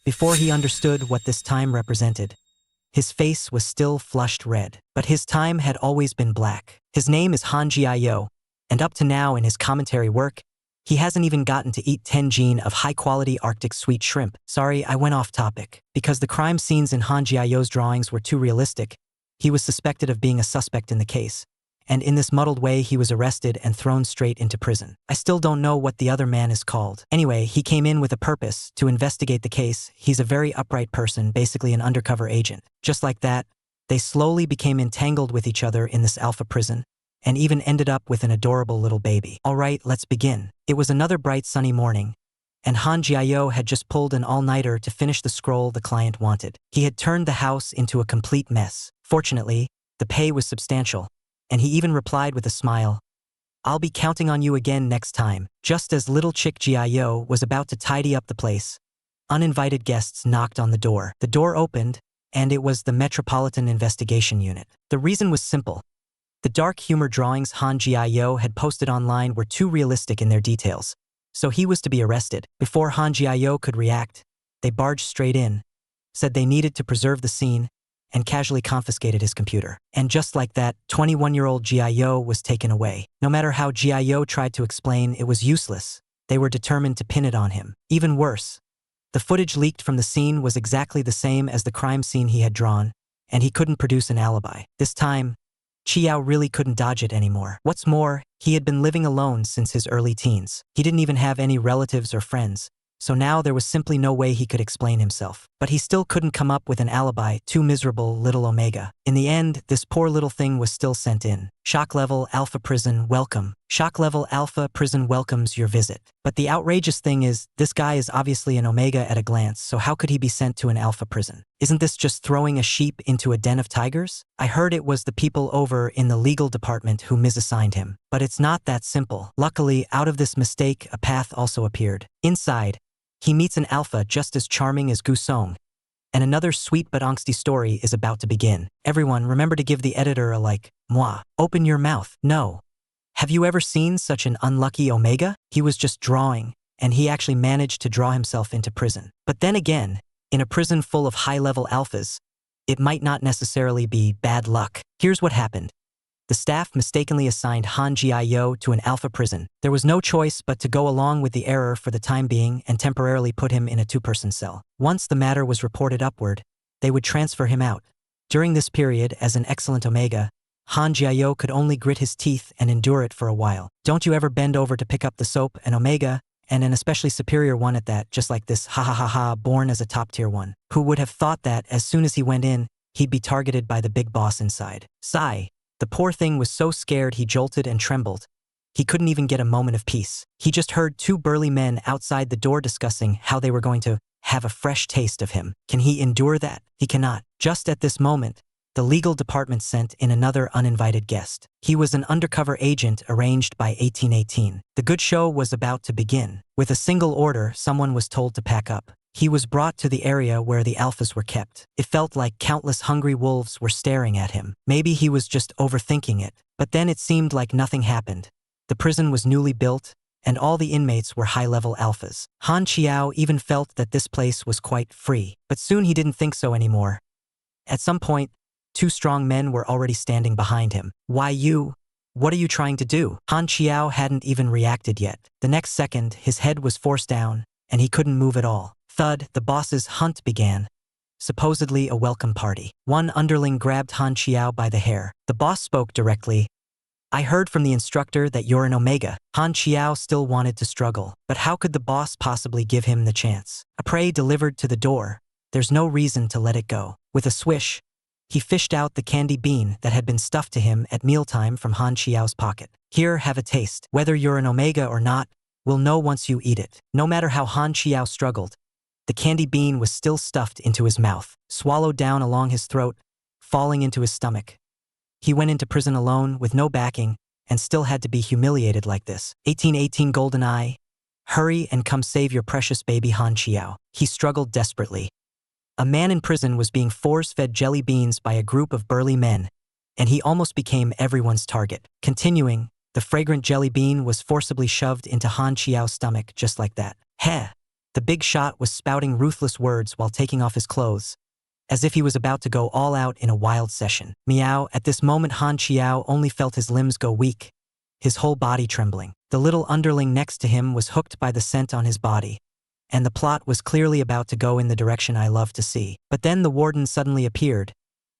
before he understood what this time represented. His face was still flushed red, but his time had always been black. His name is Han Jiao, and up to now in his commentary work, he hasn't even gotten to eat 10 gene of high-quality Arctic sweet shrimp. Sorry, I went off topic. Because the crime scenes in Han Jiao's drawings were too realistic, he was suspected of being a suspect in the case, and in this muddled way he was arrested and thrown straight into prison. I still don't know what the other man is called. Anyway, he came in with a purpose, to investigate the case. He's a very upright person, basically an undercover agent. Just like that, they slowly became entangled with each other in this alpha prison, and even ended up with an adorable little baby. Alright, let's begin. It was another bright sunny morning, and Han Jiao had just pulled an all-nighter to finish the scroll the client wanted. He had turned the house into a complete mess. Fortunately, the pay was substantial, and he even replied with a smile, "I'll be counting on you again next time." Just as little chick Jiao was about to tidy up the place, uninvited guests knocked on the door. The door opened, and it was the Metropolitan Investigation Unit. The reason was simple. The dark humor drawings Han Jiao had posted online were too realistic in their details, so he was to be arrested. Before Han Jiao could react, they barged straight in, said they needed to preserve the scene, and casually confiscated his computer. And just like that, 21-year-old Jiao was taken away. No matter how Jiao tried to explain, it was useless. They were determined to pin it on him. Even worse, the footage leaked from the scene was exactly the same as the crime scene he had drawn, and he couldn't produce an alibi. This time, Chiao really couldn't dodge it anymore. What's more, he had been living alone since his early teens. He didn't even have any relatives or friends, so now there was simply no way he could explain himself. But he still couldn't come up with an alibi. Too miserable, little Omega. In the end, this poor little thing was still sent in. Shock level Alpha Prison, welcome. Shock level Alpha Prison welcomes your visit. But the outrageous thing is, this guy is obviously an Omega at a glance, so how could he be sent to an Alpha Prison? Isn't this just throwing a sheep into a den of tigers? I heard it was the people over in the legal department who misassigned him. But it's not that simple. Luckily, out of this mistake, a path also appeared. Inside, he meets an alpha just as charming as Gu Song, and another sweet but angsty story is about to begin. Everyone, remember to give the editor a like. Mwah. Open your mouth. No. Have you ever seen such an unlucky Omega? He was just drawing, and he actually managed to draw himself into prison. But then again, in a prison full of high-level alphas, it might not necessarily be bad luck. Here's what happened. The staff mistakenly assigned Han Jiao to an alpha prison. There was no choice but to go along with the error for the time being and temporarily put him in a two-person cell. Once the matter was reported upward, they would transfer him out. During this period, as an excellent Omega, Han Jiao could only grit his teeth and endure it for a while. Don't you ever bend over to pick up the soap, an Omega, and an especially superior one at that, just like this ha ha ha ha, born as a top-tier one. Who would have thought that as soon as he went in, he'd be targeted by the big boss inside? Sigh. The poor thing was so scared he jolted and trembled. He couldn't even get a moment of peace. He just heard two burly men outside the door discussing how they were going to have a fresh taste of him. Can he endure that? He cannot. Just at this moment, the legal department sent in another uninvited guest. He was an undercover agent arranged by 1818. The good show was about to begin. With a single order, someone was told to pack up. He was brought to the area where the alphas were kept. It felt like countless hungry wolves were staring at him. Maybe he was just overthinking it. But then it seemed like nothing happened. The prison was newly built, and all the inmates were high-level alphas. Han Chiao even felt that this place was quite free. But soon he didn't think so anymore. At some point, two strong men were already standing behind him. Why you? What are you trying to do? Han Chiao hadn't even reacted yet. The next second, his head was forced down, and he couldn't move at all. Thud, the boss's hunt began. Supposedly a welcome party. One underling grabbed Han Chiao by the hair. The boss spoke directly. I heard from the instructor that you're an Omega. Han Chiao still wanted to struggle, but how could the boss possibly give him the chance? A prey delivered to the door. There's no reason to let it go. With a swish, he fished out the candy bean that had been stuffed to him at mealtime from Han Chiao's pocket. Here, have a taste. Whether you're an Omega or not, we'll know once you eat it. No matter how Han Chiao struggled, the candy bean was still stuffed into his mouth, swallowed down along his throat, falling into his stomach. He went into prison alone with no backing and still had to be humiliated like this. 1818 Golden Eye. Hurry and come save your precious baby Han Chiao. He struggled desperately. A man in prison was being force-fed jelly beans by a group of burly men, and he almost became everyone's target. Continuing, the fragrant jelly bean was forcibly shoved into Han Chiao's stomach just like that. Heh! The big shot was spouting ruthless words while taking off his clothes, as if he was about to go all out in a wild session. Meow. At this moment Han Qiao only felt his limbs go weak, his whole body trembling. The little underling next to him was hooked by the scent on his body, and the plot was clearly about to go in the direction I love to see. But then the warden suddenly appeared,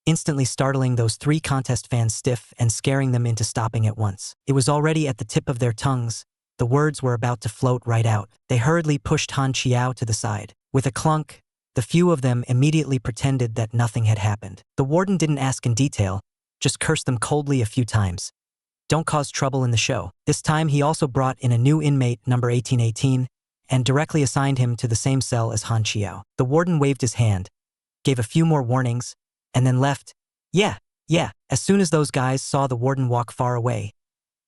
instantly startling those 3 contest fans stiff and scaring them into stopping at once. It was already at the tip of their tongues. The words were about to float right out. They hurriedly pushed Han Qiao to the side. With a clunk, the few of them immediately pretended that nothing had happened. The warden didn't ask in detail, just cursed them coldly a few times. Don't cause trouble in the show. This time he also brought in a new inmate, number 1818, and directly assigned him to the same cell as Han Qiao. The warden waved his hand, gave a few more warnings, and then left. Yeah. As soon as those guys saw the warden walk far away,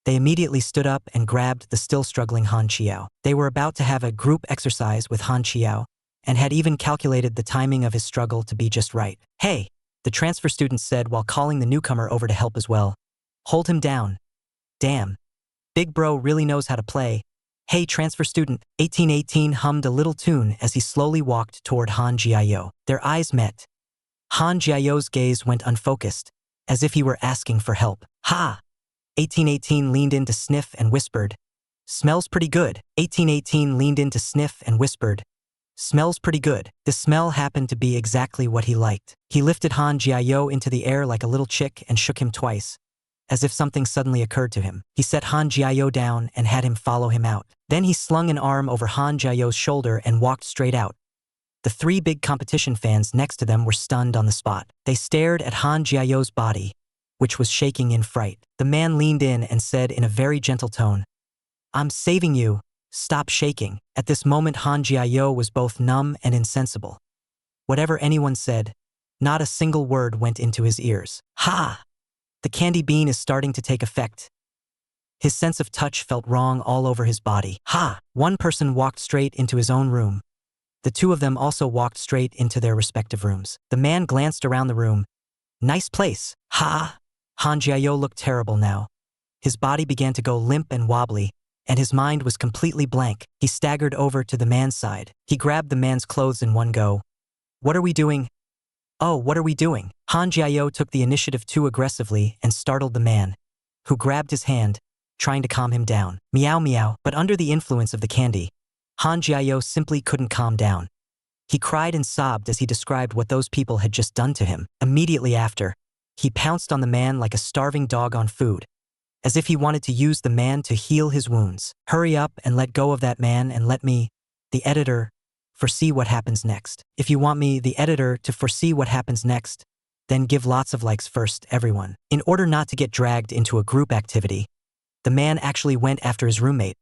they immediately stood up and grabbed the still struggling Han Qiao. They were about to have a group exercise with Han Qiao, and had even calculated the timing of his struggle to be just right. Hey, the transfer student said while calling the newcomer over to help as well. Hold him down. Damn. Big bro really knows how to play. Hey, transfer student. 1818 hummed a little tune as he slowly walked toward Han Jiao. Their eyes met. Han Jiao's gaze went unfocused, as if he were asking for help. Ha! 1818 leaned in to sniff and whispered, "Smells pretty good." 1818 leaned in to sniff and whispered, "Smells pretty good." The smell happened to be exactly what he liked. He lifted Han Jiao into the air like a little chick and shook him twice, as if something suddenly occurred to him. He set Han Jiao down and had him follow him out. Then he slung an arm over Han Jiao's shoulder and walked straight out. The 3 big competition fans next to them were stunned on the spot. They stared at Han Jiao's body, which was shaking in fright. The man leaned in and said in a very gentle tone, "I'm saving you. Stop shaking." At this moment Han Jiao was both numb and insensible. Whatever anyone said, not a single word went into his ears. Ha! The candy bean is starting to take effect. His sense of touch felt wrong all over his body. Ha! One person walked straight into his own room. The 2 of them also walked straight into their respective rooms. The man glanced around the room. Nice place. Ha! Han Jiao looked terrible now. His body began to go limp and wobbly, and his mind was completely blank. He staggered over to the man's side. He grabbed the man's clothes in one go. "What are we doing?" "Oh, what are we doing?" Han Jiao took the initiative too aggressively and startled the man, who grabbed his hand, trying to calm him down. Meow meow. But under the influence of the candy, Han Jiao simply couldn't calm down. He cried and sobbed as he described what those people had just done to him. Immediately after, he pounced on the man like a starving dog on food, as if he wanted to use the man to heal his wounds. Hurry up and let go of that man and let me, the editor, foresee what happens next. If you want me, the editor, to foresee what happens next, then give lots of likes first, everyone. In order not to get dragged into a group activity, the man actually went after his roommate.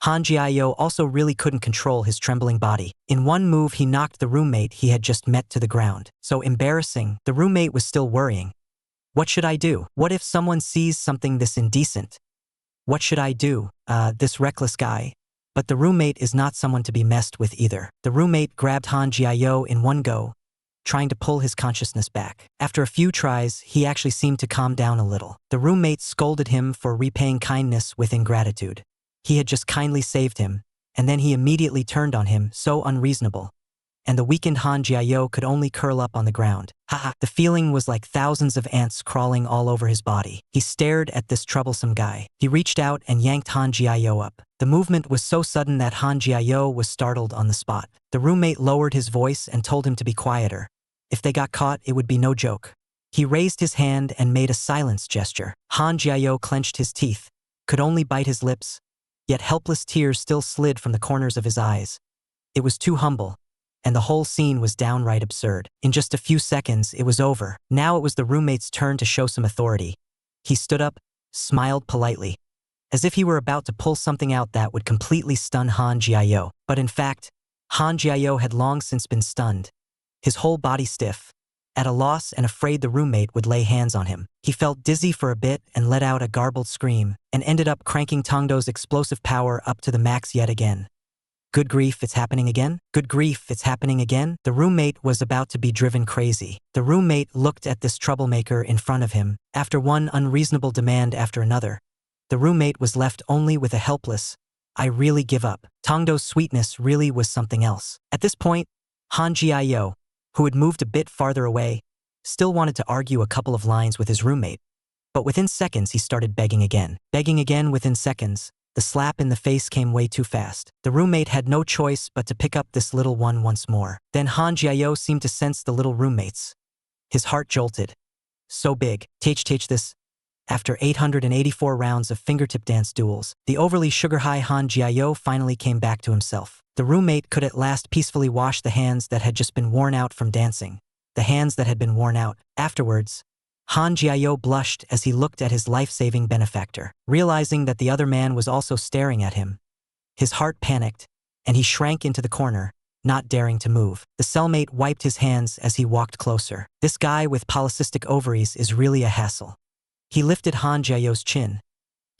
Han Jiao also really couldn't control his trembling body. In one move he knocked the roommate he had just met to the ground. So embarrassing. The roommate was still worrying. What should I do? What if someone sees something this indecent? What should I do? This reckless guy. But the roommate is not someone to be messed with either. The roommate grabbed Han Jiao in one go, trying to pull his consciousness back. After a few tries, he actually seemed to calm down a little. The roommate scolded him for repaying kindness with ingratitude. He had just kindly saved him, and then he immediately turned on him, so unreasonable. And the weakened Han Jiao could only curl up on the ground. Haha. The feeling was like thousands of ants crawling all over his body. He stared at this troublesome guy. He reached out and yanked Han Jiao up. The movement was so sudden that Han Jiao was startled on the spot. The roommate lowered his voice and told him to be quieter. If they got caught, it would be no joke. He raised his hand and made a silence gesture. Han Jiao clenched his teeth, could only bite his lips, yet helpless tears still slid from the corners of his eyes. It was too humble, and the whole scene was downright absurd. In just a few seconds, it was over. Now it was the roommate's turn to show some authority. He stood up, smiled politely, as if he were about to pull something out that would completely stun Han Jiao. But in fact, Han Jiao had long since been stunned, his whole body stiff, at a loss and afraid the roommate would lay hands on him. He felt dizzy for a bit and let out a garbled scream, and ended up cranking Tongdo's explosive power up to the max yet again. Good grief, it's happening again? Good grief, it's happening again? The roommate was about to be driven crazy. The roommate looked at this troublemaker in front of him. After one unreasonable demand after another, the roommate was left only with a helpless, I really give up. Tongdo's sweetness really was something else. At this point, Han Jiayo, who had moved a bit farther away, still wanted to argue a couple of lines with his roommate. But within seconds he started begging again. Begging again within seconds. The slap in the face came way too fast. The roommate had no choice but to pick up this little one once more. Then Han Jiayo seemed to sense the little roommates. His heart jolted. So big. Teach this. After 884 rounds of fingertip dance duels, the overly sugar-high Han Jiayo finally came back to himself. The roommate could at last peacefully wash the hands that had just been worn out from dancing. The hands that had been worn out. Afterwards, Han Jiayo blushed as he looked at his life-saving benefactor. Realizing that the other man was also staring at him, his heart panicked, and he shrank into the corner, not daring to move. The cellmate wiped his hands as he walked closer. This guy with polycystic ovaries is really a hassle. He lifted Han Jiayo's chin,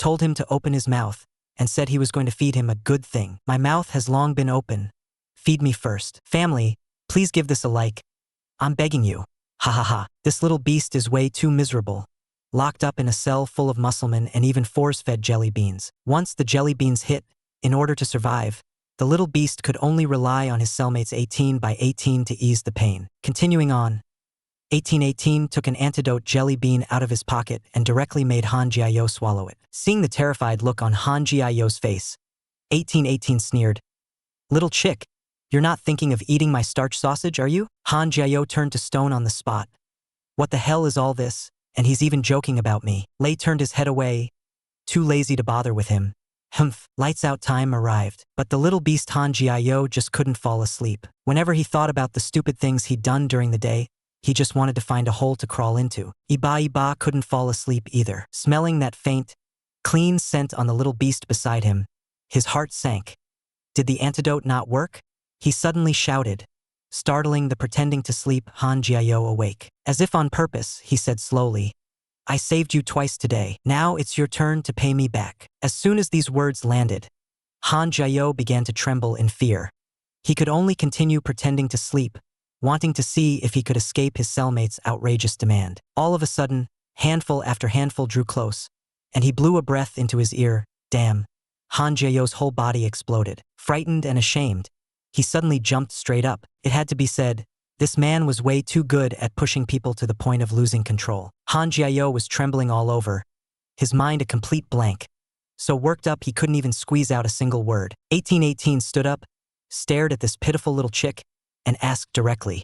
told him to open his mouth, and said he was going to feed him a good thing. My mouth has long been open. Feed me first. Family, please give this a like. I'm begging you. Ha ha ha. This little beast is way too miserable. Locked up in a cell full of musclemen and even force-fed jelly beans. Once the jelly beans hit, in order to survive, the little beast could only rely on his cellmates 18 by 18 to ease the pain. Continuing on, 1818 took an antidote jelly bean out of his pocket and directly made Han Jiayo swallow it. Seeing the terrified look on Han Jiayo's face, 1818 sneered, "Little chick, you're not thinking of eating my starch sausage, are you?" Han Jiayo turned to stone on the spot. What the hell is all this? And he's even joking about me. Lei turned his head away, too lazy to bother with him. Humph, lights out time arrived. But the little beast Han Jiayo just couldn't fall asleep. Whenever he thought about the stupid things he'd done during the day, he just wanted to find a hole to crawl into. Iba couldn't fall asleep either. Smelling that faint, clean scent on the little beast beside him, his heart sank. Did the antidote not work? He suddenly shouted, startling the pretending to sleep Han Jiayo awake. As if on purpose, he said slowly, "I saved you twice today. Now it's your turn to pay me back." As soon as these words landed, Han Jiayo began to tremble in fear. He could only continue pretending to sleep, wanting to see if he could escape his cellmate's outrageous demand. All of a sudden, handful after handful drew close, and he blew a breath into his ear. Damn. Han Jiayo's whole body exploded. Frightened and ashamed, he suddenly jumped straight up. It had to be said, this man was way too good at pushing people to the point of losing control. Han Jiayo was trembling all over, his mind a complete blank. So worked up he couldn't even squeeze out a single word. 1818 stood up, stared at this pitiful little chick, and asked directly,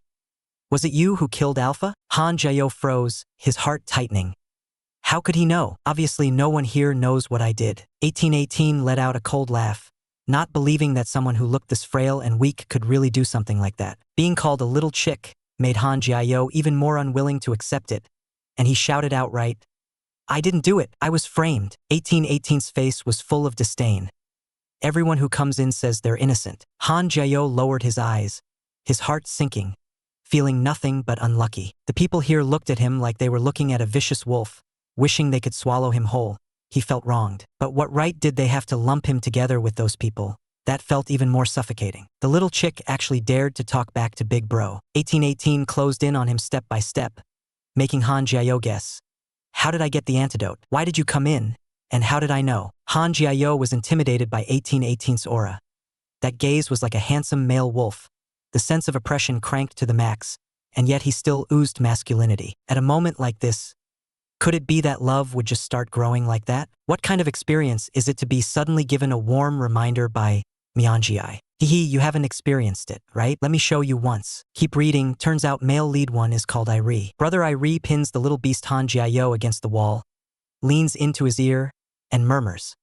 "Was it you who killed Alpha?" Han Jiayo froze, his heart tightening. How could he know? Obviously no one here knows what I did. 1818 let out a cold laugh, not believing that someone who looked this frail and weak could really do something like that. Being called a little chick made Han Jiayo even more unwilling to accept it, and he shouted outright, "I didn't do it, I was framed." 1818's face was full of disdain. Everyone who comes in says they're innocent. Han Jiayo lowered his eyes, his heart sinking, feeling nothing but unlucky. The people here looked at him like they were looking at a vicious wolf, wishing they could swallow him whole. He felt wronged. But what right did they have to lump him together with those people? That felt even more suffocating. The little chick actually dared to talk back to Big Bro. 1818 closed in on him step by step, making Han Jiayo guess. "How did I get the antidote? Why did you come in? And how did I know?" Han Jiayo was intimidated by 1818's aura. That gaze was like a handsome male wolf, the sense of oppression cranked to the max, and yet he still oozed masculinity. At a moment like this, could it be that love would just start growing like that? What kind of experience is it to be suddenly given a warm reminder by Mianji? Hehe, you haven't experienced it, right? Let me show you once. Keep reading. Turns out male lead one is called Irie. Brother Irie pins the little beast Han Jiayo against the wall, leans into his ear, and murmurs,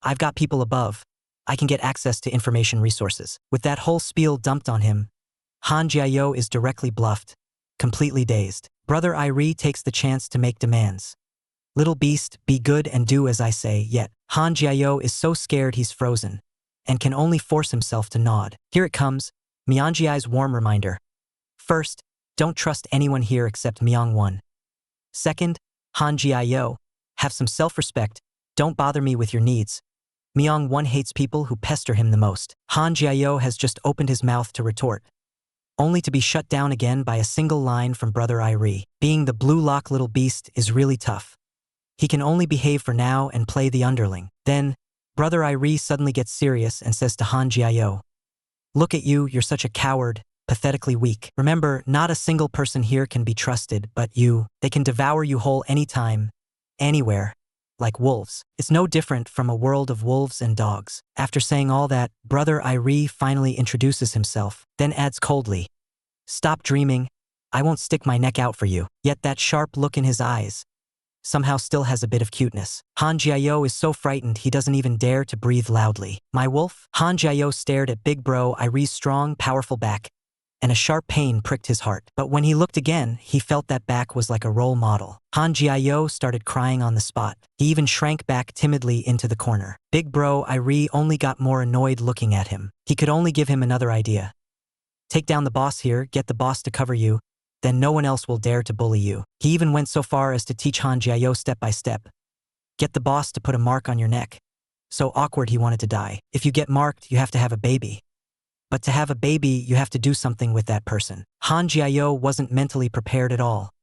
"I've got people above. I can get access to information resources." With that whole spiel dumped on him, Han Jiayo is directly bluffed, completely dazed. Brother Irie takes the chance to make demands. "Little beast, be good and do as I say," yet Han Jiayo is so scared he's frozen, and can only force himself to nod. Here it comes, Mianji's warm reminder. First, don't trust anyone here except Myung-won. Second, Han Jiayo, have some self-respect, don't bother me with your needs. Myung-won hates people who pester him the most. Han Jiayo has just opened his mouth to retort, only to be shut down again by a single line from Brother Irie. Being the blue lock little beast is really tough. He can only behave for now and play the underling. Then, Brother Irie suddenly gets serious and says to Han Jiao, "Look at you, you're such a coward, pathetically weak. Remember, not a single person here can be trusted, but they can devour you whole anytime, anywhere, like wolves. It's no different from a world of wolves and dogs." After saying all that, Brother Irie finally introduces himself, then adds coldly, "Stop dreaming, I won't stick my neck out for you." Yet that sharp look in his eyes somehow still has a bit of cuteness. Han Jiao is so frightened he doesn't even dare to breathe loudly. "My wolf?" Han Jiao stared at Big Bro Irie's strong, powerful back, and a sharp pain pricked his heart. But when he looked again, he felt that back was like a role model. Han Jiao started crying on the spot. He even shrank back timidly into the corner. Big Bro Irie only got more annoyed looking at him. He could only give him another idea. "Take down the boss here, get the boss to cover you, then no one else will dare to bully you." He even went so far as to teach Han Jiao step by step. "Get the boss to put a mark on your neck." So awkward he wanted to die. If you get marked, you have to have a baby. But to have a baby, you have to do something with that person. Han Jiao wasn't mentally prepared at all,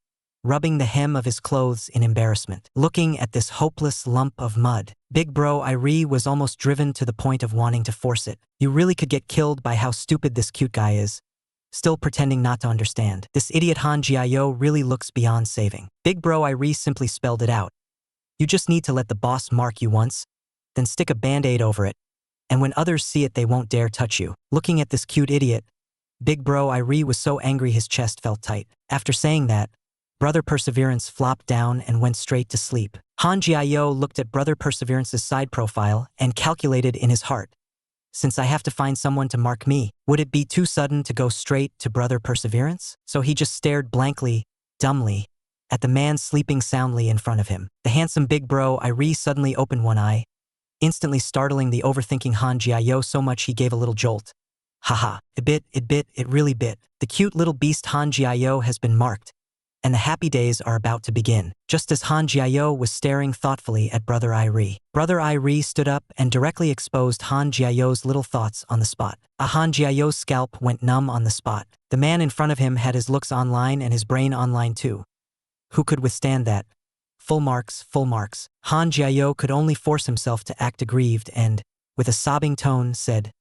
rubbing the hem of his clothes in embarrassment. Looking at this hopeless lump of mud, Big Bro Irie was almost driven to the point of wanting to force it. You really could get killed by how stupid this cute guy is, still pretending not to understand. This idiot Han Jiao really looks beyond saving. Big Bro Irie simply spelled it out. "You just need to let the boss mark you once, then stick a band-aid over it, and when others see it they won't dare touch you." Looking at this cute idiot, Big Bro Irie was so angry his chest felt tight. After saying that, Brother Perseverance flopped down and went straight to sleep. Han Jiao looked at Brother Perseverance's side profile and calculated in his heart, "Since I have to find someone to mark me, would it be too sudden to go straight to Brother Perseverance?" So he just stared blankly, dumbly, at the man sleeping soundly in front of him. The handsome Big Bro Irie suddenly opened one eye, instantly startling the overthinking Han Jiao so much he gave a little jolt. "Haha, it really bit. The cute little beast Han Jiao has been marked, and the happy days are about to begin." Just as Han Jiao was staring thoughtfully at Brother Irie, Brother Irie stood up and directly exposed Han Jiao's little thoughts on the spot. Han Jiao's scalp went numb on the spot. The man in front of him had his looks online and his brain online too. Who could withstand that? Full marks, full marks. Han Jiao could only force himself to act aggrieved and, with a sobbing tone, said,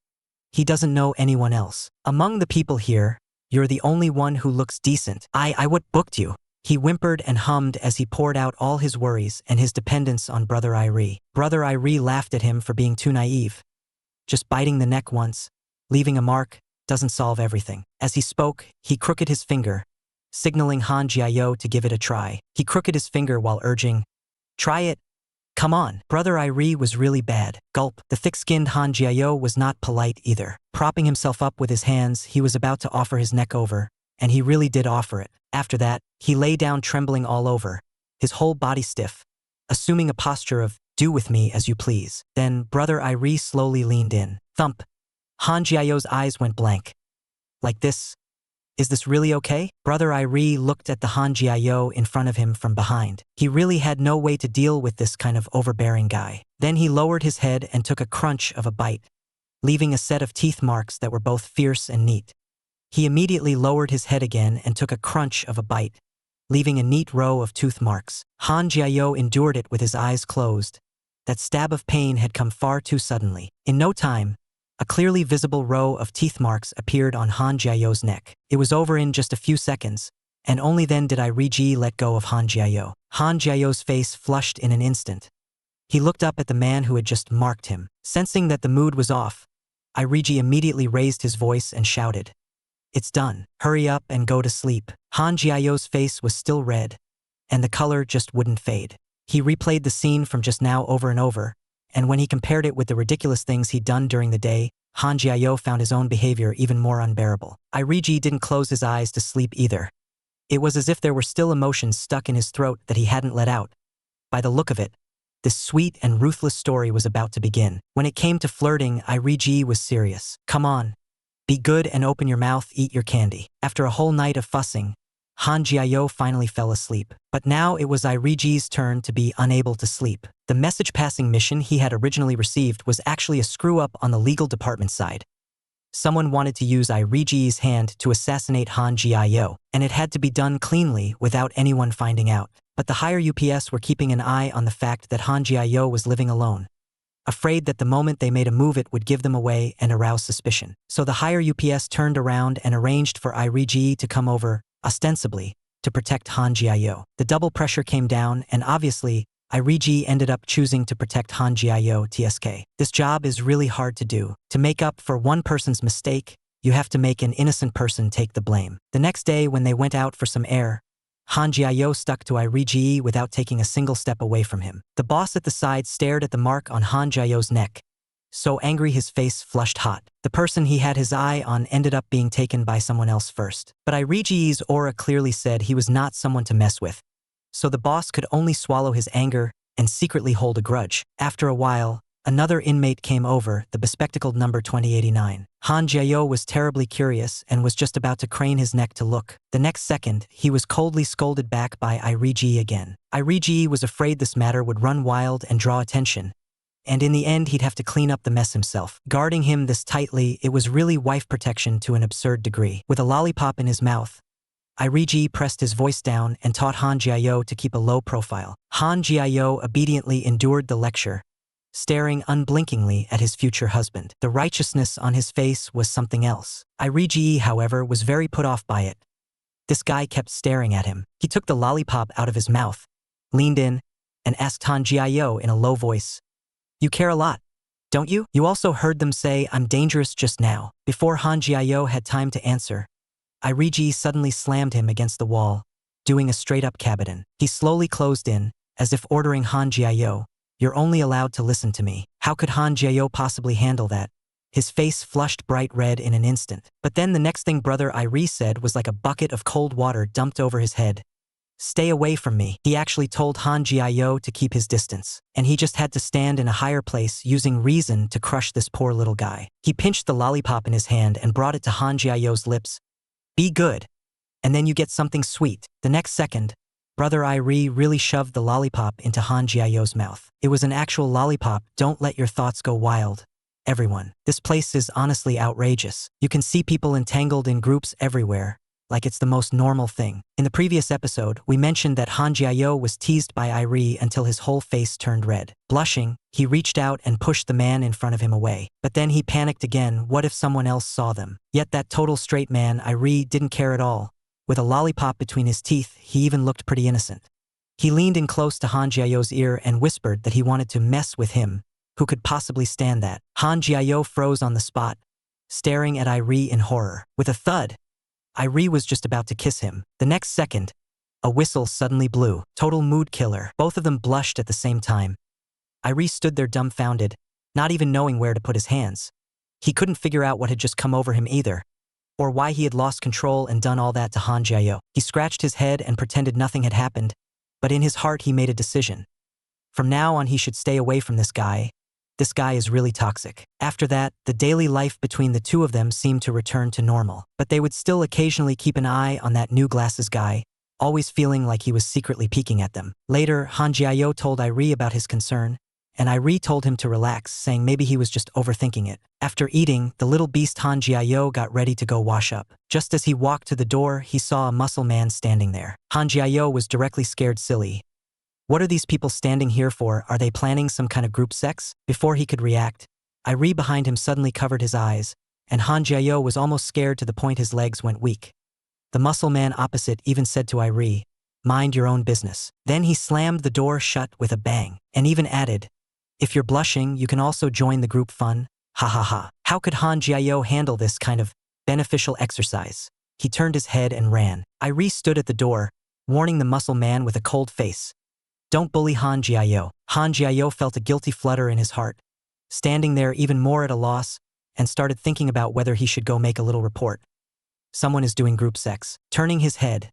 "He doesn't know anyone else. Among the people here, you're the only one who looks decent. I what booked you?" He whimpered and hummed as he poured out all his worries and his dependence on Brother Irie. Brother Irie laughed at him for being too naive. Just biting the neck once, leaving a mark, doesn't solve everything. As he spoke, he crooked his finger, signaling Han Jiao to give it a try. He crooked his finger while urging, "Try it. Come on." Brother Irie was really bad. Gulp. The thick-skinned Han Jiao was not polite either. Propping himself up with his hands, he was about to offer his neck over, and he really did offer it. After that, he lay down trembling all over, his whole body stiff, assuming a posture of, "Do with me as you please." Then Brother Irie slowly leaned in. Thump. Han Jiao's eyes went blank. "Like this? Is this really okay?" Brother Irie looked at the Han Jiao in front of him from behind. He really had no way to deal with this kind of overbearing guy. Then he lowered his head and took a crunch of a bite, leaving a set of teeth marks that were both fierce and neat. He immediately lowered his head again and took a crunch of a bite, leaving a neat row of tooth marks. Han Jiao endured it with his eyes closed. That stab of pain had come far too suddenly. In no time, a clearly visible row of teeth marks appeared on Han Jiao's neck. It was over in just a few seconds, and only then did Irie let go of Han Jiao. Han Jiao's face flushed in an instant. He looked up at the man who had just marked him. Sensing that the mood was off, Irie immediately raised his voice and shouted, "It's done. Hurry up and go to sleep." Han Jiao's face was still red, and the color just wouldn't fade. He replayed the scene from just now over and over, and when he compared it with the ridiculous things he'd done during the day, Han Jiao found his own behavior even more unbearable. Irie didn't close his eyes to sleep either. It was as if there were still emotions stuck in his throat that he hadn't let out. By the look of it, this sweet and ruthless story was about to begin. When it came to flirting, Irie was serious. "Come on. Be good and open your mouth, eat your candy." After a whole night of fussing, Han Jiao finally fell asleep. But now it was Irie's turn to be unable to sleep. The message-passing mission he had originally received was actually a screw-up on the legal department side. Someone wanted to use Irie's hand to assassinate Han Jiao, and it had to be done cleanly without anyone finding out. But the higher UPS were keeping an eye on the fact that Han Jiao was living alone, afraid that the moment they made a move it would give them away and arouse suspicion. So the higher UPS turned around and arranged for Irigi to come over, ostensibly, to protect Han Jiayo. The double pressure came down, and obviously, Irigi ended up choosing to protect Han Jiayo TSK. This job is really hard to do. To make up for one person's mistake, you have to make an innocent person take the blame. The next day when they went out for some air, Han Jiayo stuck to Irigi without taking a single step away from him. The boss at the side stared at the mark on Han Jiayo's neck, so angry his face flushed hot. The person he had his eye on ended up being taken by someone else first. But Irigi's aura clearly said he was not someone to mess with, so the boss could only swallow his anger and secretly hold a grudge. After a while, another inmate came over, the bespectacled number 2089. Han Jiayo was terribly curious and was just about to crane his neck to look. The next second, he was coldly scolded back by Irigi again. Irigi was afraid this matter would run wild and draw attention, and in the end he'd have to clean up the mess himself. Guarding him this tightly, it was really wife protection to an absurd degree. With a lollipop in his mouth, Irigi pressed his voice down and taught Han Jiayo to keep a low profile. Han Jiayo obediently endured the lecture, staring unblinkingly at his future husband. The righteousness on his face was something else. Irigi, however, was very put off by it. This guy kept staring at him. He took the lollipop out of his mouth, leaned in, and asked Han Jiayo in a low voice, "You care a lot, don't you? You also heard them say I'm dangerous just now." Before Han Jiayo had time to answer, Irigi suddenly slammed him against the wall, doing a straight-up cabiton. He slowly closed in, as if ordering Han Jiayo, "You're only allowed to listen to me." How could Han Jiayo possibly handle that? His face flushed bright red in an instant. But then the next thing Brother Iri said was like a bucket of cold water dumped over his head. "Stay away from me." He actually told Han Jiayo to keep his distance, and he just had to stand in a higher place using reason to crush this poor little guy. He pinched the lollipop in his hand and brought it to Han Jiayo's lips. "Be good, and then you get something sweet." The next second, Brother Iri really shoved the lollipop into Han Jiayo's mouth. It was an actual lollipop. Don't let your thoughts go wild, everyone. This place is honestly outrageous. You can see people entangled in groups everywhere, like it's the most normal thing. In the previous episode, we mentioned that Han Jiayo was teased by Iri until his whole face turned red. Blushing, he reached out and pushed the man in front of him away. But then he panicked again. What if someone else saw them? Yet that total straight man, Iri, didn't care at all. With a lollipop between his teeth, he even looked pretty innocent. He leaned in close to Han Jiayo's ear and whispered that he wanted to mess with him. Who could possibly stand that? Han Jiayo froze on the spot, staring at Iri in horror. With a thud, Iri was just about to kiss him. The next second, a whistle suddenly blew. Total mood killer. Both of them blushed at the same time. Iri stood there dumbfounded, not even knowing where to put his hands. He couldn't figure out what had just come over him either, or why he had lost control and done all that to Han Jiayo. He scratched his head and pretended nothing had happened, but in his heart he made a decision. From now on he should stay away from this guy. This guy is really toxic. After that, the daily life between the two of them seemed to return to normal, but they would still occasionally keep an eye on that new glasses guy, always feeling like he was secretly peeking at them. Later, Han Jiayo told Iri about his concern, and Iri told him to relax, saying maybe he was just overthinking it. After eating, the little beast Han Jiayo got ready to go wash up. Just as he walked to the door, he saw a muscle man standing there. Han Jiayo was directly scared silly. What are these people standing here for? Are they planning some kind of group sex? Before he could react, Iri behind him suddenly covered his eyes, and Han Jiayo was almost scared to the point his legs went weak. The muscle man opposite even said to Iri, "Mind your own business." Then he slammed the door shut with a bang, and even added, "If you're blushing, you can also join the group fun. Ha ha ha." How could Han Jiayo handle this kind of beneficial exercise? He turned his head and ran. Iri stood at the door, warning the muscle man with a cold face, "Don't bully Han Jiayo." Han Jiayo felt a guilty flutter in his heart, standing there even more at a loss, and started thinking about whether he should go make a little report. Someone is doing group sex. Turning his head,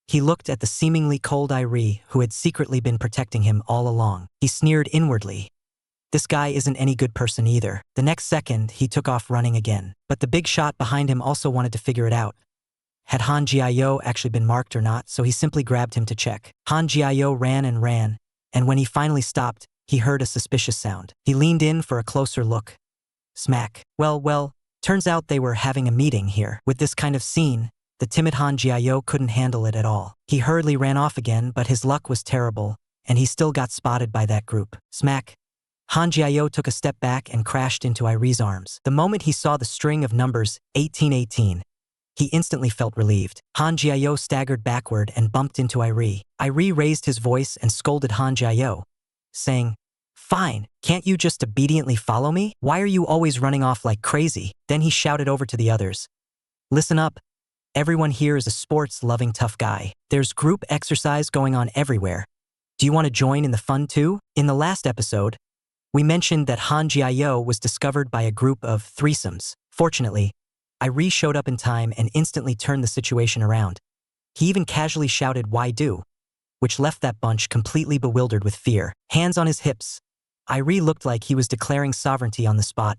he looked at the seemingly cold Iri who had secretly been protecting him all along. He sneered inwardly. This guy isn't any good person either. The next second, he took off running again. But the big shot behind him also wanted to figure it out. Had Han Jiayo actually been marked or not, so he simply grabbed him to check. Han Jiayo ran, and when he finally stopped, he heard a suspicious sound. He leaned in for a closer look. Smack. Well, turns out they were having a meeting here. With this kind of scene, the timid Han Jiayo couldn't handle it at all. He hurriedly ran off again, but his luck was terrible, and he still got spotted by that group. Smack. Han Jiao took a step back and crashed into Irie's arms. The moment he saw the string of numbers 1818, he instantly felt relieved. Han Jiao staggered backward and bumped into Irie. Irie raised his voice and scolded Han Jiao, saying, "Fine, can't you just obediently follow me? Why are you always running off like crazy?" Then he shouted over to the others, "Listen up. Everyone here is a sports-loving tough guy. There's group exercise going on everywhere. Do you want to join in the fun too?" In the last episode, we mentioned that Han Jiao was discovered by a group of threesomes. Fortunately, Irie showed up in time and instantly turned the situation around. He even casually shouted, "Why do?" which left that bunch completely bewildered with fear. Hands on his hips, Irie looked like he was declaring sovereignty on the spot.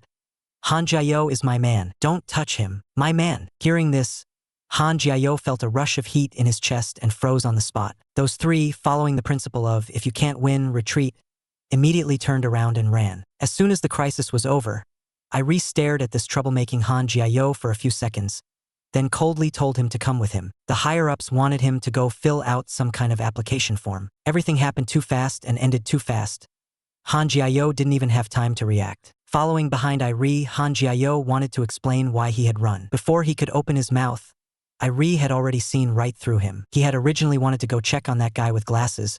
"Han Jiao is my man. Don't touch him. My man." Hearing this, Han Jiao felt a rush of heat in his chest and froze on the spot. Those three, following the principle of if you can't win, retreat, immediately turned around and ran. As soon as the crisis was over, Irie stared at this troublemaking Han Jiao for a few seconds, then coldly told him to come with him. The higher-ups wanted him to go fill out some kind of application form. Everything happened too fast and ended too fast. Han Jiao didn't even have time to react. Following behind Irie, Han Jiao wanted to explain why he had run. Before he could open his mouth, Irie had already seen right through him. He had originally wanted to go check on that guy with glasses,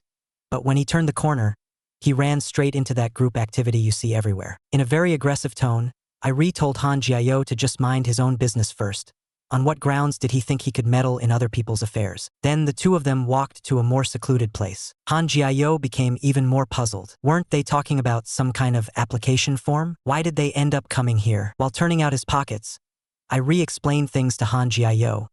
but when he turned the corner, he ran straight into that group activity you see everywhere. In a very aggressive tone, Irie told Han Jiao to just mind his own business first. On what grounds did he think he could meddle in other people's affairs? Then the two of them walked to a more secluded place. Han Jiao became even more puzzled. Weren't they talking about some kind of application form? Why did they end up coming here? While turning out his pockets, Irie explained things to Han Jiao,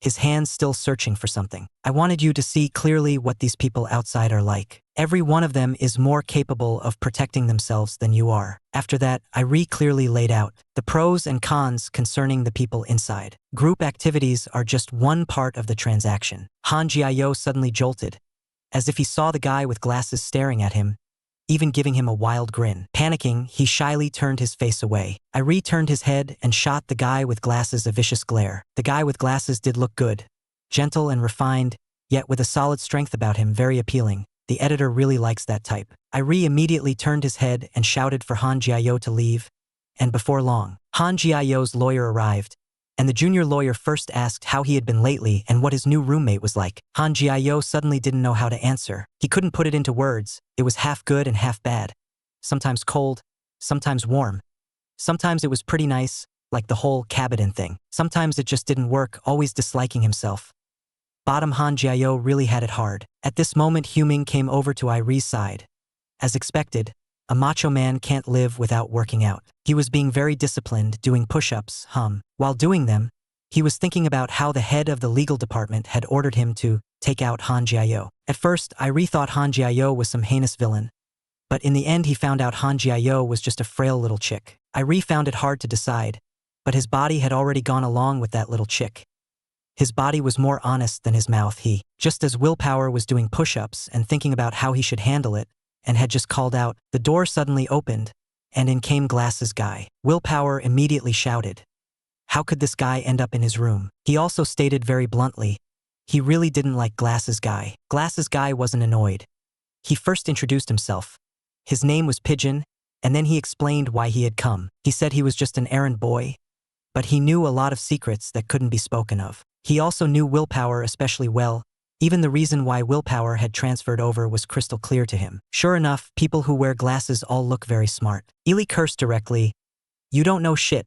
his hands still searching for something. "I wanted you to see clearly what these people outside are like. Every one of them is more capable of protecting themselves than you are." After that, Irie clearly laid out the pros and cons concerning the people inside. Group activities are just one part of the transaction. Han Jiao suddenly jolted, as if he saw the guy with glasses staring at him, even giving him a wild grin. Panicking, he shyly turned his face away. Irie turned his head and shot the guy with glasses a vicious glare. The guy with glasses did look good. Gentle and refined, yet with a solid strength about him, very appealing. The editor really likes that type. Irie immediately turned his head and shouted for Han Jiao to leave, and before long, Han Jiao's lawyer arrived, and the junior lawyer first asked how he had been lately and what his new roommate was like. Han Jiao suddenly didn't know how to answer. He couldn't put it into words. It was half good and half bad. Sometimes cold, sometimes warm. Sometimes it was pretty nice, like the whole Cabinet thing. Sometimes it just didn't work, always disliking himself. Bottom Han Jiao really had it hard. At this moment, Huming came over to Irie's side. As expected, a macho man can't live without working out. He was being very disciplined, doing push-ups, While doing them, he was thinking about how the head of the legal department had ordered him to take out Han Jiao. At first, Irie thought Han Jiao was some heinous villain, but in the end he found out Han Jiao was just a frail little chick. Irie found it hard to decide, but his body had already gone along with that little chick. His body was more honest than his mouth. Just as Willpower was doing push-ups and thinking about how he should handle it, and had just called out, the door suddenly opened, and in came Glasses Guy. Willpower immediately shouted, how could this guy end up in his room? He also stated very bluntly, he really didn't like Glasses Guy. Glasses Guy wasn't annoyed. He first introduced himself. His name was Pigeon, and then he explained why he had come. He said he was just an errand boy, but he knew a lot of secrets that couldn't be spoken of. He also knew Willpower especially well. Even the reason why Willpower had transferred over was crystal clear to him. Sure enough, people who wear glasses all look very smart. Ely cursed directly, "You don't know shit."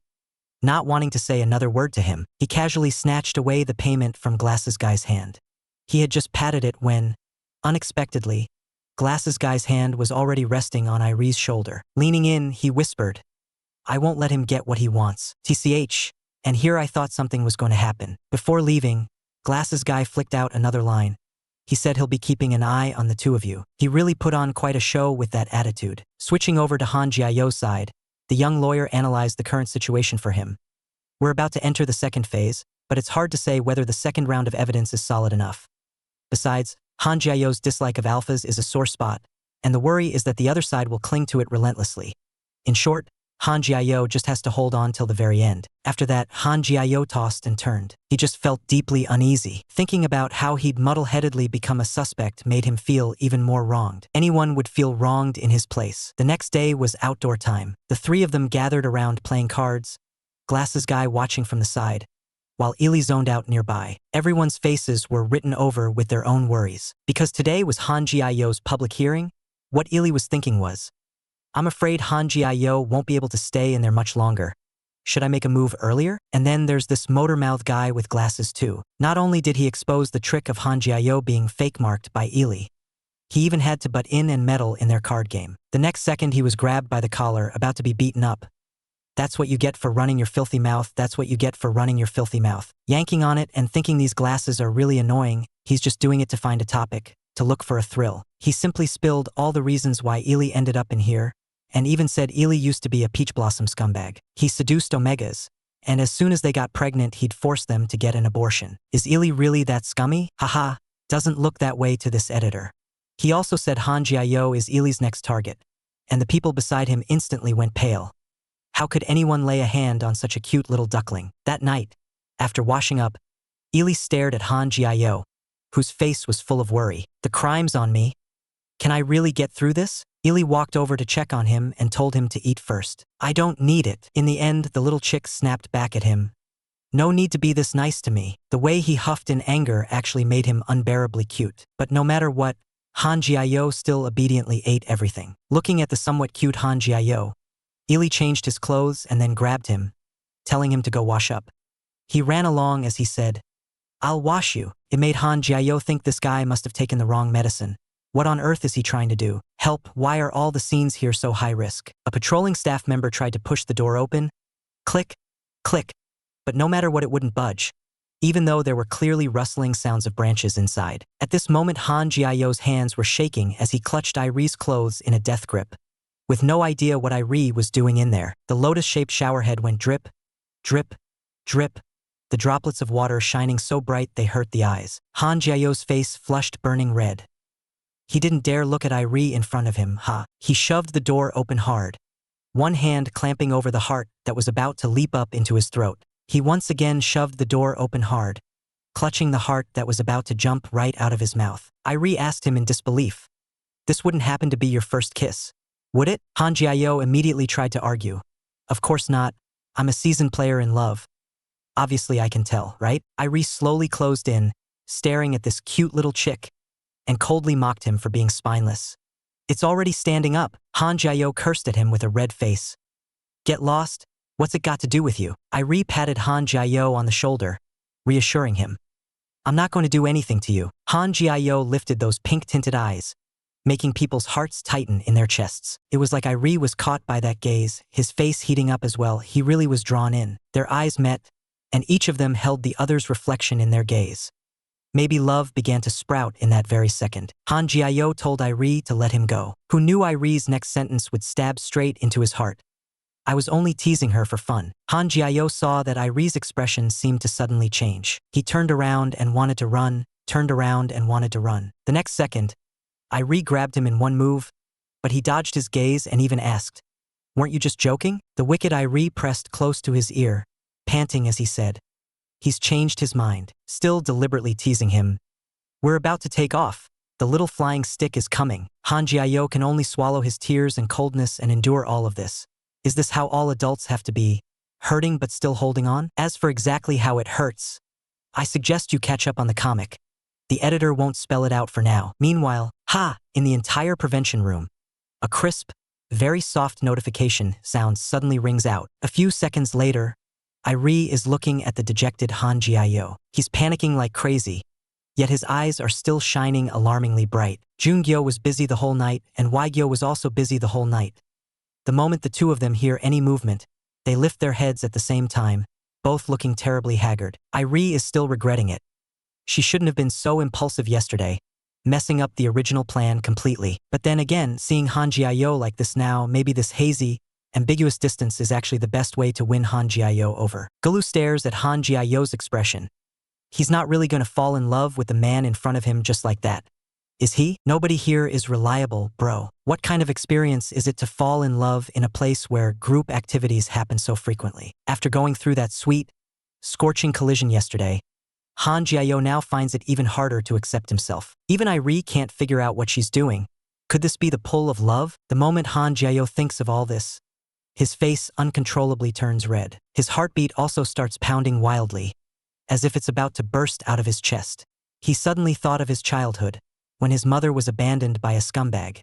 Not wanting to say another word to him, he casually snatched away the payment from Glasses Guy's hand. He had just patted it when, unexpectedly, Glasses Guy's hand was already resting on Irie's shoulder. Leaning in, he whispered, "I won't let him get what he wants. TCH. And here I thought something was going to happen." Before leaving, Glasses Guy flicked out another line. He said he'll be keeping an eye on the two of you. He really put on quite a show with that attitude. Switching over to Han Jiao's side, the young lawyer analyzed the current situation for him. We're about to enter the second phase, but it's hard to say whether the second round of evidence is solid enough. Besides, Han Jiao's dislike of alphas is a sore spot, and the worry is that the other side will cling to it relentlessly. In short, Han Jiao just has to hold on till the very end. After that, Han Jiao tossed and turned. He just felt deeply uneasy. Thinking about how he'd muddle-headedly become a suspect made him feel even more wronged. Anyone would feel wronged in his place. The next day was outdoor time. The three of them gathered around playing cards, Glasses Guy watching from the side, while Ely zoned out nearby. Everyone's faces were written over with their own worries. Because today was Han Jiao's public hearing, what Ely was thinking was, I'm afraid Han Jiao won't be able to stay in there much longer. Should I make a move earlier? And then there's this motor-mouth guy with glasses too. Not only did he expose the trick of Han Jiao being fake-marked by Ely, he even had to butt in and meddle in their card game. The next second he was grabbed by the collar, about to be beaten up. That's what you get for running your filthy mouth, that's what you get for running your filthy mouth. Yanking on it and thinking these glasses are really annoying, he's just doing it to find a topic, to look for a thrill. He simply spilled all the reasons why Ely ended up in here, and even said Ely used to be a peach blossom scumbag. He seduced Omegas, and as soon as they got pregnant he'd force them to get an abortion. Is Ely really that scummy? Haha, doesn't look that way to this editor. He also said Han Jiao is Ely's next target, and the people beside him instantly went pale. How could anyone lay a hand on such a cute little duckling? That night, after washing up, Ely stared at Han Jiao, whose face was full of worry. The crime's on me. Can I really get through this? Ely walked over to check on him and told him to eat first. I don't need it. In the end, the little chick snapped back at him. No need to be this nice to me. The way he huffed in anger actually made him unbearably cute. But no matter what, Han Jiao still obediently ate everything. Looking at the somewhat cute Han Jiao, Ely changed his clothes and then grabbed him, telling him to go wash up. He ran along as he said, I'll wash you. It made Han Jiao think this guy must have taken the wrong medicine. What on earth is he trying to do? Help, why are all the scenes here so high risk? A patrolling staff member tried to push the door open. Click, click. But no matter what, it wouldn't budge, even though there were clearly rustling sounds of branches inside. At this moment, Han Jiao's hands were shaking as he clutched Irie's clothes in a death grip. With no idea what Irie was doing in there, the lotus-shaped showerhead went drip, drip, drip, the droplets of water shining so bright they hurt the eyes. Han Jiao's face flushed burning red. He didn't dare look at Irie in front of him, He shoved the door open hard, one hand clamping over the heart that was about to leap up into his throat. He once again shoved the door open hard, clutching the heart that was about to jump right out of his mouth. Irie asked him in disbelief, This wouldn't happen to be your first kiss, would it? Han Jiao immediately tried to argue. Of course not. I'm a seasoned player in love. Obviously I can tell, right? Irie slowly closed in, staring at this cute little chick, and coldly mocked him for being spineless. It's already standing up. Han Jiao cursed at him with a red face. Get lost? What's it got to do with you? Irie patted Han Jiao on the shoulder, reassuring him. I'm not going to do anything to you. Han Jiao lifted those pink-tinted eyes, making people's hearts tighten in their chests. It was like Irie was caught by that gaze, his face heating up as well. He really was drawn in. Their eyes met, and each of them held the other's reflection in their gaze. Maybe love began to sprout in that very second. Han Jiao told Irie to let him go. Who knew Irie's next sentence would stab straight into his heart? I was only teasing her for fun. Han Jiao saw that Irie's expression seemed to suddenly change. He turned around and wanted to run, turned around and wanted to run. The next second, Irie grabbed him in one move, but he dodged his gaze and even asked, Weren't you just joking? The wicked Irie pressed close to his ear, panting as he said, He's changed his mind, still deliberately teasing him. We're about to take off. The little flying stick is coming. Han Jiao can only swallow his tears and coldness and endure all of this. Is this how all adults have to be? Hurting but still holding on? As for exactly how it hurts, I suggest you catch up on the comic. The editor won't spell it out for now. Meanwhile, in the entire prevention room, a crisp, very soft notification sound suddenly rings out. A few seconds later, Irie is looking at the dejected Han Jiao. He's panicking like crazy, yet his eyes are still shining alarmingly bright. Jungyo was busy the whole night, and Waigyo was also busy the whole night. The moment the two of them hear any movement, they lift their heads at the same time, both looking terribly haggard. Irie is still regretting it. She shouldn't have been so impulsive yesterday, messing up the original plan completely. But then again, seeing Han Jiao like this now, maybe this hazy, ambiguous distance is actually the best way to win Han Jiao over. Gulu stares at Han Jiao's expression. He's not really going to fall in love with the man in front of him just like that, Is he? Nobody here is reliable, bro. What kind of experience is it to fall in love in a place where group activities happen so frequently? After going through that sweet, scorching collision yesterday, Han Jiao now finds it even harder to accept himself. Even Irie can't figure out what she's doing. Could this be the pull of love? The moment Han Jiao thinks of all this, his face uncontrollably turns red. His heartbeat also starts pounding wildly, as if it's about to burst out of his chest. He suddenly thought of his childhood, when his mother was abandoned by a scumbag.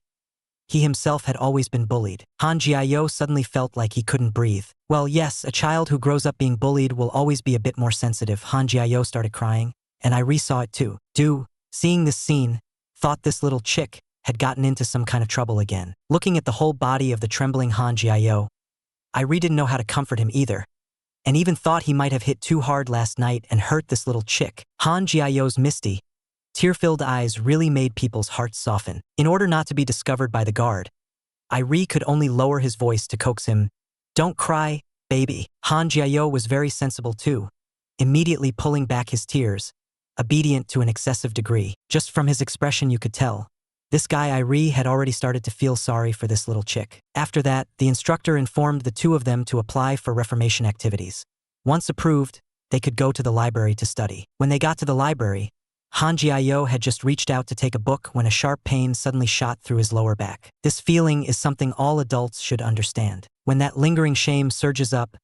He himself had always been bullied. Han Jiao suddenly felt like he couldn't breathe. Well, yes, a child who grows up being bullied will always be a bit more sensitive. Han Jiao started crying, and Irie saw it too. Seeing this scene, thought this little chick had gotten into some kind of trouble again. Looking at the whole body of the trembling Han Jiao, Irie didn't know how to comfort him either, and even thought he might have hit too hard last night and hurt this little chick. Han Jiao's misty, tear-filled eyes really made people's hearts soften. In order not to be discovered by the guard, Irie could only lower his voice to coax him. Don't cry, baby. Han Jiao was very sensible too, immediately pulling back his tears, obedient to an excessive degree. Just from his expression you could tell, this guy Irie had already started to feel sorry for this little chick. After that, the instructor informed the two of them to apply for reformation activities. Once approved, they could go to the library to study. When they got to the library, Han Jiao had just reached out to take a book when a sharp pain suddenly shot through his lower back. This feeling is something all adults should understand. When that lingering shame surges up,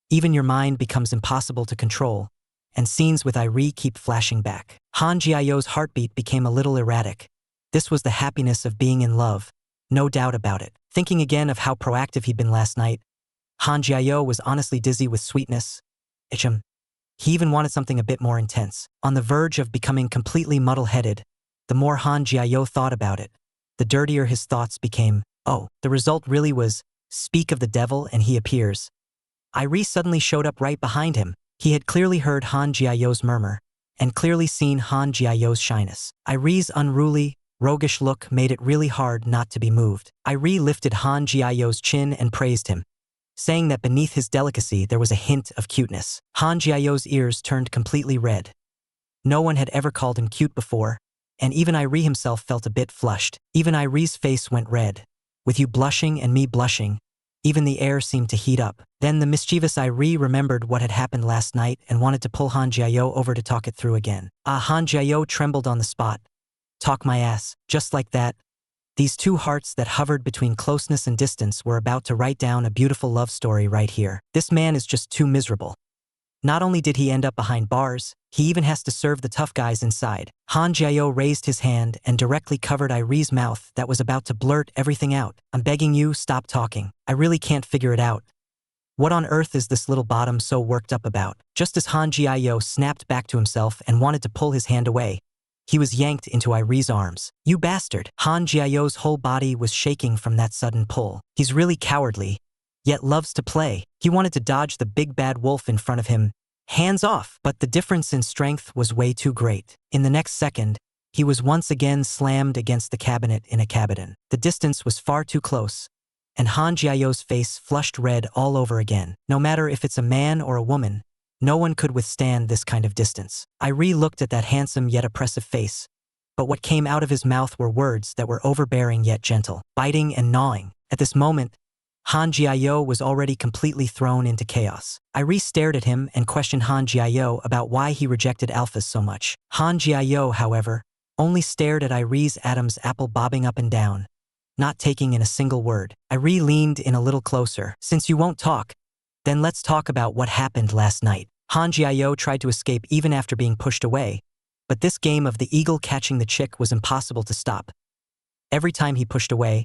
even your mind becomes impossible to control, and scenes with Irie keep flashing back. Han Jiao's heartbeat became a little erratic. This was the happiness of being in love, no doubt about it. Thinking again of how proactive he'd been last night, Han Jiao was honestly dizzy with sweetness. He even wanted something a bit more intense. On the verge of becoming completely muddle-headed, the more Han Jiao thought about it, the dirtier his thoughts became. Oh, the result really was, speak of the devil and he appears. Irie suddenly showed up right behind him. He had clearly heard Han Jiao's murmur, and clearly seen Han Jiao's shyness. Irie's unruly, roguish look made it really hard not to be moved. Irie lifted Han Jiao's chin and praised him, saying that beneath his delicacy there was a hint of cuteness. Han Jiao's ears turned completely red. No one had ever called him cute before, and even Irie himself felt a bit flushed. Even Irie's face went red. With you blushing and me blushing, even the air seemed to heat up. Then the mischievous Irie remembered what had happened last night and wanted to pull Han Jiao over to talk it through again. Han Jiao trembled on the spot. Talk my ass. Just like that, these two hearts that hovered between closeness and distance were about to write down a beautiful love story right here. This man is just too miserable. Not only did he end up behind bars, he even has to serve the tough guys inside. Han Jiao raised his hand and directly covered Irie's mouth that was about to blurt everything out. I'm begging you, stop talking. I really can't figure it out. What on earth is this little bottom so worked up about? Just as Han Jiao snapped back to himself and wanted to pull his hand away, he was yanked into Irie's arms. You bastard! Han Jiao's whole body was shaking from that sudden pull. He's really cowardly, yet loves to play. He wanted to dodge the big bad wolf in front of him. Hands off! But the difference in strength was way too great. In the next second, he was once again slammed against the cabinet in a cabinet. The distance was far too close, and Han Jiao's face flushed red all over again. No matter if it's a man or a woman, no one could withstand this kind of distance. Irie looked at that handsome yet oppressive face, but what came out of his mouth were words that were overbearing yet gentle, biting and gnawing. At this moment, Han Jiao was already completely thrown into chaos. Irie stared at him and questioned Han Jiao about why he rejected alphas so much. Han Jiao, however, only stared at Irie's Adam's apple bobbing up and down, not taking in a single word. Irie leaned in a little closer. Since you won't talk, then let's talk about what happened last night. Han Jiao tried to escape even after being pushed away, but this game of the eagle catching the chick was impossible to stop. Every time he pushed away,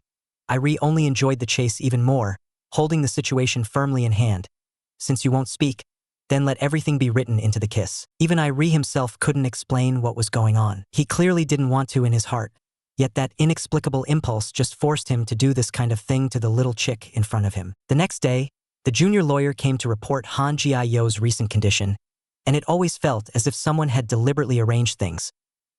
Irie only enjoyed the chase even more, holding the situation firmly in hand. Since you won't speak, then let everything be written into the kiss. Even Irie himself couldn't explain what was going on. He clearly didn't want to in his heart, yet that inexplicable impulse just forced him to do this kind of thing to the little chick in front of him. The next day, the junior lawyer came to report Han Jiao's recent condition, and it always felt as if someone had deliberately arranged things,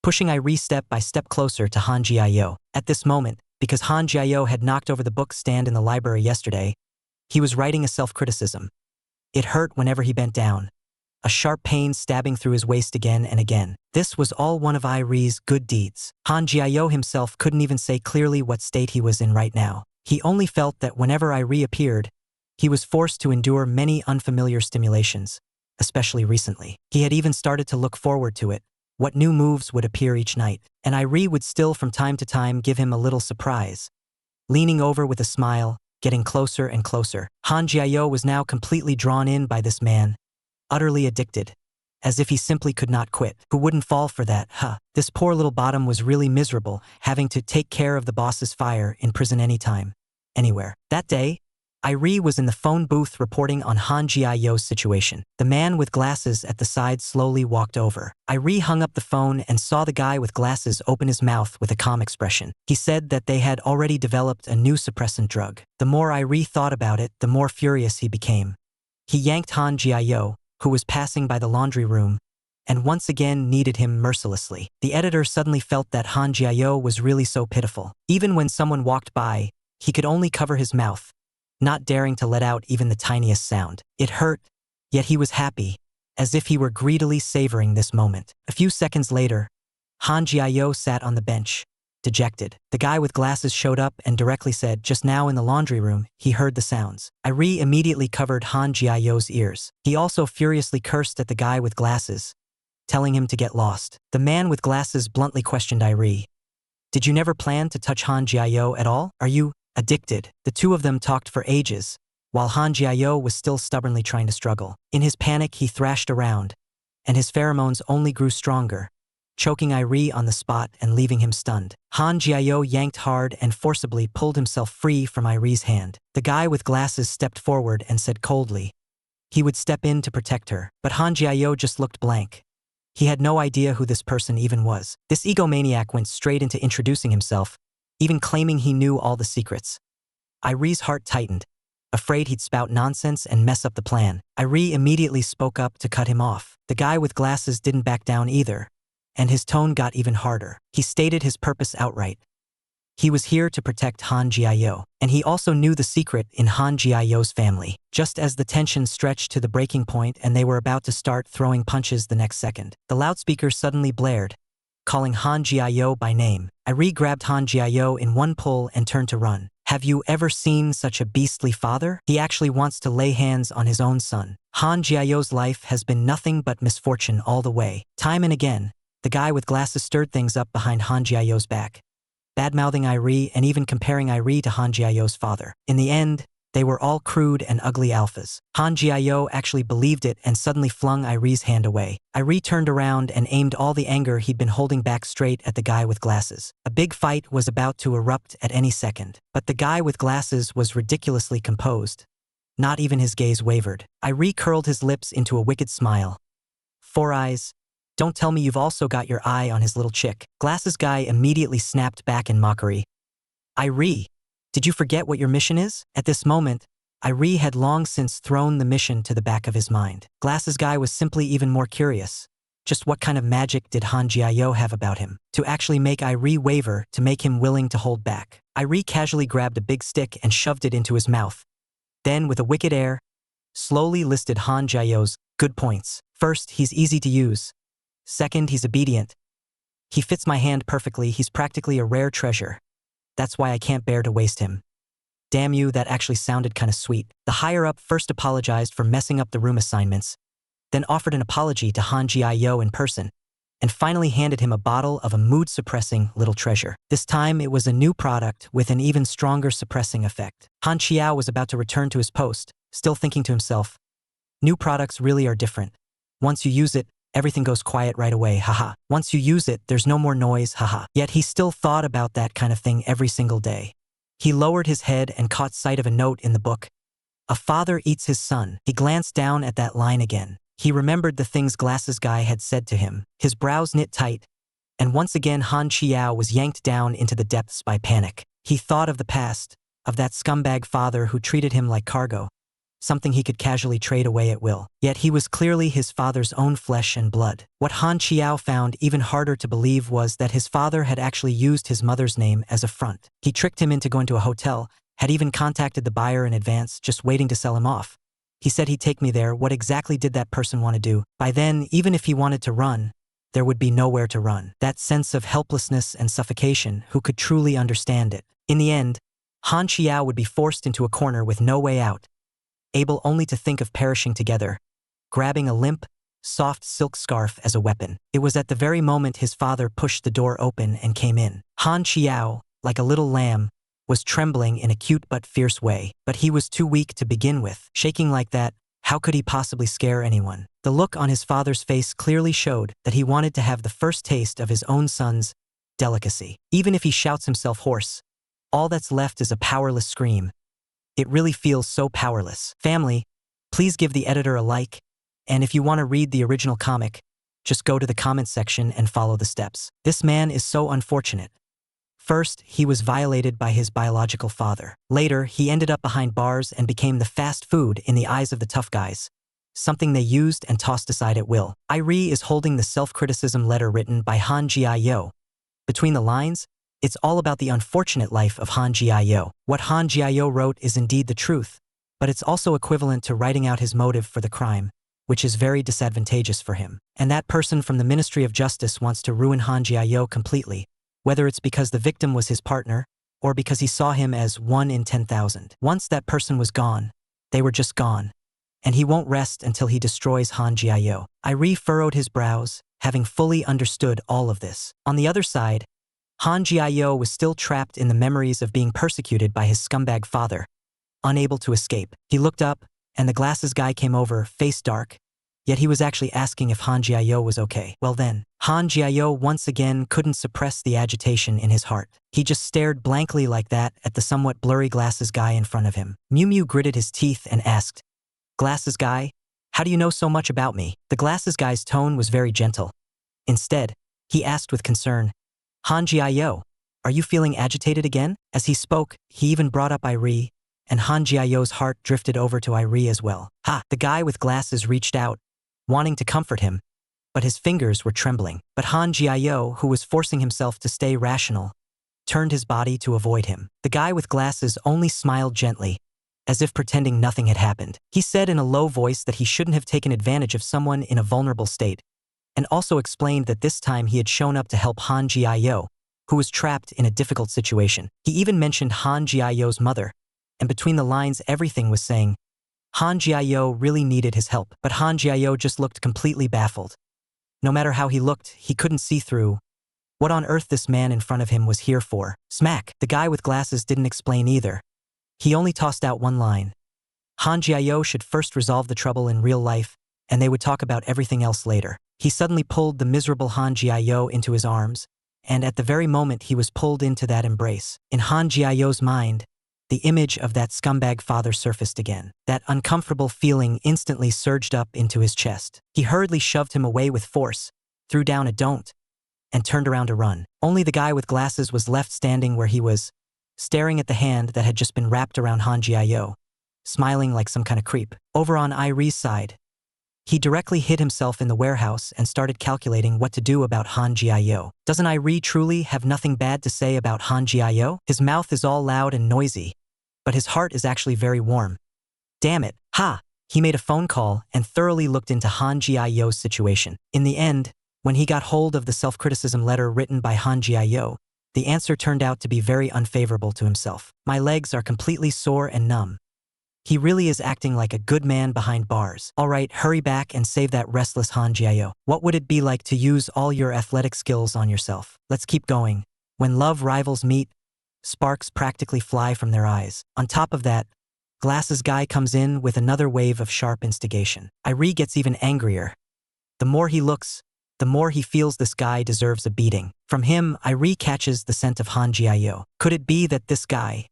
pushing Irie step by step closer to Han Jiao. At this moment, because Han Jiao had knocked over the book stand in the library yesterday, he was writing a self-criticism. It hurt whenever he bent down. a sharp pain stabbing through his waist again and again. This was all one of Irie's good deeds. Han Jiao himself couldn't even say clearly what state he was in right now. He only felt that whenever Irie appeared, he was forced to endure many unfamiliar stimulations, especially recently. He had even started to look forward to it, what new moves would appear each night, and Irie would still from time to time give him a little surprise. Leaning over with a smile, getting closer and closer, Han Jiao was now completely drawn in by this man, utterly addicted, as if he simply could not quit. Who wouldn't fall for that, huh? This poor little bottom was really miserable, having to take care of the boss's fire in prison anytime, anywhere. That day, Irie was in the phone booth reporting on Han Jiao's situation. The man with glasses at the side slowly walked over. Irie hung up the phone and saw the guy with glasses open his mouth with a calm expression. He said that they had already developed a new suppressant drug. The more Irie thought about it, the more furious he became. He yanked Han Jiao, who was passing by the laundry room, and once again needed him mercilessly. The editor suddenly felt that Han Jiao was really so pitiful. Even when someone walked by, he could only cover his mouth, not daring to let out even the tiniest sound. It hurt, yet he was happy, as if he were greedily savoring this moment. A few seconds later, Han Jiao sat on the bench, dejected. The guy with glasses showed up and directly said, just now in the laundry room, he heard the sounds. Irie immediately covered Han Jiao's ears. He also furiously cursed at the guy with glasses, telling him to get lost. The man with glasses bluntly questioned Irie. Did you never plan to touch Han Jiao at all? Are you addicted? The two of them talked for ages, while Han Jiao was still stubbornly trying to struggle. In his panic, he thrashed around, and his pheromones only grew stronger, choking Irie on the spot and leaving him stunned. Han Jiao yanked hard and forcibly pulled himself free from Irie's hand. The guy with glasses stepped forward and said coldly he would step in to protect her, but Han Jiao just looked blank. He had no idea who this person even was. This egomaniac went straight into introducing himself, even claiming he knew all the secrets. Irie's heart tightened, afraid he'd spout nonsense and mess up the plan. Irie immediately spoke up to cut him off. The guy with glasses didn't back down either, and his tone got even harder. He stated his purpose outright. He was here to protect Han Jiao, and he also knew the secret in Han Jiao's family. Just as the tension stretched to the breaking point and they were about to start throwing punches the next second, the loudspeaker suddenly blared, calling Han Jiao by name. Irie grabbed Han Jiao in one pull and turned to run. Have you ever seen such a beastly father? He actually wants to lay hands on his own son. Han Jiao's life has been nothing but misfortune all the way. Time and again, the guy with glasses stirred things up behind Han Jiao's back, bad-mouthing Irie and even comparing Irie to Han Jiao's father. In the end, they were all crude and ugly alphas. Han Jiao actually believed it and suddenly flung Irie's hand away. Irie turned around and aimed all the anger he'd been holding back straight at the guy with glasses. A big fight was about to erupt at any second, but the guy with glasses was ridiculously composed. Not even his gaze wavered. Irie curled his lips into a wicked smile. Four eyes. Don't tell me you've also got your eye on his little chick. Glasses guy immediately snapped back in mockery. Irie, did you forget what your mission is? At this moment, Irie had long since thrown the mission to the back of his mind. Glasses guy was simply even more curious. Just what kind of magic did Han Jiao have about him to actually make Irie waver, to make him willing to hold back? Irie casually grabbed a big stick and shoved it into his mouth. Then, with a wicked air, slowly listed Han Jiao's good points. First, he's easy to use. Second, he's obedient. He fits my hand perfectly. He's practically a rare treasure. That's why I can't bear to waste him. Damn you, that actually sounded kind of sweet. The higher-up first apologized for messing up the room assignments, then offered an apology to Han Jiao in person, and finally handed him a bottle of a mood-suppressing little treasure. This time, it was a new product with an even stronger suppressing effect. Han Qiao was about to return to his post, still thinking to himself, new products really are different. Once you use it, everything goes quiet right away, haha. Once you use it, there's no more noise, haha. Yet he still thought about that kind of thing every single day. He lowered his head and caught sight of a note in the book. A father eats his son. He glanced down at that line again. He remembered the things Glasses Guy had said to him. His brows knit tight, and once again Han Qiao was yanked down into the depths by panic. He thought of the past, of that scumbag father who treated him like cargo, something he could casually trade away at will. Yet he was clearly his father's own flesh and blood. What Han Qiao found even harder to believe was that his father had actually used his mother's name as a front. He tricked him into going to a hotel, had even contacted the buyer in advance, just waiting to sell him off. He said he'd take me there. What exactly did that person want to do? By then, even if he wanted to run, there would be nowhere to run. That sense of helplessness and suffocation, who could truly understand it? In the end, Han Xiao would be forced into a corner with no way out, able only to think of perishing together, grabbing a limp, soft silk scarf as a weapon. It was at the very moment his father pushed the door open and came in. Han Xiao, like a little lamb, was trembling in a cute but fierce way, but he was too weak to begin with. Shaking like that, how could he possibly scare anyone? The look on his father's face clearly showed that he wanted to have the first taste of his own son's delicacy. Even if he shouts himself hoarse, all that's left is a powerless scream. It really feels so powerless. Family, please give the editor a like, and if you want to read the original comic, just go to the comments section and follow the steps. This man is so unfortunate. First, he was violated by his biological father. Later, he ended up behind bars and became the fast food in the eyes of the tough guys, something they used and tossed aside at will. Irie is holding the self-criticism letter written by Han Jiayo. Between the lines, it's all about the unfortunate life of Han Jiayo. What Han Jiayo wrote is indeed the truth, but it's also equivalent to writing out his motive for the crime, which is very disadvantageous for him. And that person from the Ministry of Justice wants to ruin Han Jiayo completely, whether it's because the victim was his partner, or because he saw him as 1 in 10,000. Once that person was gone, they were just gone, and he won't rest until he destroys Han Jiayo. Irie furrowed his brows, having fully understood all of this. On the other side, Han Jiayo was still trapped in the memories of being persecuted by his scumbag father, unable to escape. He looked up, and the glasses guy came over, face dark, yet he was actually asking if Han Jiayo was okay. Well then, Han Jiayo once again couldn't suppress the agitation in his heart. He just stared blankly like that at the somewhat blurry glasses guy in front of him. Miu Miu gritted his teeth and asked, "Glasses guy, how do you know so much about me?" The glasses guy's tone was very gentle. Instead, he asked with concern, "Han Jiayo, are you feeling agitated again?" As he spoke, he even brought up Irie, and Han Jiayo's heart drifted over to Irie as well. Ha! The guy with glasses reached out, wanting to comfort him, but his fingers were trembling. But Han Jiayo, who was forcing himself to stay rational, turned his body to avoid him. The guy with glasses only smiled gently, as if pretending nothing had happened. He said in a low voice that he shouldn't have taken advantage of someone in a vulnerable state, and also explained that this time he had shown up to help Han Jiayo, who was trapped in a difficult situation. He even mentioned Han Jiayo's mother, and between the lines everything was saying, Han Jiayo really needed his help. But Han Jiayo just looked completely baffled. No matter how he looked, he couldn't see through what on earth this man in front of him was here for. Smack! The guy with glasses didn't explain either. He only tossed out one line. Han Jiayo should first resolve the trouble in real life, and they would talk about everything else later. He suddenly pulled the miserable Han Jiayo into his arms, and at the very moment he was pulled into that embrace, in Han Jiayo's mind, the image of that scumbag father surfaced again. That uncomfortable feeling instantly surged up into his chest. He hurriedly shoved him away with force, threw down a don't, and turned around to run. Only the guy with glasses was left standing where he was, staring at the hand that had just been wrapped around Han Jiayo, smiling like some kind of creep. Over on Irie's side, he directly hid himself in the warehouse and started calculating what to do about Han Jiayo. Doesn't Irie truly have nothing bad to say about Han Jiayo? His mouth is all loud and noisy, but his heart is actually very warm. Damn it, ha! He made a phone call and thoroughly looked into Han Jiayo's situation. In the end, when he got hold of the self-criticism letter written by Han Jiayo, the answer turned out to be very unfavorable to himself. My legs are completely sore and numb. He really is acting like a good man behind bars. All right, hurry back and save that restless Han Jiayo. What would it be like to use all your athletic skills on yourself? Let's keep going. When love rivals meet, sparks practically fly from their eyes. On top of that, glasses guy comes in with another wave of sharp instigation. Irie gets even angrier. The more he looks, the more he feels this guy deserves a beating. From him, Irie catches the scent of Han Jiayo. Could it be that this guy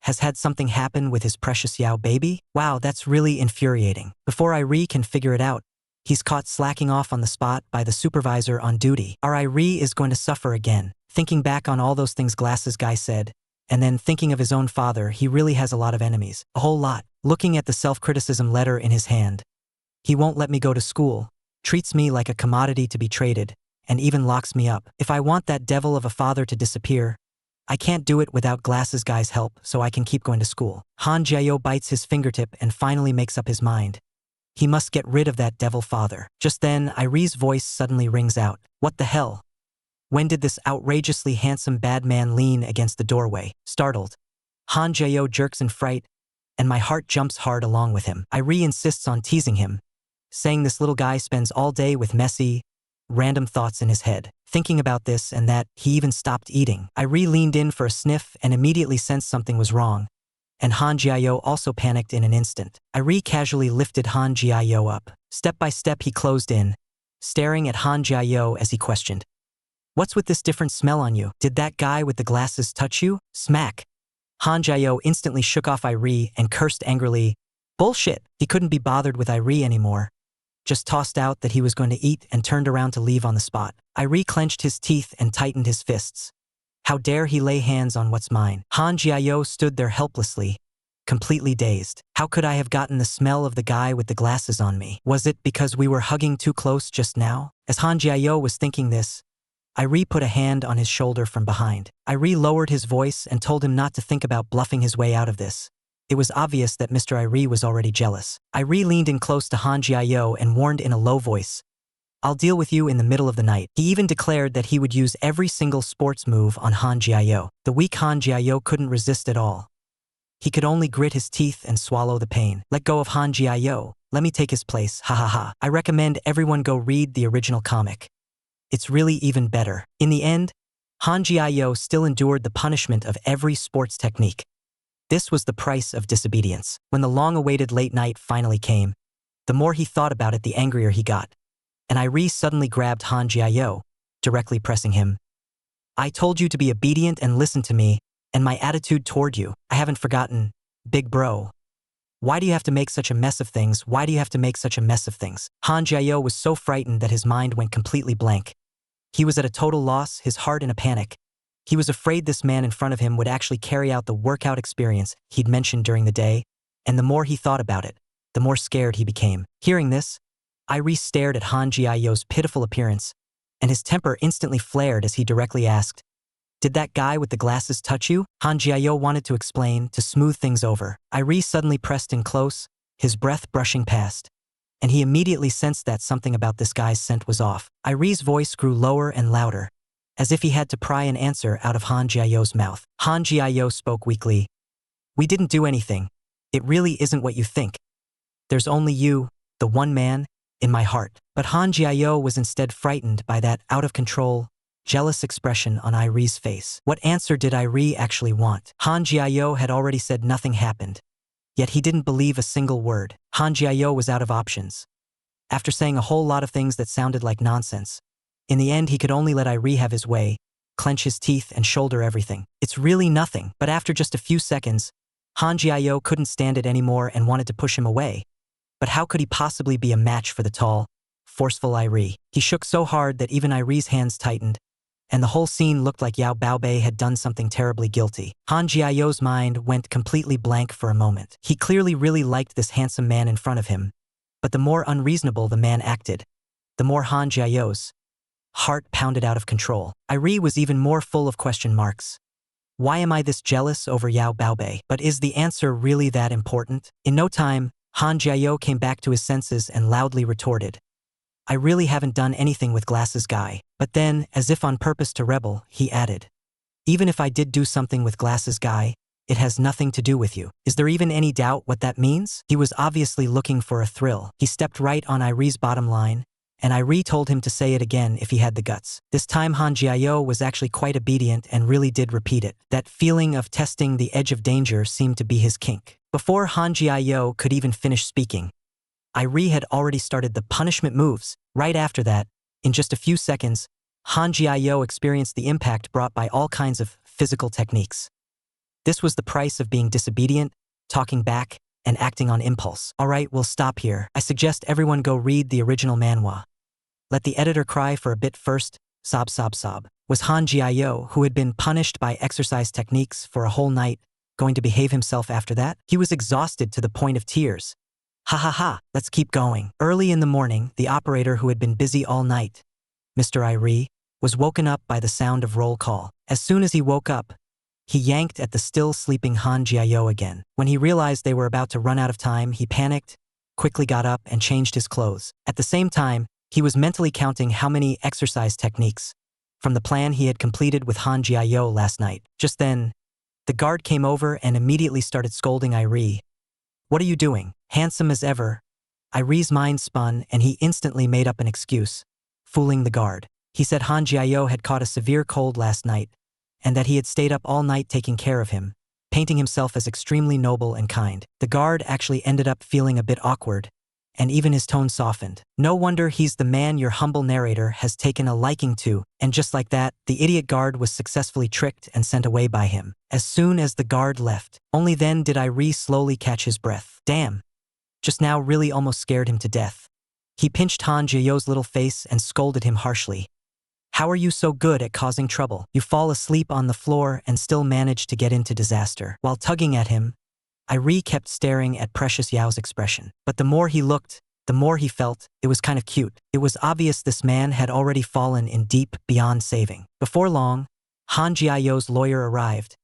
has had something happen with his precious Yao baby? Wow, that's really infuriating. Before Irie can figure it out, he's caught slacking off on the spot by the supervisor on duty. Our Irie is going to suffer again. Thinking back on all those things glasses guy said, and then thinking of his own father, he really has a lot of enemies. A whole lot. Looking at the self-criticism letter in his hand. He won't let me go to school, treats me like a commodity to be traded, and even locks me up. If I want that devil of a father to disappear, I can't do it without Glasses Guy's help, so I can keep going to school. Han Jiao bites his fingertip and finally makes up his mind. He must get rid of that devil father. Just then, Irie's voice suddenly rings out. What the hell? When did this outrageously handsome bad man lean against the doorway? Startled, Han Jiao jerks in fright, and my heart jumps hard along with him. Irie insists on teasing him, saying this little guy spends all day with messy, random thoughts in his head, thinking about this and that. He even stopped eating. Irie leaned in for a sniff and immediately sensed something was wrong, and Han Jiao also panicked in an instant. Irie casually lifted Han Jiao up. Step by step he closed in, staring at Han Jiao as he questioned. What's with this different smell on you? Did that guy with the glasses touch you? Smack. Han Jiao instantly shook off Irie and cursed angrily. Bullshit! He couldn't be bothered with Irie anymore. Just tossed out that he was going to eat and turned around to leave on the spot. Irie clenched his teeth and tightened his fists. How dare he lay hands on what's mine? Han Jiao stood there helplessly, completely dazed. How could I have gotten the smell of the guy with the glasses on me? Was it because we were hugging too close just now? As Han Jiao was thinking this, Irie put a hand on his shoulder from behind. Irie lowered his voice and told him not to think about bluffing his way out of this. It was obvious that Mr. Irie was already jealous. Irie leaned in close to Han Jiao and warned in a low voice, I'll deal with you in the middle of the night. He even declared that he would use every single sports move on Han Jiao. The weak Han Jiao couldn't resist at all. He could only grit his teeth and swallow the pain. Let go of Han Jiao. Let me take his place. Ha ha ha. I recommend everyone go read the original comic. It's really even better. In the end, Han Jiao still endured the punishment of every sports technique. This was the price of disobedience. When the long-awaited late night finally came, the more he thought about it, the angrier he got. And Irie suddenly grabbed Han Jiao, directly pressing him. I told you to be obedient and listen to me, and my attitude toward you. I haven't forgotten, big bro. Why do you have to make such a mess of things? Why do you have to make such a mess of things? Han Jiao was so frightened that his mind went completely blank. He was at a total loss, his heart in a panic. He was afraid this man in front of him would actually carry out the workout experience he'd mentioned during the day, and the more he thought about it, the more scared he became. Hearing this, Irie stared at Han Jiao's pitiful appearance, and his temper instantly flared as he directly asked, Did that guy with the glasses touch you? Han Jiao wanted to explain, to smooth things over. Irie suddenly pressed in close, his breath brushing past, and he immediately sensed that something about this guy's scent was off. Irie's voice grew lower and louder, as if he had to pry an answer out of Han Jiao's mouth. Han Jiao spoke weakly. We didn't do anything. It really isn't what you think. There's only you, the one man, in my heart. But Han Jiao was instead frightened by that out-of-control, jealous expression on Irie's face. What answer did Irie actually want? Han Jiao had already said nothing happened, yet he didn't believe a single word. Han Jiao was out of options. After saying a whole lot of things that sounded like nonsense, in the end he could only let Irie have his way, clench his teeth and shoulder everything. It's really nothing. But after just a few seconds, Han Jiao couldn't stand it anymore and wanted to push him away. But how could he possibly be a match for the tall, forceful Irie? He shook so hard that even Irie's hands tightened, and the whole scene looked like Yao Baobei had done something terribly guilty. Han Jiao's mind went completely blank for a moment. He clearly really liked this handsome man in front of him, but the more unreasonable the man acted, the more Han Jiao's heart pounded out of control. Irie was even more full of question marks. Why am I this jealous over Yao Baobei? But is the answer really that important? In no time, Han Jiao came back to his senses and loudly retorted, I really haven't done anything with Glasses Guy. But then, as if on purpose to rebel, he added, even if I did do something with Glasses Guy, it has nothing to do with you. Is there even any doubt what that means? He was obviously looking for a thrill. He stepped right on Irie's bottom line, and Irie told him to say it again if he had the guts. This time Han Jiao was actually quite obedient and really did repeat it. That feeling of testing the edge of danger seemed to be his kink. Before Han Jiao could even finish speaking, Irie had already started the punishment moves. Right after that, in just a few seconds, Han Jiao experienced the impact brought by all kinds of physical techniques. This was the price of being disobedient, talking back, and acting on impulse. Alright, we'll stop here. I suggest everyone go read the original manhwa. Let the editor cry for a bit first, sob sob sob. Was Han Jiao, who had been punished by exercise techniques for a whole night, going to behave himself after that? He was exhausted to the point of tears. Ha ha ha, let's keep going. Early in the morning, the operator who had been busy all night, Mr. Irie, was woken up by the sound of roll call. As soon as he woke up, He yanked at the still sleeping Han Jiao again. When he realized they were about to run out of time, he panicked, quickly got up and changed his clothes. At the same time, he was mentally counting how many exercise techniques from the plan he had completed with Han Jiao last night. Just then, the guard came over and immediately started scolding Irie. "What are you doing?" Handsome as ever, Irie's mind spun and he instantly made up an excuse, fooling the guard. He said Han Jiao had caught a severe cold last night and that he had stayed up all night taking care of him, painting himself as extremely noble and kind. The guard actually ended up feeling a bit awkward, and even his tone softened. "No wonder he's the man your humble narrator has taken a liking to," and just like that, the idiot guard was successfully tricked and sent away by him. As soon as the guard left, only then did Irie slowly catch his breath. Damn. Just now really almost scared him to death. He pinched Han Jiao's little face and scolded him harshly. "How are you so good at causing trouble? You fall asleep on the floor and still manage to get into disaster." While tugging at him, Irie kept staring at Precious Yao's expression. But the more he looked, the more he felt it was kind of cute. It was obvious this man had already fallen in deep beyond saving. Before long, Han Jiao's lawyer arrived,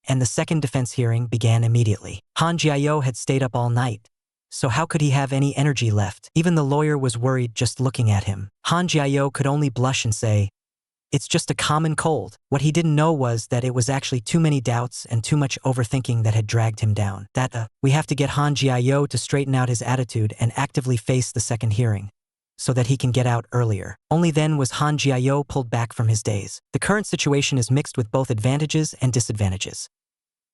and the second defense hearing began immediately. Han Jiao had stayed up all night, so how could he have any energy left? Even the lawyer was worried just looking at him. Han Jiao could only blush and say, "It's just a common cold." What he didn't know was that it was actually too many doubts and too much overthinking that had dragged him down. We have to get Han Jiao to straighten out his attitude and actively face the second hearing, so that he can get out earlier. Only then was Han Jiao pulled back from his daze. The current situation is mixed with both advantages and disadvantages.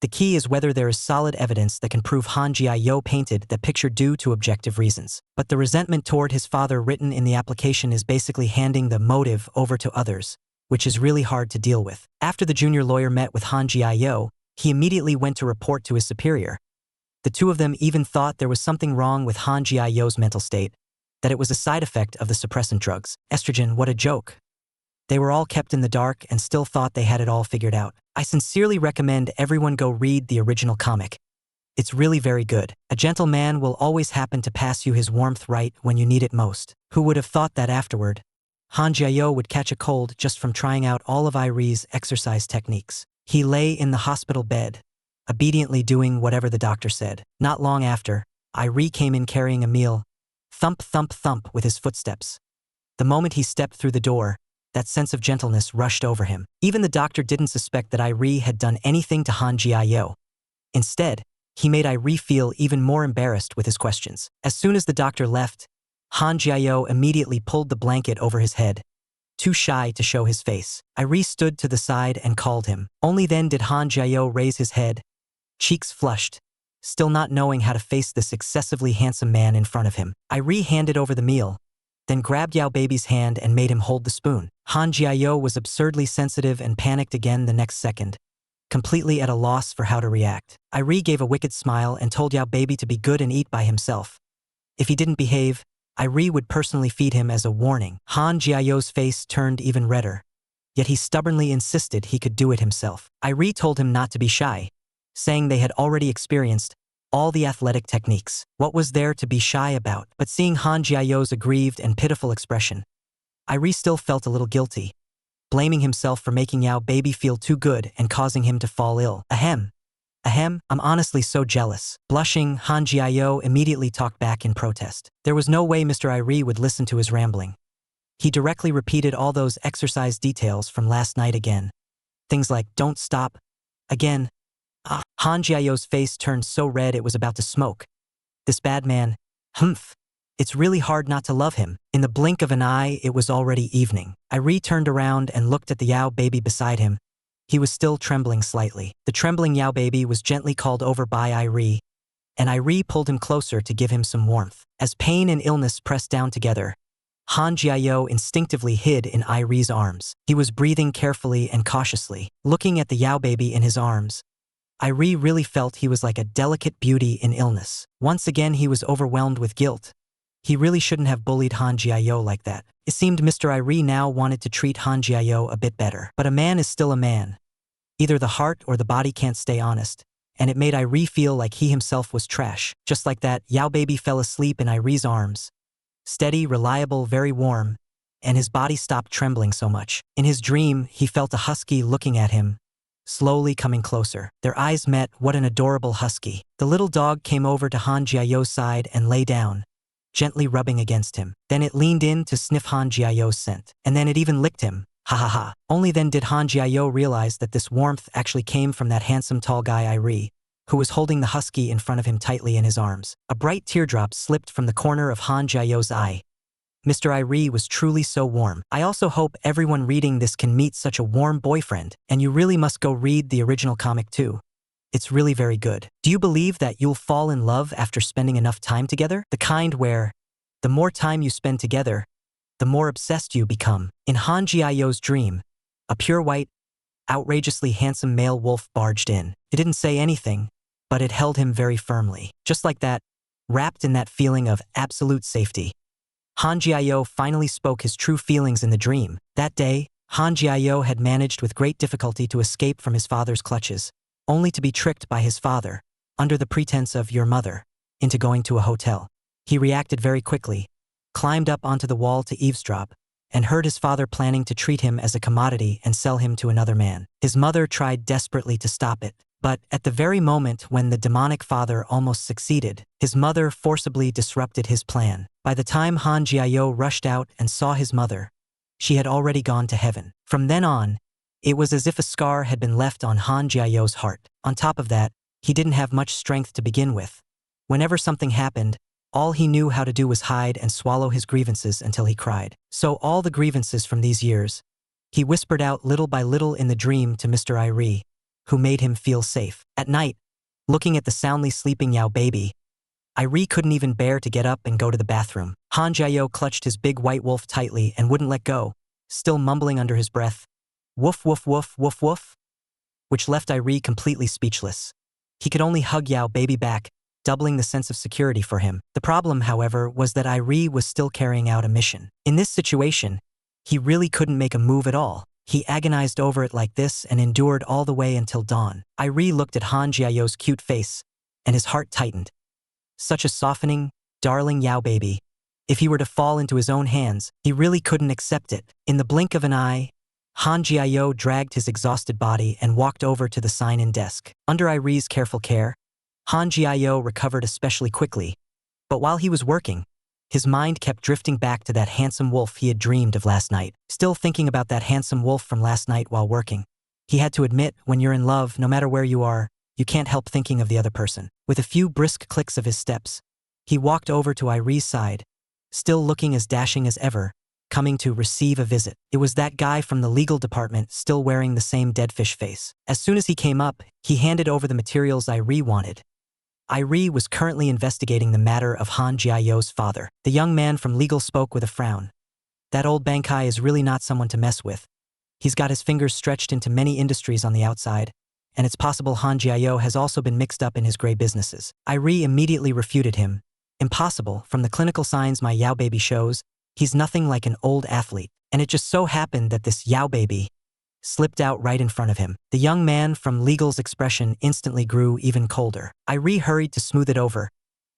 The key is whether there is solid evidence that can prove Han Jiao painted that picture due to objective reasons. But the resentment toward his father written in the application is basically handing the motive over to others, which is really hard to deal with. After the junior lawyer met with Han Jiao, he immediately went to report to his superior. The two of them even thought there was something wrong with Han Jiao's mental state, that it was a side effect of the suppressant drugs. Estrogen, what a joke. They were all kept in the dark and still thought they had it all figured out. I sincerely recommend everyone go read the original comic. It's really very good. A gentle man will always happen to pass you his warmth right when you need it most. Who would have thought that afterward, Han Jiao would catch a cold just from trying out all of Irie's exercise techniques. He lay in the hospital bed, obediently doing whatever the doctor said. Not long after, Irie came in carrying a meal, thump thump thump with his footsteps. The moment he stepped through the door, that sense of gentleness rushed over him. Even the doctor didn't suspect that Irie had done anything to Han Jiao. Instead, he made Irie feel even more embarrassed with his questions. As soon as the doctor left, Han Jiao immediately pulled the blanket over his head, too shy to show his face. Irie stood to the side and called him. Only then did Han Jiao raise his head, cheeks flushed, still not knowing how to face this excessively handsome man in front of him. Irie handed over the meal, then grabbed Yao Baby's hand and made him hold the spoon. Han Jiao was absurdly sensitive and panicked again the next second, completely at a loss for how to react. Irie gave a wicked smile and told Yao Baby to be good and eat by himself. If he didn't behave, Irie would personally feed him as a warning. Han Jiao's face turned even redder, yet he stubbornly insisted he could do it himself. Irie told him not to be shy, saying they had already experienced all the athletic techniques. What was there to be shy about? But seeing Han Jiao's aggrieved and pitiful expression, Irie still felt a little guilty, blaming himself for making Yao Baby feel too good and causing him to fall ill. Ahem, I'm honestly so jealous. Blushing, Han Jiao immediately talked back in protest. There was no way Mr. Irie would listen to his rambling. He directly repeated all those exercise details from last night again. Things like, "Don't stop," again. Han Jiao's face turned so red it was about to smoke. This bad man, humph. It's really hard not to love him. In the blink of an eye, it was already evening. Irie turned around and looked at the Yao Baby beside him. He was still trembling slightly. The trembling Yao Baby was gently called over by Irie, and Irie pulled him closer to give him some warmth. As pain and illness pressed down together, Han Jiao instinctively hid in Irie's arms. He was breathing carefully and cautiously. Looking at the Yao Baby in his arms, Irie really felt he was like a delicate beauty in illness. Once again he was overwhelmed with guilt. He really shouldn't have bullied Han Jiao like that. It seemed Mr. Irie now wanted to treat Han Jiao a bit better. But a man is still a man. Either the heart or the body can't stay honest. And it made Irie feel like he himself was trash. Just like that, Yao Baby fell asleep in Irie's arms. Steady, reliable, very warm, and his body stopped trembling so much. In his dream, he felt a husky looking at him, slowly coming closer. Their eyes met. What an adorable husky. The little dog came over to Han Jiayo's side and lay down, gently rubbing against him. Then it leaned in to sniff Han Jiayo's scent. And then it even licked him. Ha ha ha. Only then did Han Jiayo realize that this warmth actually came from that handsome tall guy Irie, who was holding the husky in front of him tightly in his arms. A bright teardrop slipped from the corner of Han Jiayo's eye. Mr. Irie was truly so warm. I also hope everyone reading this can meet such a warm boyfriend, and you really must go read the original comic too. It's really very good. Do you believe that you'll fall in love after spending enough time together? The kind where, the more time you spend together, the more obsessed you become. In Han Jiayo's dream, a pure white, outrageously handsome male wolf barged in. It didn't say anything, but it held him very firmly. Just like that, wrapped in that feeling of absolute safety. Han Jiayo finally spoke his true feelings in the dream. That day, Han Jiayo had managed with great difficulty to escape from his father's clutches, only to be tricked by his father, under the pretense of your mother, into going to a hotel. He reacted very quickly, climbed up onto the wall to eavesdrop, and heard his father planning to treat him as a commodity and sell him to another man. His mother tried desperately to stop it, but at the very moment when the demonic father almost succeeded, his mother forcibly disrupted his plan. By the time Han Jiayo rushed out and saw his mother, she had already gone to heaven. From then on, it was as if a scar had been left on Han Jiayo's heart. On top of that, he didn't have much strength to begin with. Whenever something happened, all he knew how to do was hide and swallow his grievances until he cried. So all the grievances from these years, he whispered out little by little in the dream to Mr. Irie, who made him feel safe. At night, looking at the soundly sleeping Yao baby, Irie couldn't even bear to get up and go to the bathroom. Han Jiayo clutched his big white wolf tightly and wouldn't let go, still mumbling under his breath, "Woof woof woof woof woof," which left Irie completely speechless. He could only hug Yao baby back, doubling the sense of security for him. The problem, however, was that Irie was still carrying out a mission. In this situation, he really couldn't make a move at all. He agonized over it like this and endured all the way until dawn. Irie looked at Han Jiayo's cute face, and his heart tightened. Such a softening, darling Yao baby. If he were to fall into his own hands, he really couldn't accept it. In the blink of an eye, Han Jiayo dragged his exhausted body and walked over to the sign-in desk. Under Irie's careful care, Han Jiayo recovered especially quickly, but while he was working, his mind kept drifting back to that handsome wolf he had dreamed of last night. Still thinking about that handsome wolf from last night while working, he had to admit, when you're in love, no matter where you are, you can't help thinking of the other person. With a few brisk clicks of his steps, he walked over to Irie's side, still looking as dashing as ever, coming to receive a visit. It was that guy from the legal department, still wearing the same deadfish face. As soon as he came up, he handed over the materials Irie wanted. Irie was currently investigating the matter of Han Jiayo's father. The young man from legal spoke with a frown. That old Bankai is really not someone to mess with. He's got his fingers stretched into many industries on the outside, and it's possible Han Jiayo has also been mixed up in his gray businesses. Irie immediately refuted him. Impossible. From the clinical signs my Yao baby shows, he's nothing like an old athlete. And it just so happened that this Yao baby slipped out right in front of him. The young man from legal's expression instantly grew even colder. Irie hurried to smooth it over.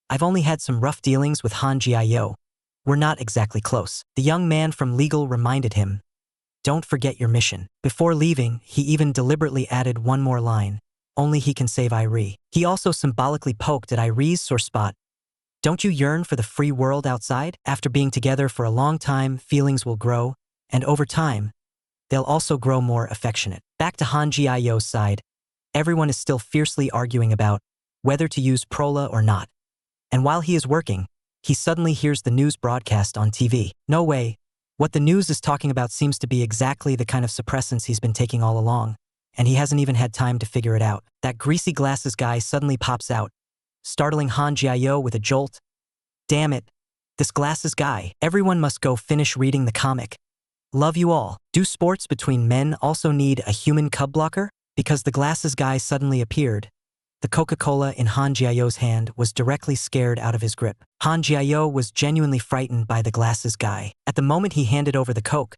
I've only had some rough dealings with Han Jiayo. We're not exactly close. The young man from legal reminded him. Don't forget your mission. Before leaving, he even deliberately added one more line. Only he can save Irie. He also symbolically poked at Irie's sore spot. Don't you yearn for the free world outside? After being together for a long time, feelings will grow, and over time, they'll also grow more affectionate. Back to Han Jiayo's side, everyone is still fiercely arguing about whether to use Prola or not. And while he is working, he suddenly hears the news broadcast on TV. No way. What the news is talking about seems to be exactly the kind of suppressants he's been taking all along, and he hasn't even had time to figure it out. That greasy glasses guy suddenly pops out, startling Han Jiayo with a jolt. Damn it, this glasses guy. Everyone must go finish reading the comic. Love you all. Do sports between men also need a human cub blocker? Because the glasses guy suddenly appeared, the Coca-Cola in Han Jiayo's hand was directly scared out of his grip. Han Jiayo was genuinely frightened by the glasses guy. At the moment he handed over the Coke,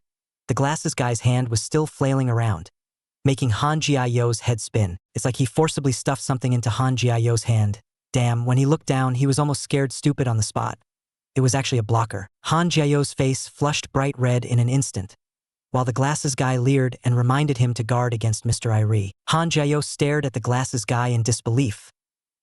the glasses guy's hand was still flailing around, making Han Jiayo's head spin. It's like he forcibly stuffed something into Han Jiayo's hand. Damn, when he looked down, he was almost scared stupid on the spot. It was actually a blocker. Han Jiayo's face flushed bright red in an instant. while the glasses guy leered and reminded him to guard against Mr. Irie. Han Jiao stared at the glasses guy in disbelief.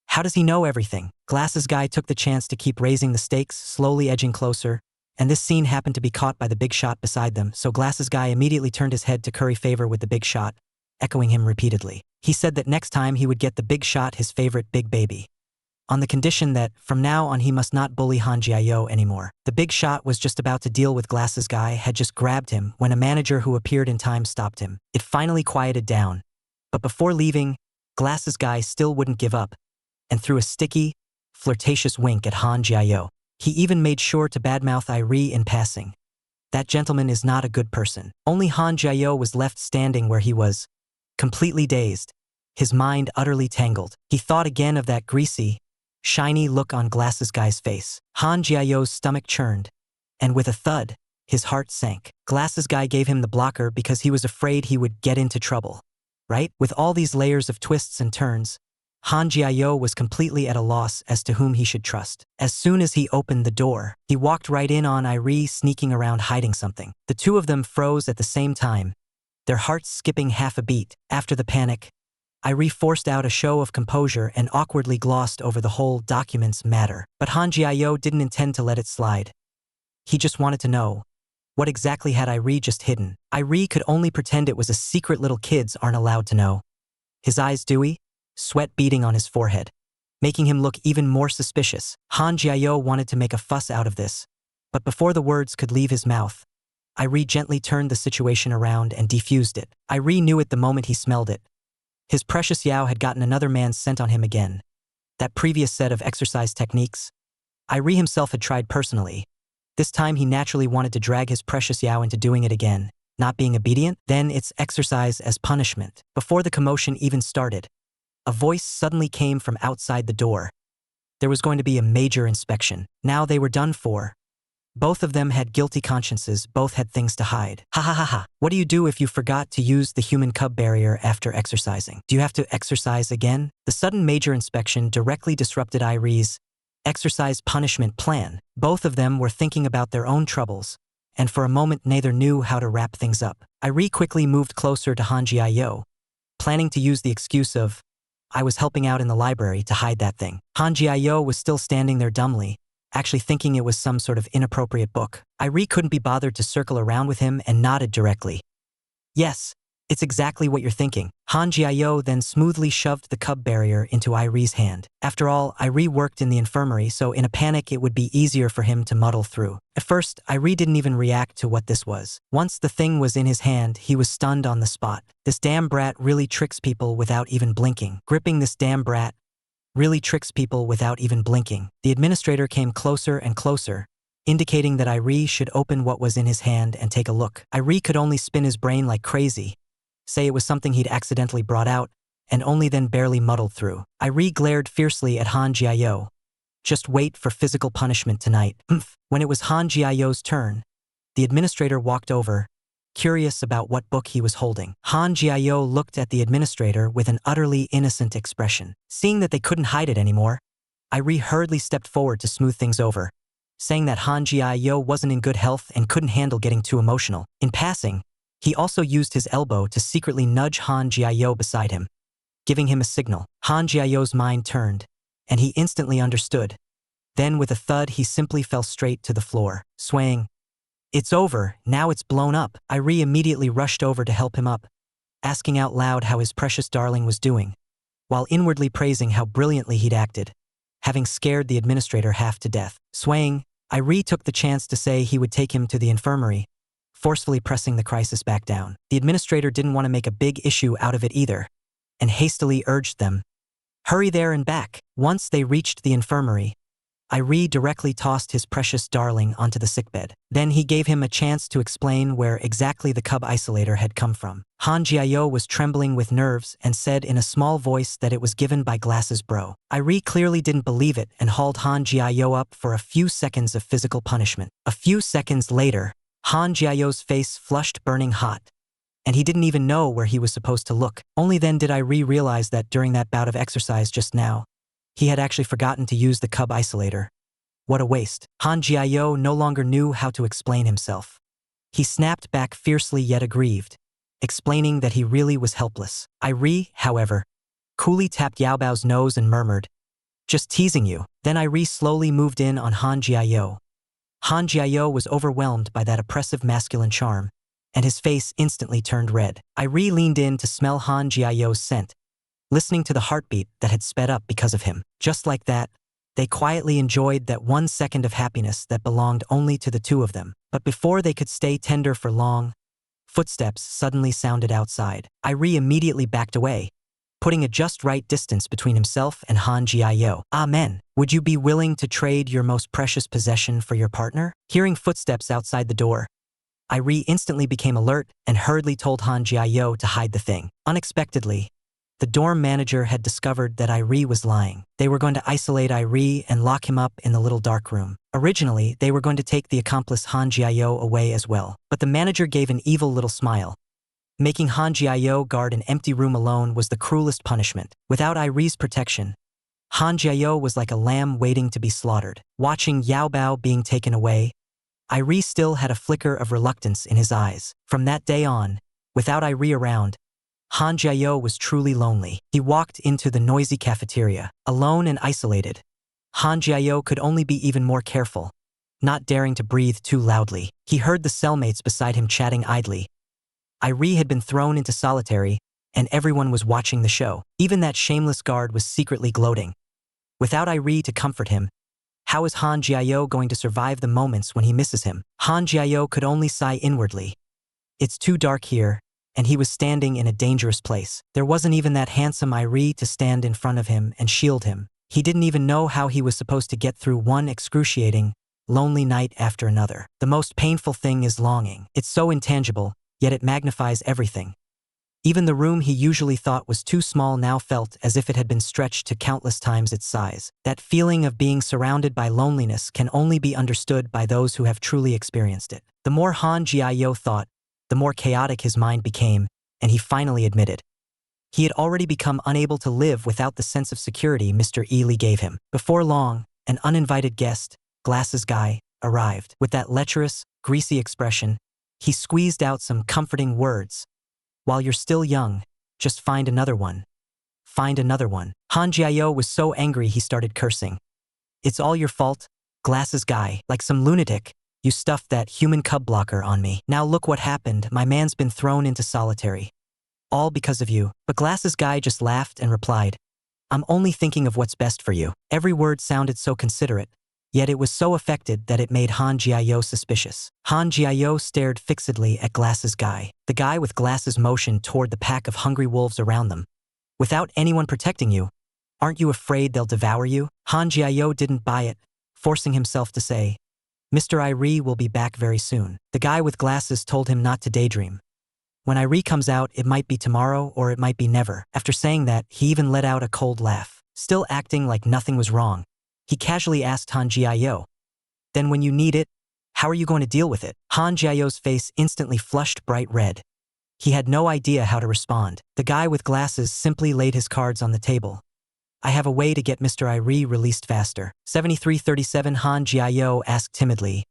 How does he know everything? Glasses guy took the chance to keep raising the stakes, slowly edging closer, and this scene happened to be caught by the big shot beside them, so glasses guy immediately turned his head to curry favor with the big shot, echoing him repeatedly. He said that next time he would get the big shot his favorite big baby, on the condition that, from now on, he must not bully Han Jiao anymore. The big shot was just about to deal with glasses guy, had just grabbed him when a manager who appeared in time stopped him. It finally quieted down, but before leaving, glasses guy still wouldn't give up, and threw a sticky, flirtatious wink at Han Jiao. He even made sure to badmouth Irie in passing. That gentleman is not a good person. Only Han Jiao was left standing where he was, completely dazed, his mind utterly tangled. He thought again of that greasy, shiny look on glasses guy's face. Han Jiao's stomach churned, and with a thud, his heart sank. Glasses guy gave him the blocker because he was afraid he would get into trouble. Right? With all these layers of twists and turns, Han Jiao was completely at a loss as to whom he should trust. As soon as he opened the door, he walked right in on Irie sneaking around hiding something. The two of them froze at the same time, their hearts skipping half a beat. After the panic, Irie forced out a show of composure and awkwardly glossed over the whole documents matter. But Han Jiao didn't intend to let it slide. He just wanted to know, what exactly had Irie just hidden? Irie could only pretend it was a secret little kids aren't allowed to know. His eyes dewy, sweat beading on his forehead, making him look even more suspicious. Han Jiao wanted to make a fuss out of this, but before the words could leave his mouth, Irie gently turned the situation around and defused it. Irie knew it the moment he smelled it. His precious Yao had gotten another man's scent on him again. That previous set of exercise techniques, Irie himself had tried personally. This time he naturally wanted to drag his precious Yao into doing it again. Not being obedient? Then it's exercise as punishment. Before the commotion even started, a voice suddenly came from outside the door. There was going to be a major inspection. Now they were done for. Both of them had guilty consciences, both had things to hide. Ha ha ha ha. What do you do if you forgot to use the human cub barrier after exercising? Do you have to exercise again? The sudden major inspection directly disrupted Irie's exercise punishment plan. Both of them were thinking about their own troubles, and for a moment neither knew how to wrap things up. Irie quickly moved closer to Han Jiao, planning to use the excuse of, I was helping out in the library, to hide that thing. Han Jiao was still standing there dumbly, actually thinking it was some sort of inappropriate book. Irie couldn't be bothered to circle around with him and nodded directly. Yes, it's exactly what you're thinking. Han Jiao then smoothly shoved the cub barrier into Irie's hand. After all, Irie worked in the infirmary, so in a panic it would be easier for him to muddle through. At first, Irie didn't even react to what this was. Once the thing was in his hand, he was stunned on the spot. This damn brat really tricks people without even blinking. Gripping this damn brat really tricks people without even blinking. The administrator came closer and closer, indicating that Irie should open what was in his hand and take a look. Irie could only spin his brain like crazy, say it was something he'd accidentally brought out, and only then barely muddled through. Irie glared fiercely at Han Jiao. Just wait for physical punishment tonight. When it was Han Jiao's turn, the administrator walked over, curious about what book he was holding. Han Jiao looked at the administrator with an utterly innocent expression. Seeing that they couldn't hide it anymore, Irie hurriedly stepped forward to smooth things over, saying that Han Jiao wasn't in good health and couldn't handle getting too emotional. In passing, he also used his elbow to secretly nudge Han Jiao beside him, giving him a signal. Han Jiao's mind turned, and he instantly understood. Then with a thud he simply fell straight to the floor, swaying. It's over, now it's blown up. Irie immediately rushed over to help him up, asking out loud how his precious darling was doing, while inwardly praising how brilliantly he'd acted, having scared the administrator half to death. Swaying, Irie took the chance to say he would take him to the infirmary, forcefully pressing the crisis back down. The administrator didn't want to make a big issue out of it either, and hastily urged them, hurry there and back. Once they reached the infirmary, Irie directly tossed his precious darling onto the sickbed. Then he gave him a chance to explain where exactly the cub isolator had come from. Han Jiao was trembling with nerves and said in a small voice that it was given by Glasses Bro. Irie clearly didn't believe it and hauled Han Jiao up for a few seconds of physical punishment. A few seconds later, Han Jiao's face flushed burning hot, and he didn't even know where he was supposed to look. Only then did Irie realize that during that bout of exercise just now, he had actually forgotten to use the cub isolator. What a waste. Han Jiao no longer knew how to explain himself. He snapped back fiercely yet aggrieved, explaining that he really was helpless. Irie, however, coolly tapped Yaobao's nose and murmured, "Just teasing you." Then Irie slowly moved in on Han Jiao. Han Jiao was overwhelmed by that oppressive masculine charm, and his face instantly turned red. Irie leaned in to smell Han Jiao's scent, listening to the heartbeat that had sped up because of him. Just like that, they quietly enjoyed that 1 second of happiness that belonged only to the two of them. But before they could stay tender for long, footsteps suddenly sounded outside. Irie immediately backed away, putting a just right distance between himself and Han Jiao. "Amen. Would you be willing to trade your most precious possession for your partner?" Hearing footsteps outside the door, Irie instantly became alert and hurriedly told Han Jiao to hide the thing. Unexpectedly, the dorm manager had discovered that Irie was lying. They were going to isolate Irie and lock him up in the little dark room. Originally, they were going to take the accomplice Han Jiao away as well. But the manager gave an evil little smile. Making Han Jiao guard an empty room alone was the cruelest punishment. Without Irie's protection, Han Jiao was like a lamb waiting to be slaughtered. Watching Yaobao being taken away, Irie still had a flicker of reluctance in his eyes. From that day on, without Irie around, Han Jiao was truly lonely. He walked into the noisy cafeteria, alone and isolated. Han Jiao could only be even more careful, not daring to breathe too loudly. He heard the cellmates beside him chatting idly. Irie had been thrown into solitary, and everyone was watching the show. Even that shameless guard was secretly gloating. Without Irie to comfort him, how is Han Jiao going to survive the moments when he misses him? Han Jiao could only sigh inwardly. It's too dark here, and he was standing in a dangerous place. There wasn't even that handsome Irie to stand in front of him and shield him. He didn't even know how he was supposed to get through one excruciating, lonely night after another. The most painful thing is longing. It's so intangible, yet it magnifies everything. Even the room he usually thought was too small now felt as if it had been stretched to countless times its size. That feeling of being surrounded by loneliness can only be understood by those who have truly experienced it. The more Han Jiao thought, the more chaotic his mind became, and he finally admitted. He had already become unable to live without the sense of security Mr. Ely gave him. Before long, an uninvited guest, Glasses Guy, arrived. With that lecherous, greasy expression, he squeezed out some comforting words. "While you're still young, just find another one. Find another one." Han Jiao was so angry he started cursing. "It's all your fault, Glasses Guy. Like some lunatic, you stuffed that human cub blocker on me. Now look what happened. My man's been thrown into solitary. All because of you." But Glasses Guy just laughed and replied, "I'm only thinking of what's best for you." Every word sounded so considerate, yet it was so affected that it made Han Jiao suspicious. Han Jiao stared fixedly at Glasses Guy. The guy with glasses motioned toward the pack of hungry wolves around them. "Without anyone protecting you, aren't you afraid they'll devour you?" Han Jiao didn't buy it, forcing himself to say, "Mr. Irie will be back very soon." The guy with glasses told him not to daydream. "When Irie comes out, it might be tomorrow or it might be never." After saying that, he even let out a cold laugh. Still acting like nothing was wrong, he casually asked Han Jiao, "Then when you need it, how are you going to deal with it?" Han Jiao's face instantly flushed bright red. He had no idea how to respond. The guy with glasses simply laid his cards on the table. "I have a way to get Mr. Irie released faster." 7337 Han Jiao asked timidly,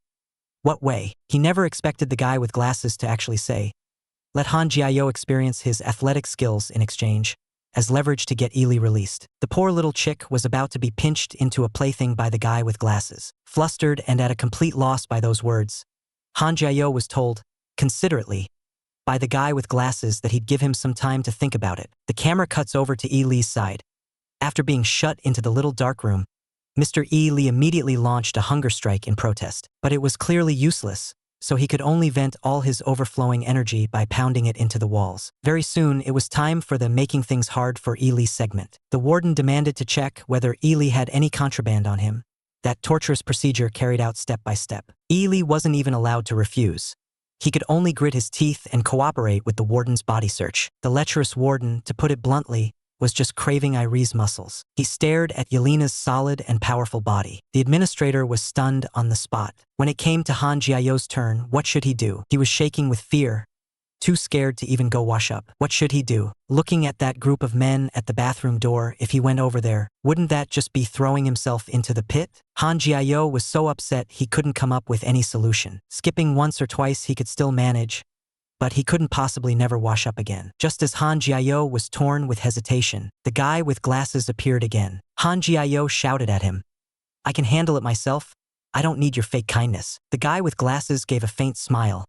"What way?" He never expected the guy with glasses to actually say, "Let Han Jiao experience his athletic skills in exchange, as leverage to get Ely released." The poor little chick was about to be pinched into a plaything by the guy with glasses. Flustered and at a complete loss by those words, Han Jiao was told, considerately, by the guy with glasses that he'd give him some time to think about it. The camera cuts over to Ely's side. After being shut into the little dark room, Mr. Ely immediately launched a hunger strike in protest. But it was clearly useless, so he could only vent all his overflowing energy by pounding it into the walls. Very soon, it was time for the Making Things Hard for Ely segment. The warden demanded to check whether Ely had any contraband on him, that torturous procedure carried out step by step. Ely wasn't even allowed to refuse. He could only grit his teeth and cooperate with the warden's body search. The lecherous warden, to put it bluntly, was just craving Irie's muscles. He stared at Yelena's solid and powerful body. The administrator was stunned on the spot. When it came to Han Jiao's turn, what should he do? He was shaking with fear, too scared to even go wash up. What should he do? Looking at that group of men at the bathroom door, if he went over there, wouldn't that just be throwing himself into the pit? Han Jiao was so upset he couldn't come up with any solution. Skipping once or twice he could still manage, but he couldn't possibly never wash up again. Just as Han Jiao was torn with hesitation, the guy with glasses appeared again. Han Jiao shouted at him, "I can handle it myself. I don't need your fake kindness." The guy with glasses gave a faint smile.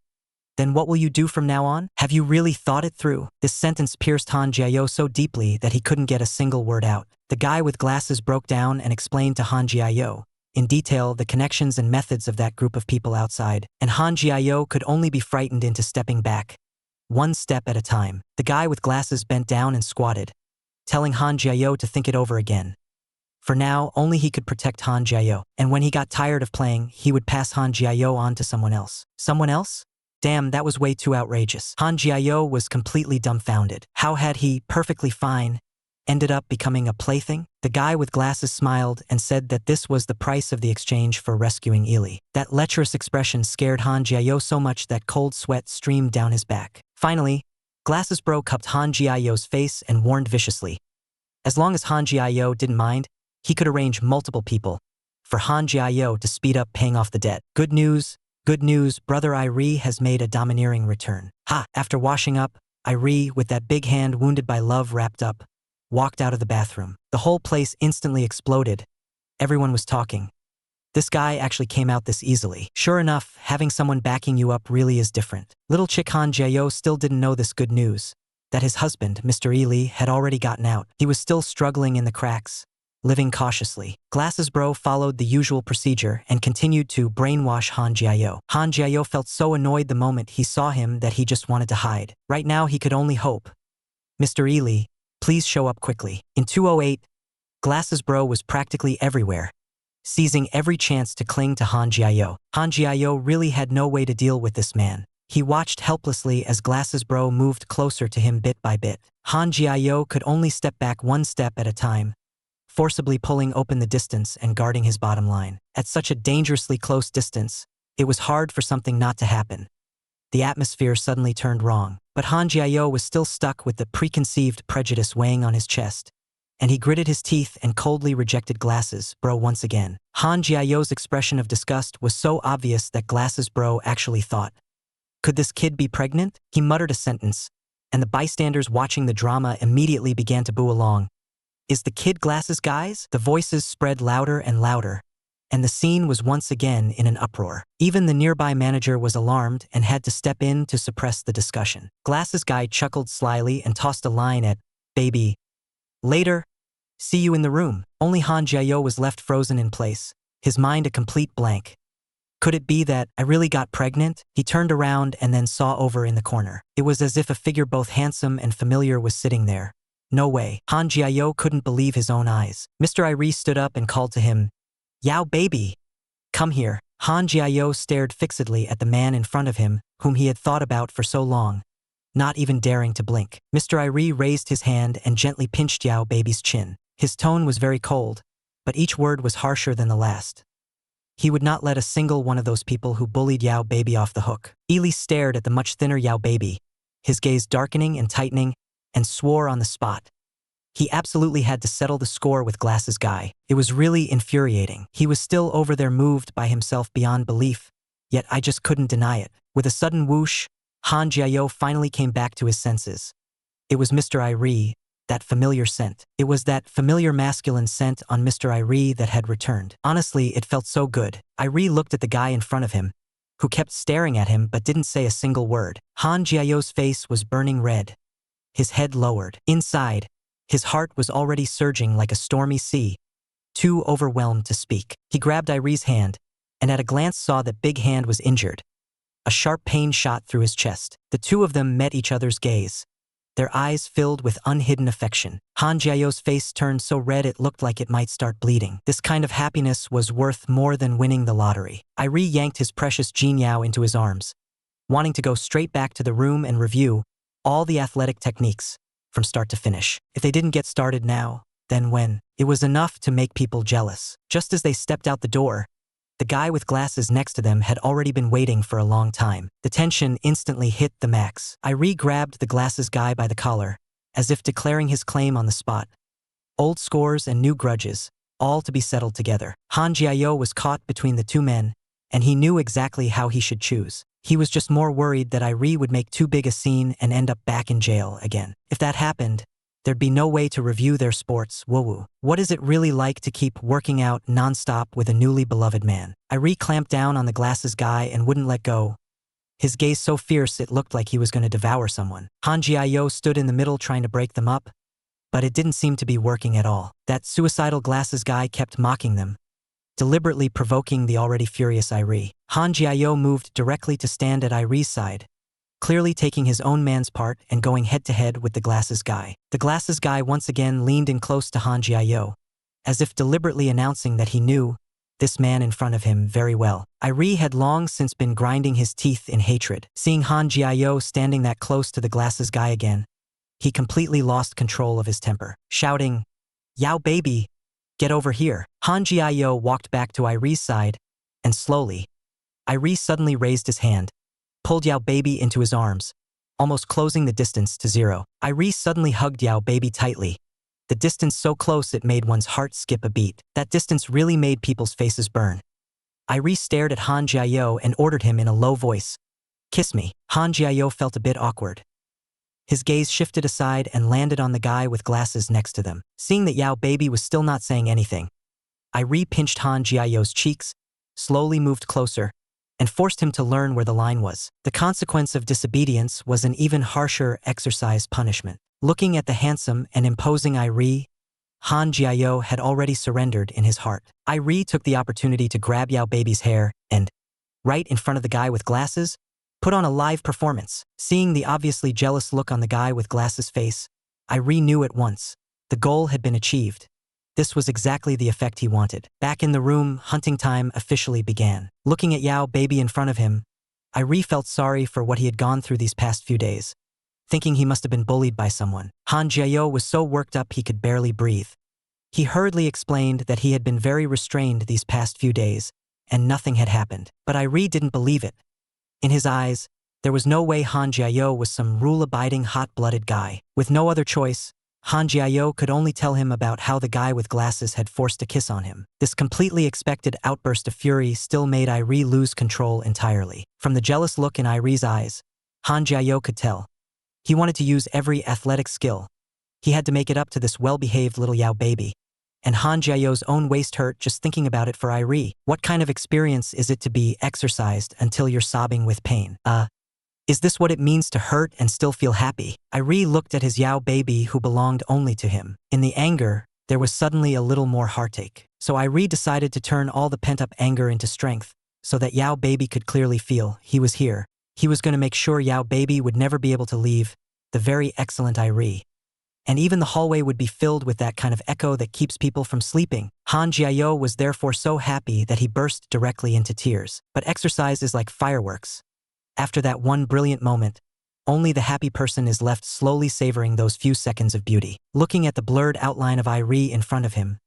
"Then what will you do from now on? Have you really thought it through?" This sentence pierced Han Jiao so deeply that he couldn't get a single word out. The guy with glasses broke down and explained to Han Jiao in detail the connections and methods of that group of people outside, and Han Jiao could only be frightened into stepping back, one step at a time. The guy with glasses bent down and squatted, telling Han Jiao to think it over again. For now, only he could protect Han Jiao, and when he got tired of playing, he would pass Han Jiao on to someone else. Someone else? Damn, that was way too outrageous. Han Jiao was completely dumbfounded. How had he, perfectly fine, ended up becoming a plaything? The guy with glasses smiled and said that this was the price of the exchange for rescuing Ili. That lecherous expression scared Han Jiao so much that cold sweat streamed down his back. Finally, Glasses Bro cupped Han Jiao's face and warned viciously. As long as Han Jiao didn't mind, he could arrange multiple people for Han Jiao to speed up paying off the debt. Good news, brother Irie has made a domineering return. Ha! After washing up, Irie, with that big hand wounded by love wrapped up, walked out of the bathroom. The whole place instantly exploded. Everyone was talking. This guy actually came out this easily. Sure enough, having someone backing you up really is different. Little chick Han Jiao still didn't know this good news, that his husband, Mr. Ili, had already gotten out. He was still struggling in the cracks, living cautiously. Glasses Bro followed the usual procedure and continued to brainwash Han Jiao. Han Jiao felt so annoyed the moment he saw him that he just wanted to hide. Right now he could only hope. "Mr. Ili, please show up quickly." In 208, Glasses Bro was practically everywhere, seizing every chance to cling to Han Jiao. Han Jiao really had no way to deal with this man. He watched helplessly as Glasses Bro moved closer to him bit by bit. Han Jiao could only step back one step at a time, forcibly pulling open the distance and guarding his bottom line. At such a dangerously close distance, it was hard for something not to happen. The atmosphere suddenly turned wrong, but Han Jiao was still stuck with the preconceived prejudice weighing on his chest, and he gritted his teeth and coldly rejected Glasses Bro once again. Han Jiao's expression of disgust was so obvious that Glasses Bro actually thought, "Could this kid be pregnant?" He muttered a sentence, and the bystanders watching the drama immediately began to boo along. "Is the kid glasses, guys?" The voices spread louder and louder, and the scene was once again in an uproar. Even the nearby manager was alarmed and had to step in to suppress the discussion. Glasses Guy chuckled slyly and tossed a line at "Baby. Later. See you in the room." Only Han Jiao was left frozen in place, his mind a complete blank. Could it be that I really got pregnant? He turned around and then saw over in the corner. It was as if a figure both handsome and familiar was sitting there. No way. Han Jiao couldn't believe his own eyes. Mr. Irie stood up and called to him, "Yao baby, come here." Han Jiao stared fixedly at the man in front of him, whom he had thought about for so long, not even daring to blink. Mr. Irie raised his hand and gently pinched Yao baby's chin. His tone was very cold, but each word was harsher than the last. He would not let a single one of those people who bullied Yao baby off the hook. Ili stared at the much thinner Yao baby, his gaze darkening and tightening, and swore on the spot. He absolutely had to settle the score with Glasses Guy. It was really infuriating. He was still over there moved by himself beyond belief, yet I just couldn't deny it. With a sudden whoosh, Han Jiao finally came back to his senses. It was Mr. Irie, that familiar scent. It was that familiar masculine scent on Mr. Irie that had returned. Honestly, it felt so good. Irie looked at the guy in front of him, who kept staring at him but didn't say a single word. Han Jiao's face was burning red. His head lowered. Inside, his heart was already surging like a stormy sea, too overwhelmed to speak. He grabbed Irie's hand, and at a glance saw that Big Hand was injured. A sharp pain shot through his chest. The two of them met each other's gaze, their eyes filled with unhidden affection. Han Jiao's face turned so red it looked like it might start bleeding. This kind of happiness was worth more than winning the lottery. Irie yanked his precious Jin Yao into his arms, wanting to go straight back to the room and review all the athletic techniques from start to finish. If they didn't get started now, then when? It was enough to make people jealous. Just as they stepped out the door, The guy with glasses next to them had already been waiting for a long time. The tension instantly hit the max. Irie grabbed the glasses guy by the collar, as if declaring his claim on the spot. Old scores and new grudges, all to be settled together. Han Jiao was caught between the two men, and he knew exactly how he should choose. He was just more worried that Irie would make too big a scene and end up back in jail again. If that happened, there'd be no way to review their sports. Woo-woo. What is it really like to keep working out non-stop with a newly beloved man? Irie clamped down on the glasses guy and wouldn't let go. His gaze so fierce it looked like he was going to devour someone. Han Jiao stood in the middle trying to break them up, but it didn't seem to be working at all. That suicidal glasses guy kept mocking them, deliberately provoking the already furious Irie. Han Jiao moved directly to stand at Irie's side, clearly taking his own man's part and going head-to-head with the glasses guy. The glasses guy once again leaned in close to Han Jiao, as if deliberately announcing that he knew this man in front of him very well. Irie had long since been grinding his teeth in hatred. Seeing Han Jiao standing that close to the glasses guy again, he completely lost control of his temper, shouting, "Yao baby, get over here." Han Jiao walked back to Irie's side, and slowly, Irie suddenly raised his hand, pulled Yao baby into his arms, almost closing the distance to zero. Irie suddenly hugged Yao baby tightly, the distance so close it made one's heart skip a beat. That distance really made people's faces burn. Irie stared at Han Jiao and ordered him in a low voice, "Kiss me." Han Jiao felt a bit awkward. His gaze shifted aside and landed on the guy with glasses next to them. Seeing that Yao baby was still not saying anything, Irie pinched Han Jiao's cheeks, slowly moved closer, and forced him to learn where the line was. The consequence of disobedience was an even harsher exercise punishment. Looking at the handsome and imposing Irie, Han Jiao had already surrendered in his heart. Irie took the opportunity to grab Yao baby's hair and, right in front of the guy with glasses, put on a live performance. Seeing the obviously jealous look on the guy with glasses' face, Irie knew at once. The goal had been achieved. This was exactly the effect he wanted. Back in the room, hunting time officially began. Looking at Yao baby in front of him, Irie felt sorry for what he had gone through these past few days, thinking he must have been bullied by someone. Han Jiao was so worked up he could barely breathe. He hurriedly explained that he had been very restrained these past few days, and nothing had happened. But Irie didn't believe it. In his eyes, there was no way Han Jiao was some rule-abiding hot-blooded guy. With no other choice, Han Jiao could only tell him about how the guy with glasses had forced a kiss on him. This completely expected outburst of fury still made Irie lose control entirely. From the jealous look in Irie's eyes, Han Jiao could tell. He wanted to use every athletic skill. He had to make it up to this well-behaved little Yao baby. And Han Jiao's own waist hurt just thinking about it for Irie. What kind of experience is it to be exercised until you're sobbing with pain? Is this what it means to hurt and still feel happy? Irie looked at his Yao baby who belonged only to him. In the anger, there was suddenly a little more heartache. So Irie decided to turn all the pent-up anger into strength, so that Yao baby could clearly feel he was here. He was going to make sure Yao baby would never be able to leave the very excellent Irie. And even the hallway would be filled with that kind of echo that keeps people from sleeping. Han Jiao was therefore so happy that he burst directly into tears. But exercise is like fireworks. After that one brilliant moment, only the happy person is left slowly savoring those few seconds of beauty. Looking at the blurred outline of Irie in front of him,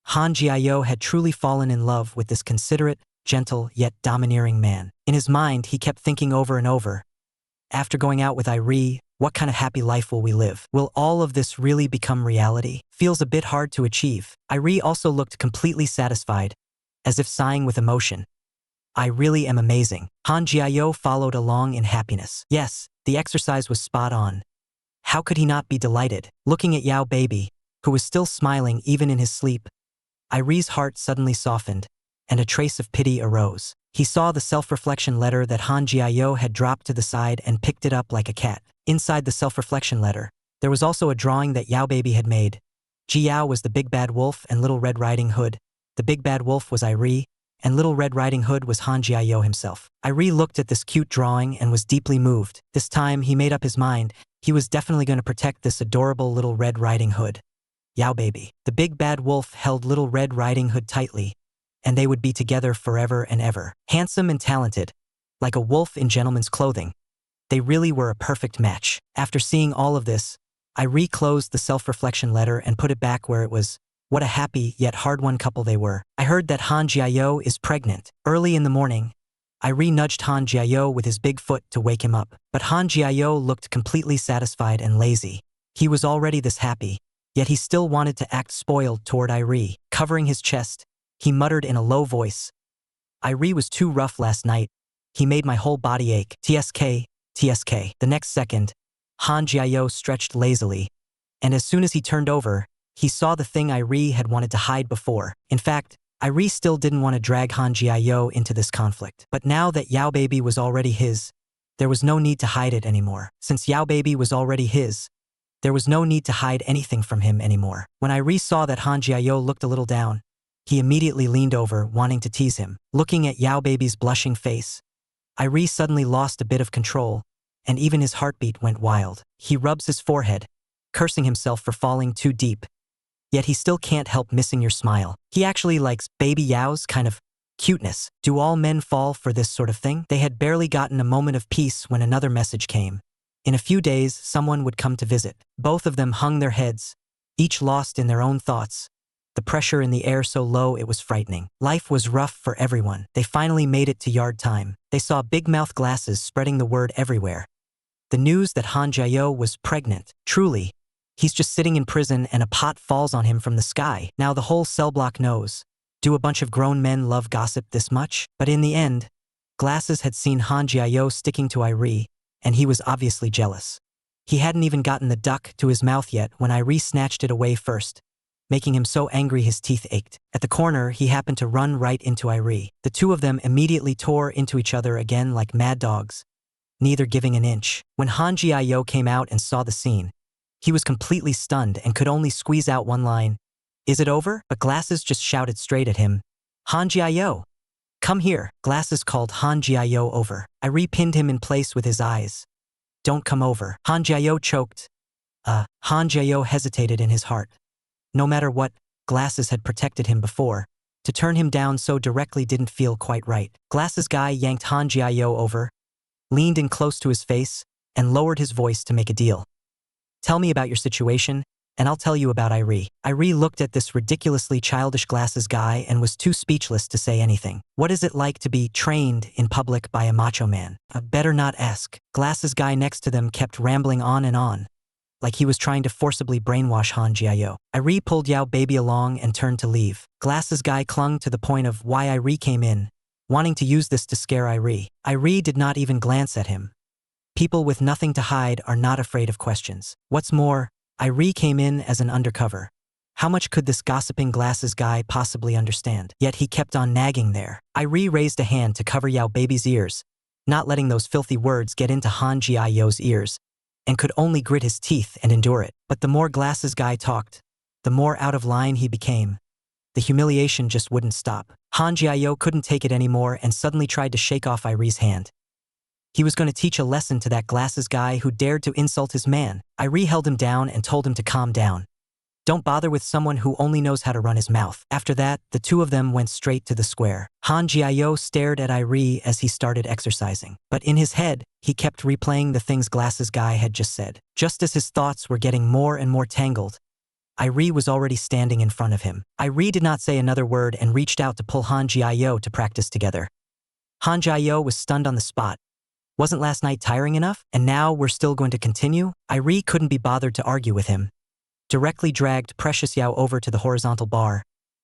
Han Jiao had truly fallen in love with this considerate, gentle, yet domineering man. In his mind, he kept thinking over and over, after going out with Irie, what kind of happy life will we live? Will all of this really become reality? Feels a bit hard to achieve. Irie also looked completely satisfied, as if sighing with emotion. I really am amazing. Han Jiao followed along in happiness. Yes, the exercise was spot on. How could he not be delighted? Looking at Yao baby, who was still smiling even in his sleep, Irie's heart suddenly softened, and a trace of pity arose. He saw the self-reflection letter that Han Jiao had dropped to the side and picked it up like a cat. Inside the self-reflection letter, there was also a drawing that Yao baby had made. Jiao was the Big Bad Wolf and Little Red Riding Hood. The Big Bad Wolf was Irie, and Little Red Riding Hood was Han Jiao himself. Irie looked at this cute drawing and was deeply moved. This time, he made up his mind. He was definitely going to protect this adorable Little Red Riding Hood. Yao baby. The Big Bad Wolf held Little Red Riding Hood tightly, and they would be together forever and ever. Handsome and talented, like a wolf in gentleman's clothing, they really were a perfect match. After seeing all of this, I reclosed the self-reflection letter and put it back where it was, What a happy yet hard-won couple they were. I heard that Han Jiao is pregnant. Early in the morning, Irie nudged Han Jiao with his big foot to wake him up, but Han Jiao looked completely satisfied and lazy. He was already this happy, yet he still wanted to act spoiled toward Irie. Covering his chest, he muttered in a low voice, "Irie was too rough last night. He made my whole body ache. TSK, TSK." The next second, Han Jiao stretched lazily, and as soon as he turned over, he saw the thing Irie had wanted to hide before. In fact, Irie still didn't want to drag Han Jiao into this conflict. But now that Yao Baby was already his, there was no need to hide it anymore. Since Yao Baby was already his, there was no need to hide anything from him anymore. When Irie saw that Han Jiao looked a little down, he immediately leaned over, wanting to tease him. Looking at Yao Baby's blushing face, Irie suddenly lost a bit of control, and even his heartbeat went wild. He rubs his forehead, cursing himself for falling too deep. Yet he still can't help missing your smile. He actually likes Baby Yao's kind of cuteness. Do all men fall for this sort of thing? They had barely gotten a moment of peace when another message came. In a few days, someone would come to visit. Both of them hung their heads, each lost in their own thoughts. The pressure in the air so low it was frightening. Life was rough for everyone. They finally made it to yard time. They saw big mouth glasses spreading the word everywhere. The news that Han Jiao was pregnant. Truly, he's just sitting in prison and a pot falls on him from the sky. Now the whole cell block knows. Do a bunch of grown men love gossip this much? But in the end, Glasses had seen Han Jiao sticking to Irie, and he was obviously jealous. He hadn't even gotten the duck to his mouth yet when Irie snatched it away first, making him so angry his teeth ached. At the corner, he happened to run right into Irie. The two of them immediately tore into each other again like mad dogs, neither giving an inch. When Han Jiao came out and saw the scene, he was completely stunned and could only squeeze out one line, "Is it over?" But Glasses just shouted straight at him, "Han Jiao, come here." Glasses called Han Jiao over. Irie pinned him in place with his eyes. "Don't come over." Han Jiao choked. Han Jiao hesitated in his heart. No matter what, Glasses had protected him before. To turn him down so directly didn't feel quite right. Glasses guy yanked Han Jiao over, leaned in close to his face, and lowered his voice to make a deal. "Tell me about your situation, and I'll tell you about Irie." Irie looked at this ridiculously childish Glasses guy and was too speechless to say anything. What is it like to be trained in public by a macho man? Better not ask. Glasses guy next to them kept rambling on and on, like he was trying to forcibly brainwash Han Jiao. Irie pulled Yao Baby along and turned to leave. Glasses guy clung to the point of why Irie came in, wanting to use this to scare Irie. Irie did not even glance at him. People with nothing to hide are not afraid of questions. What's more, Irie came in as an undercover. How much could this gossiping Glasses guy possibly understand? Yet he kept on nagging there. Irie raised a hand to cover Yao Baby's ears, not letting those filthy words get into Han Jiao's ears, and could only grit his teeth and endure it. But the more Glasses guy talked, the more out of line he became. The humiliation just wouldn't stop. Han Jiao couldn't take it anymore and suddenly tried to shake off Irie's hand. He was going to teach a lesson to that Glasses guy who dared to insult his man. Irie held him down and told him to calm down. Don't bother with someone who only knows how to run his mouth. After that, the two of them went straight to the square. Han Jiao stared at Irie as he started exercising. But in his head, he kept replaying the things Glasses guy had just said. Just as his thoughts were getting more and more tangled, Irie was already standing in front of him. Irie did not say another word and reached out to pull Han Jiao to practice together. Han Jiao was stunned on the spot. Wasn't last night tiring enough? And now we're still going to continue? Irie couldn't be bothered to argue with him. Directly dragged Precious Yao over to the horizontal bar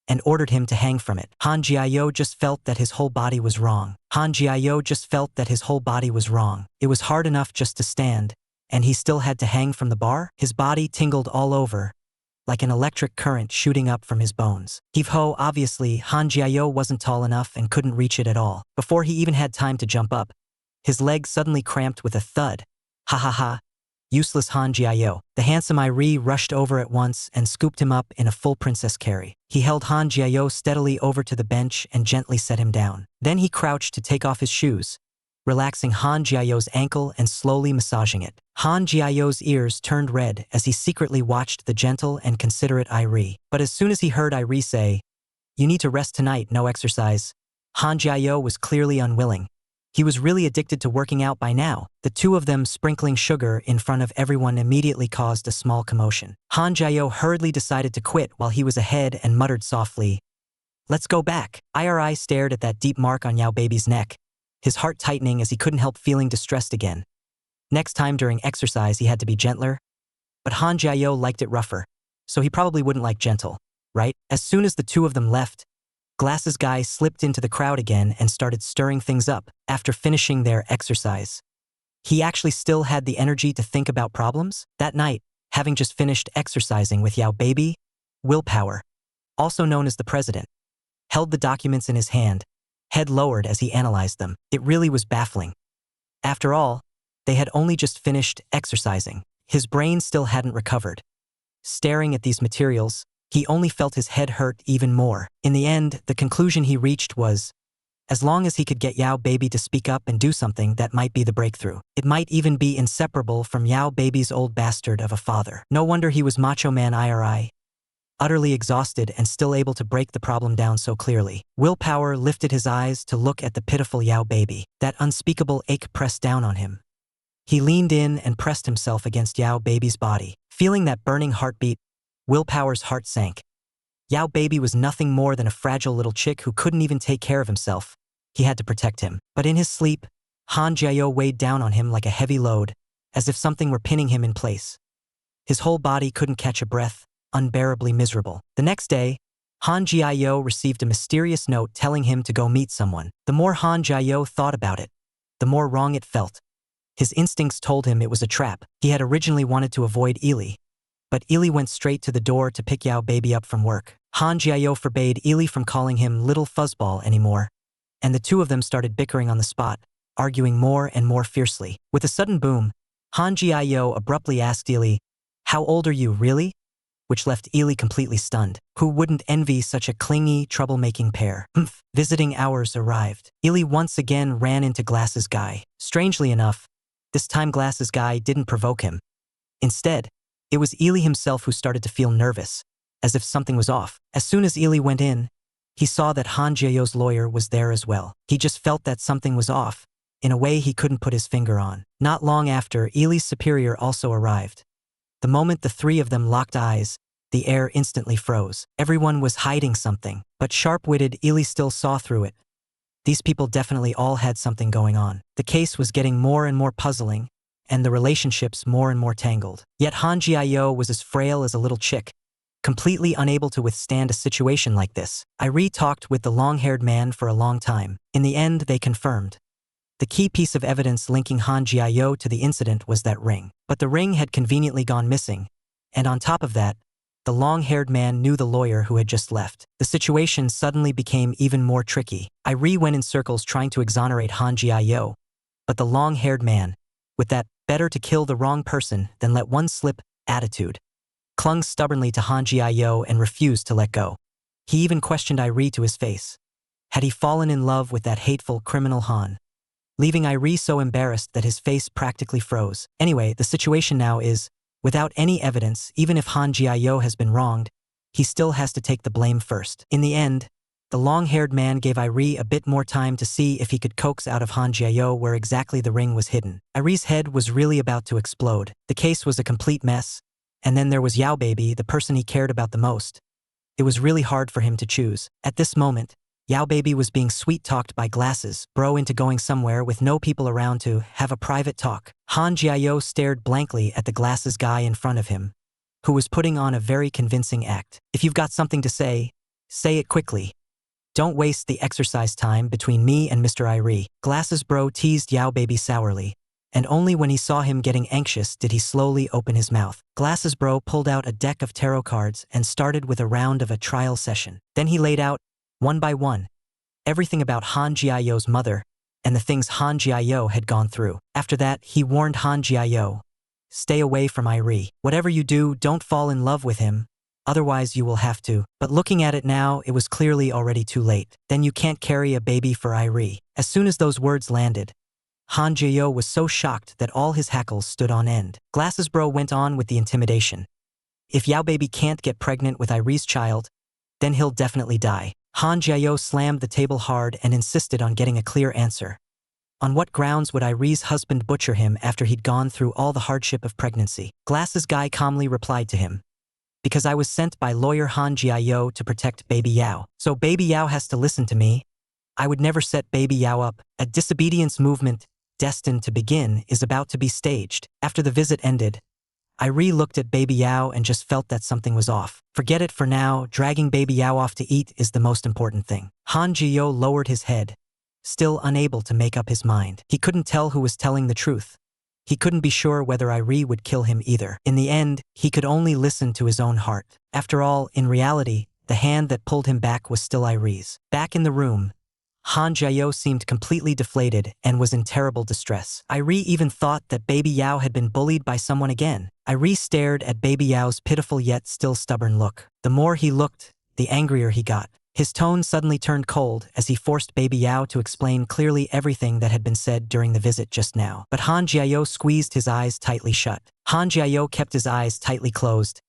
and ordered him to hang from it. Han Jiao just felt that his whole body was wrong. Han Jiao just felt that his whole body was wrong. It was hard enough just to stand, and he still had to hang from the bar? His body tingled all over, like an electric current shooting up from his bones. Heave-ho, obviously, Han Jiao wasn't tall enough and couldn't reach it at all. Before he even had time to jump up, his leg suddenly cramped with a thud. Ha ha ha. Useless Han Jiao. The handsome Irie rushed over at once and scooped him up in a full princess carry. He held Han Jiao steadily over to the bench and gently set him down. Then he crouched to take off his shoes, relaxing Han Jiao's ankle and slowly massaging it. Han Jiao's ears turned red as he secretly watched the gentle and considerate Irie. But as soon as he heard Irie say, "You need to rest tonight, no exercise," Han Jiao was clearly unwilling. He was really addicted to working out by now. The two of them sprinkling sugar in front of everyone immediately caused a small commotion. Han Jiao hurriedly decided to quit while he was ahead and muttered softly, "Let's go back." Iri stared at that deep mark on Yao Baby's neck, his heart tightening as he couldn't help feeling distressed again. Next time during exercise he had to be gentler, but Han Jiao liked it rougher, so he probably wouldn't like gentle, right? As soon as the two of them left, Glasses Guy slipped into the crowd again and started stirring things up after finishing their exercise. He actually still had the energy to think about problems. That night, having just finished exercising with Yao Baby, Willpower, also known as the president, held the documents in his hand, head lowered as he analyzed them. It really was baffling. After all, they had only just finished exercising. His brain still hadn't recovered. Staring at these materials, he only felt his head hurt even more. In the end, the conclusion he reached was, as long as he could get Yao Baby to speak up and do something, that might be the breakthrough. It might even be inseparable from Yao Baby's old bastard of a father. No wonder he was Macho Man Iri, utterly exhausted and still able to break the problem down so clearly. Willpower lifted his eyes to look at the pitiful Yao Baby. That unspeakable ache pressed down on him. He leaned in and pressed himself against Yao Baby's body. Feeling that burning heartbeat, Willpower's heart sank. Yao Baby was nothing more than a fragile little chick who couldn't even take care of himself. He had to protect him. But in his sleep, Han Jiao weighed down on him like a heavy load, as if something were pinning him in place. His whole body couldn't catch a breath, unbearably miserable. The next day, Han Jiao received a mysterious note telling him to go meet someone. The more Han Jiao thought about it, the more wrong it felt. His instincts told him it was a trap. He had originally wanted to avoid Ili, but Ili went straight to the door to pick Yao Baby up from work. Han Jiao forbade Ili from calling him Little Fuzzball anymore, and the two of them started bickering on the spot, arguing more and more fiercely. With a sudden boom, Han Jiao abruptly asked Ili, "How old are you, really?" Which left Ili completely stunned. Who wouldn't envy such a clingy, troublemaking pair? Visiting hours arrived. Ili once again ran into Glasses Guy. Strangely enough, this time Glasses Guy didn't provoke him. Instead, it was Ili himself who started to feel nervous, as if something was off. As soon as Ili went in, he saw that Han Jiao's lawyer was there as well. He just felt that something was off, in a way he couldn't put his finger on. Not long after, Ili's superior also arrived. The moment the three of them locked eyes, the air instantly froze. Everyone was hiding something, but sharp-witted Ili still saw through it. These people definitely all had something going on. The case was getting more and more puzzling, and the relationships more and more tangled. Yet Han Jiao was as frail as a little chick, completely unable to withstand a situation like this. Iri talked with the long-haired man for a long time. In the end, they confirmed. The key piece of evidence linking Han Jiao to the incident was that ring. But the ring had conveniently gone missing, and on top of that, the long-haired man knew the lawyer who had just left. The situation suddenly became even more tricky. Iri went in circles trying to exonerate Han Jiao, but the long-haired man, with that better to kill the wrong person than let one slip attitude, clung stubbornly to Han Jiao and refused to let go. He even questioned Iri to his face. Had he fallen in love with that hateful criminal Han? Leaving Iri so embarrassed that his face practically froze. Anyway, the situation now is, without any evidence, even if Han Jiao has been wronged, he still has to take the blame first. In the end, the long-haired man gave Iri a bit more time to see if he could coax out of Han Jiao where exactly the ring was hidden. Iri's head was really about to explode. The case was a complete mess, and then there was Yao Baby, the person he cared about the most. It was really hard for him to choose. At this moment, Yao Baby was being sweet-talked by Glasses Bro into going somewhere with no people around to have a private talk. Han Jiao stared blankly at the Glasses Guy in front of him, who was putting on a very convincing act. If you've got something to say it quickly. Don't waste the exercise time between me and Mr. Iri. Glasses Bro teased Yao Baby sourly, and only when he saw him getting anxious did he slowly open his mouth. Glasses Bro pulled out a deck of tarot cards and started with a round of a trial session. Then he laid out, one by one, everything about Han Jiao's mother and the things Han Jiao had gone through. After that, he warned Han Jiao, "Stay away from Iri. Whatever you do, don't fall in love with him, otherwise you will have to." But looking at it now, it was clearly already too late. Then you can't carry a baby for Iri. As soon as those words landed, Han Jiao was so shocked that all his hackles stood on end. Glasses Bro went on with the intimidation. If Yao Baby can't get pregnant with Iri's child, then he'll definitely die. Han Jiao slammed the table hard and insisted on getting a clear answer. On what grounds would Iree's husband butcher him after he'd gone through all the hardship of pregnancy? Glasses Guy calmly replied to him, because I was sent by lawyer Han Jiayo to protect Baby Yao. So Baby Yao has to listen to me? I would never set Baby Yao up. A disobedience movement, destined to begin, is about to be staged. After the visit ended, Iree looked at Baby Yao and just felt that something was off. Forget it for now, dragging Baby Yao off to eat is the most important thing. Han Jiayo lowered his head, still unable to make up his mind. He couldn't tell who was telling the truth. He couldn't be sure whether Iree would kill him either. In the end, he could only listen to his own heart. After all, in reality, the hand that pulled him back was still Iree's. Back in the room, Han Jiayo seemed completely deflated and was in terrible distress. Iree even thought that Baby Yao had been bullied by someone again. Iree stared at Baby Yao's pitiful yet still stubborn look. The more he looked, the angrier he got. His tone suddenly turned cold as he forced Baby Yao to explain clearly everything that had been said during the visit just now. But Han Jiayo squeezed his eyes tightly shut. Han Jiayo kept his eyes tightly closed.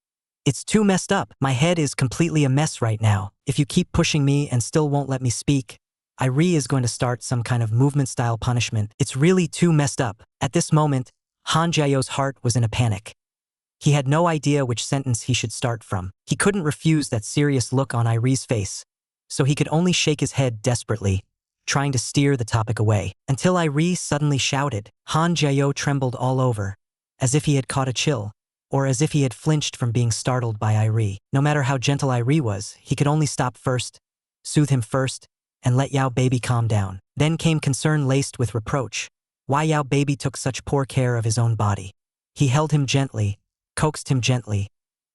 It's too messed up. My head is completely a mess right now. If you keep pushing me and still won't let me speak, Iree is going to start some kind of movement-style punishment. It's really too messed up. At this moment, Han Jiayo's heart was in a panic. He had no idea which sentence he should start from. He couldn't refuse that serious look on Iree's face, so he could only shake his head desperately, trying to steer the topic away, until Iree suddenly shouted. Han Jiayo trembled all over, as if he had caught a chill, or as if he had flinched from being startled by Iree. No matter how gentle Iree was, he could only stop first, soothe him first, and let Yao Baby calm down. Then came concern laced with reproach. Why Yao Baby took such poor care of his own body. He held him gently, coaxed him gently,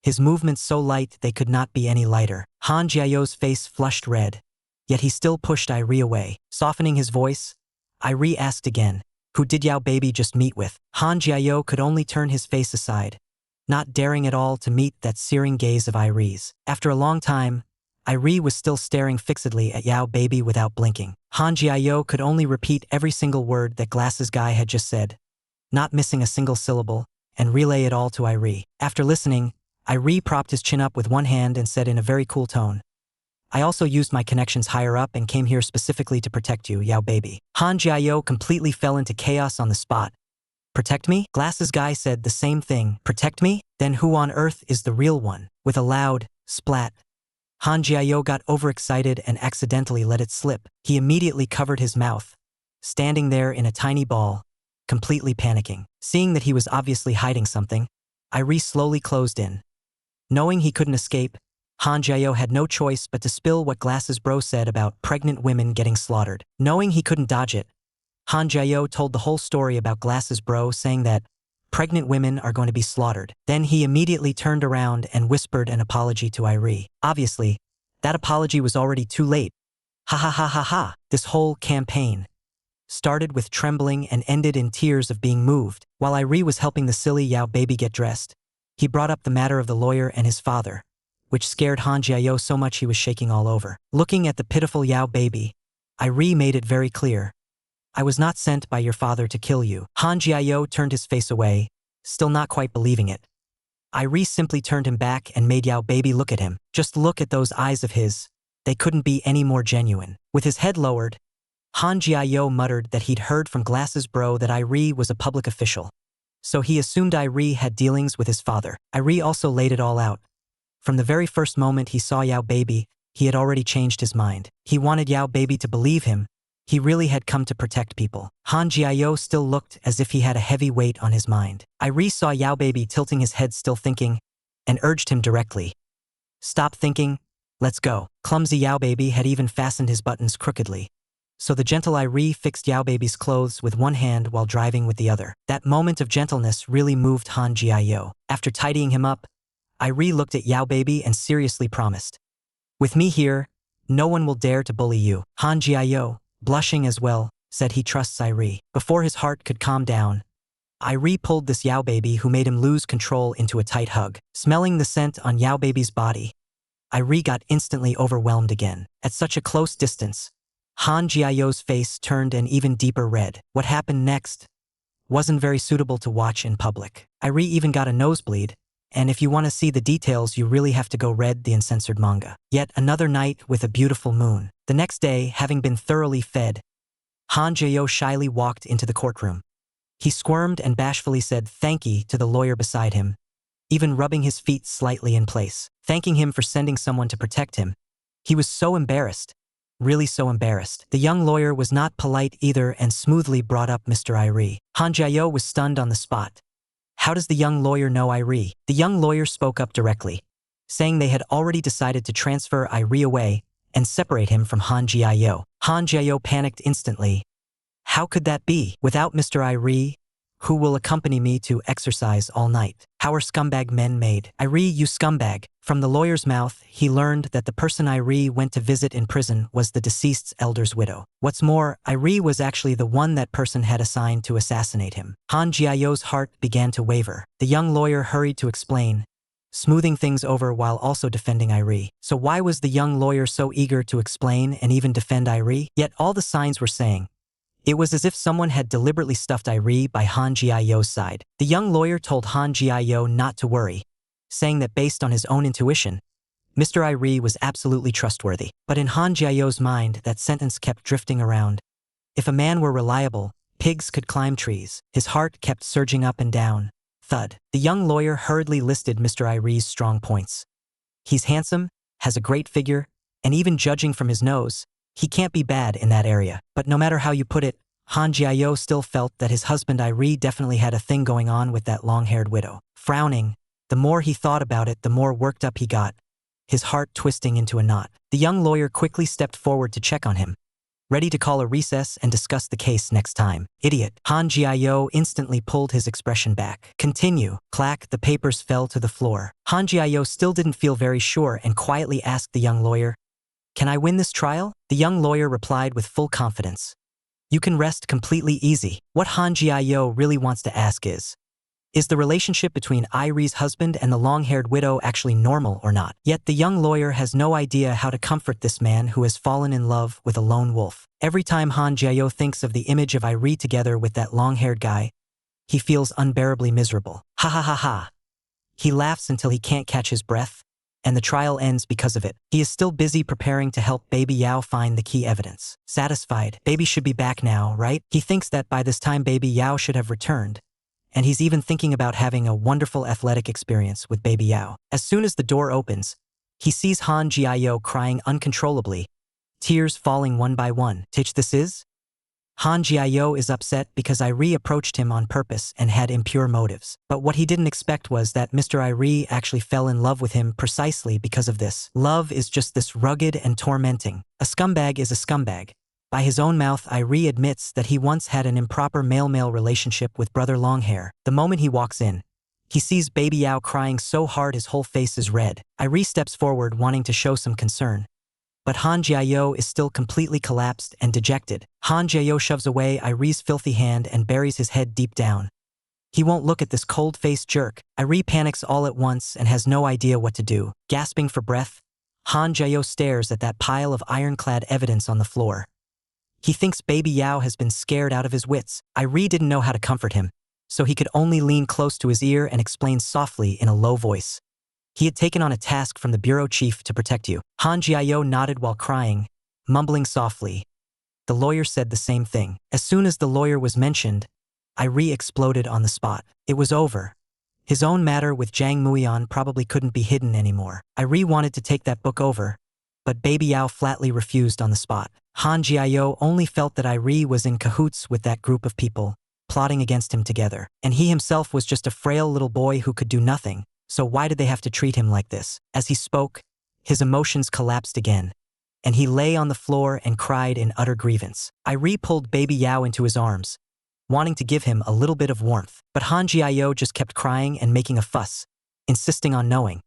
his movements so light they could not be any lighter. Han Jiayo's face flushed red, yet he still pushed Iree away. Softening his voice, Iree asked again, who did Yao Baby just meet with? Han Jiayo could only turn his face aside, not daring at all to meet that searing gaze of Iree's. After a long time, Iree was still staring fixedly at Yao Baby without blinking. Han Jiayo could only repeat every single word that Glasses Guy had just said, not missing a single syllable, and relay it all to Iree. After listening, Iree propped his chin up with one hand and said in a very cool tone, I also used my connections higher up and came here specifically to protect you, Yao Baby. Han Jiayo completely fell into chaos on the spot. Protect me? Glasses Guy said the same thing. Protect me? Then who on earth is the real one? With a loud splat, Han Jiayo got overexcited and accidentally let it slip. He immediately covered his mouth, standing there in a tiny ball, completely panicking. Seeing that he was obviously hiding something, Iree slowly closed in. Knowing he couldn't escape, Han Jiayo had no choice but to spill what Glasses Bro said about pregnant women getting slaughtered. Knowing he couldn't dodge it, Han Jiayo told the whole story about Glasses Bro saying that pregnant women are going to be slaughtered. Then he immediately turned around and whispered an apology to Iree. Obviously, that apology was already too late. Ha ha ha ha ha. This whole campaign started with trembling and ended in tears of being moved. While Iree was helping the silly Yao Baby get dressed, he brought up the matter of the lawyer and his father, which scared Han Jiayo so much he was shaking all over. Looking at the pitiful Yao Baby, Iree made it very clear. I was not sent by your father to kill you. Han Jiayo turned his face away, still not quite believing it. Iree simply turned him back and made Yao Baby look at him. Just look at those eyes of his. They couldn't be any more genuine. With his head lowered, Han Jiayo muttered that he'd heard from Glasses Bro that Iree was a public official. So he assumed Iree had dealings with his father. Iree also laid it all out. From the very first moment he saw Yao Baby, he had already changed his mind. He wanted Yao Baby to believe him. He really had come to protect people. Han Jiayo still looked as if he had a heavy weight on his mind. Iree saw Yao Baby tilting his head still thinking, and urged him directly. Stop thinking, let's go. Clumsy Yao Baby had even fastened his buttons crookedly. So the gentle Iree fixed Yao Baby's clothes with one hand while driving with the other. That moment of gentleness really moved Han Jiayo. After tidying him up, Iree looked at Yao Baby and seriously promised, with me here, no one will dare to bully you. Han Jiayo, blushing as well, said he trusts Iree. Before his heart could calm down, Iree pulled this Yao Baby who made him lose control into a tight hug. Smelling the scent on Yao Baby's body, Iree got instantly overwhelmed again. At such a close distance, Han Jiayo's face turned an even deeper red. What happened next wasn't very suitable to watch in public. Iree even got a nosebleed, and if you want to see the details you really have to go read the uncensored manga. Yet another night with a beautiful moon. The next day, having been thoroughly fed, Han Jae-yo shyly walked into the courtroom. He squirmed and bashfully said thank you to the lawyer beside him, even rubbing his feet slightly in place, thanking him for sending someone to protect him. He was so embarrassed. Really so embarrassed. The young lawyer was not polite either and smoothly brought up Mr. Irie. Han Jae-yo was stunned on the spot. How does the young lawyer know Irie? The young lawyer spoke up directly, saying they had already decided to transfer Irie away and separate him from Han Jae-yo. Han Jae-yo panicked instantly. How could that be? Without Mr. Irie, who will accompany me to exercise all night? How are scumbag men made? Irie, you scumbag. From the lawyer's mouth, he learned that the person Irie went to visit in prison was the deceased's elder's widow. What's more, Irie was actually the one that person had assigned to assassinate him. Han Jae-yo's heart began to waver. The young lawyer hurried to explain, smoothing things over while also defending Irie. So why was the young lawyer so eager to explain and even defend Irie? Yet all the signs were saying it was as if someone had deliberately stuffed Irie by Han Jae-yo's side. The young lawyer told Han Jae-yo not to worry, saying that based on his own intuition, Mr. Irie was absolutely trustworthy. But in Han Jae-yo's mind, that sentence kept drifting around. If a man were reliable, pigs could climb trees. His heart kept surging up and down. Thud. The young lawyer hurriedly listed Mr. Irie's strong points. He's handsome, has a great figure, and even judging from his nose, he can't be bad in that area. But no matter how you put it, Han Jae-yo still felt that his husband Irie definitely had a thing going on with that long-haired widow. Frowning, the more he thought about it, the more worked up he got, his heart twisting into a knot. The young lawyer quickly stepped forward to check on him, ready to call a recess and discuss the case next time. Idiot. Han Jae-yo instantly pulled his expression back. Continue. Clack, the papers fell to the floor. Han Jae-yo still didn't feel very sure and quietly asked the young lawyer, "Can I win this trial?" The young lawyer replied with full confidence, "You can rest completely easy." What Han Jae-yo really wants to ask is the relationship between Irie's husband and the long-haired widow actually normal or not? Yet the young lawyer has no idea how to comfort this man who has fallen in love with a lone wolf. Every time Han Jae-yo thinks of the image of Irie together with that long-haired guy, he feels unbearably miserable. Ha ha ha ha. He laughs until he can't catch his breath, and the trial ends because of it. He is still busy preparing to help Baby Yao find the key evidence. Satisfied, Baby should be back now, right? He thinks that by this time Baby Yao should have returned, and he's even thinking about having a wonderful athletic experience with Baby Yao. As soon as the door opens, he sees Han Jae-yo crying uncontrollably, tears falling one by one. This is? Han Jae-yo is upset because Irie approached him on purpose and had impure motives. But what he didn't expect was that Mr. Irie actually fell in love with him precisely because of this. Love is just this rugged and tormenting. A scumbag is a scumbag. By his own mouth, Irie admits that he once had an improper male-male relationship with Brother Longhair. The moment he walks in, he sees Baby Yao crying so hard his whole face is red. Irie steps forward wanting to show some concern, but Han Jae-yo is still completely collapsed and dejected. Han Jae-yo shoves away Irie's filthy hand and buries his head deep down. He won't look at this cold-faced jerk. Irie panics all at once and has no idea what to do. Gasping for breath, Han Jae-yo stares at that pile of ironclad evidence on the floor. He thinks Baby Yao has been scared out of his wits. Irie didn't know how to comfort him, so he could only lean close to his ear and explain softly in a low voice. He had taken on a task from the bureau chief to protect you. Han Jae-yo nodded while crying, mumbling softly. The lawyer said the same thing. As soon as the lawyer was mentioned, Irie exploded on the spot. It was over. His own matter with Jang Muion probably couldn't be hidden anymore. Irie wanted to take that book over, but Baby Yao flatly refused on the spot. Han Jae-yo only felt that Irie was in cahoots with that group of people, plotting against him together. And he himself was just a frail little boy who could do nothing. So why did they have to treat him like this? As he spoke, his emotions collapsed again, and he lay on the floor and cried in utter grievance. Irie pulled Baby Yao into his arms, wanting to give him a little bit of warmth. But Han Jae-yo just kept crying and making a fuss, insisting on knowing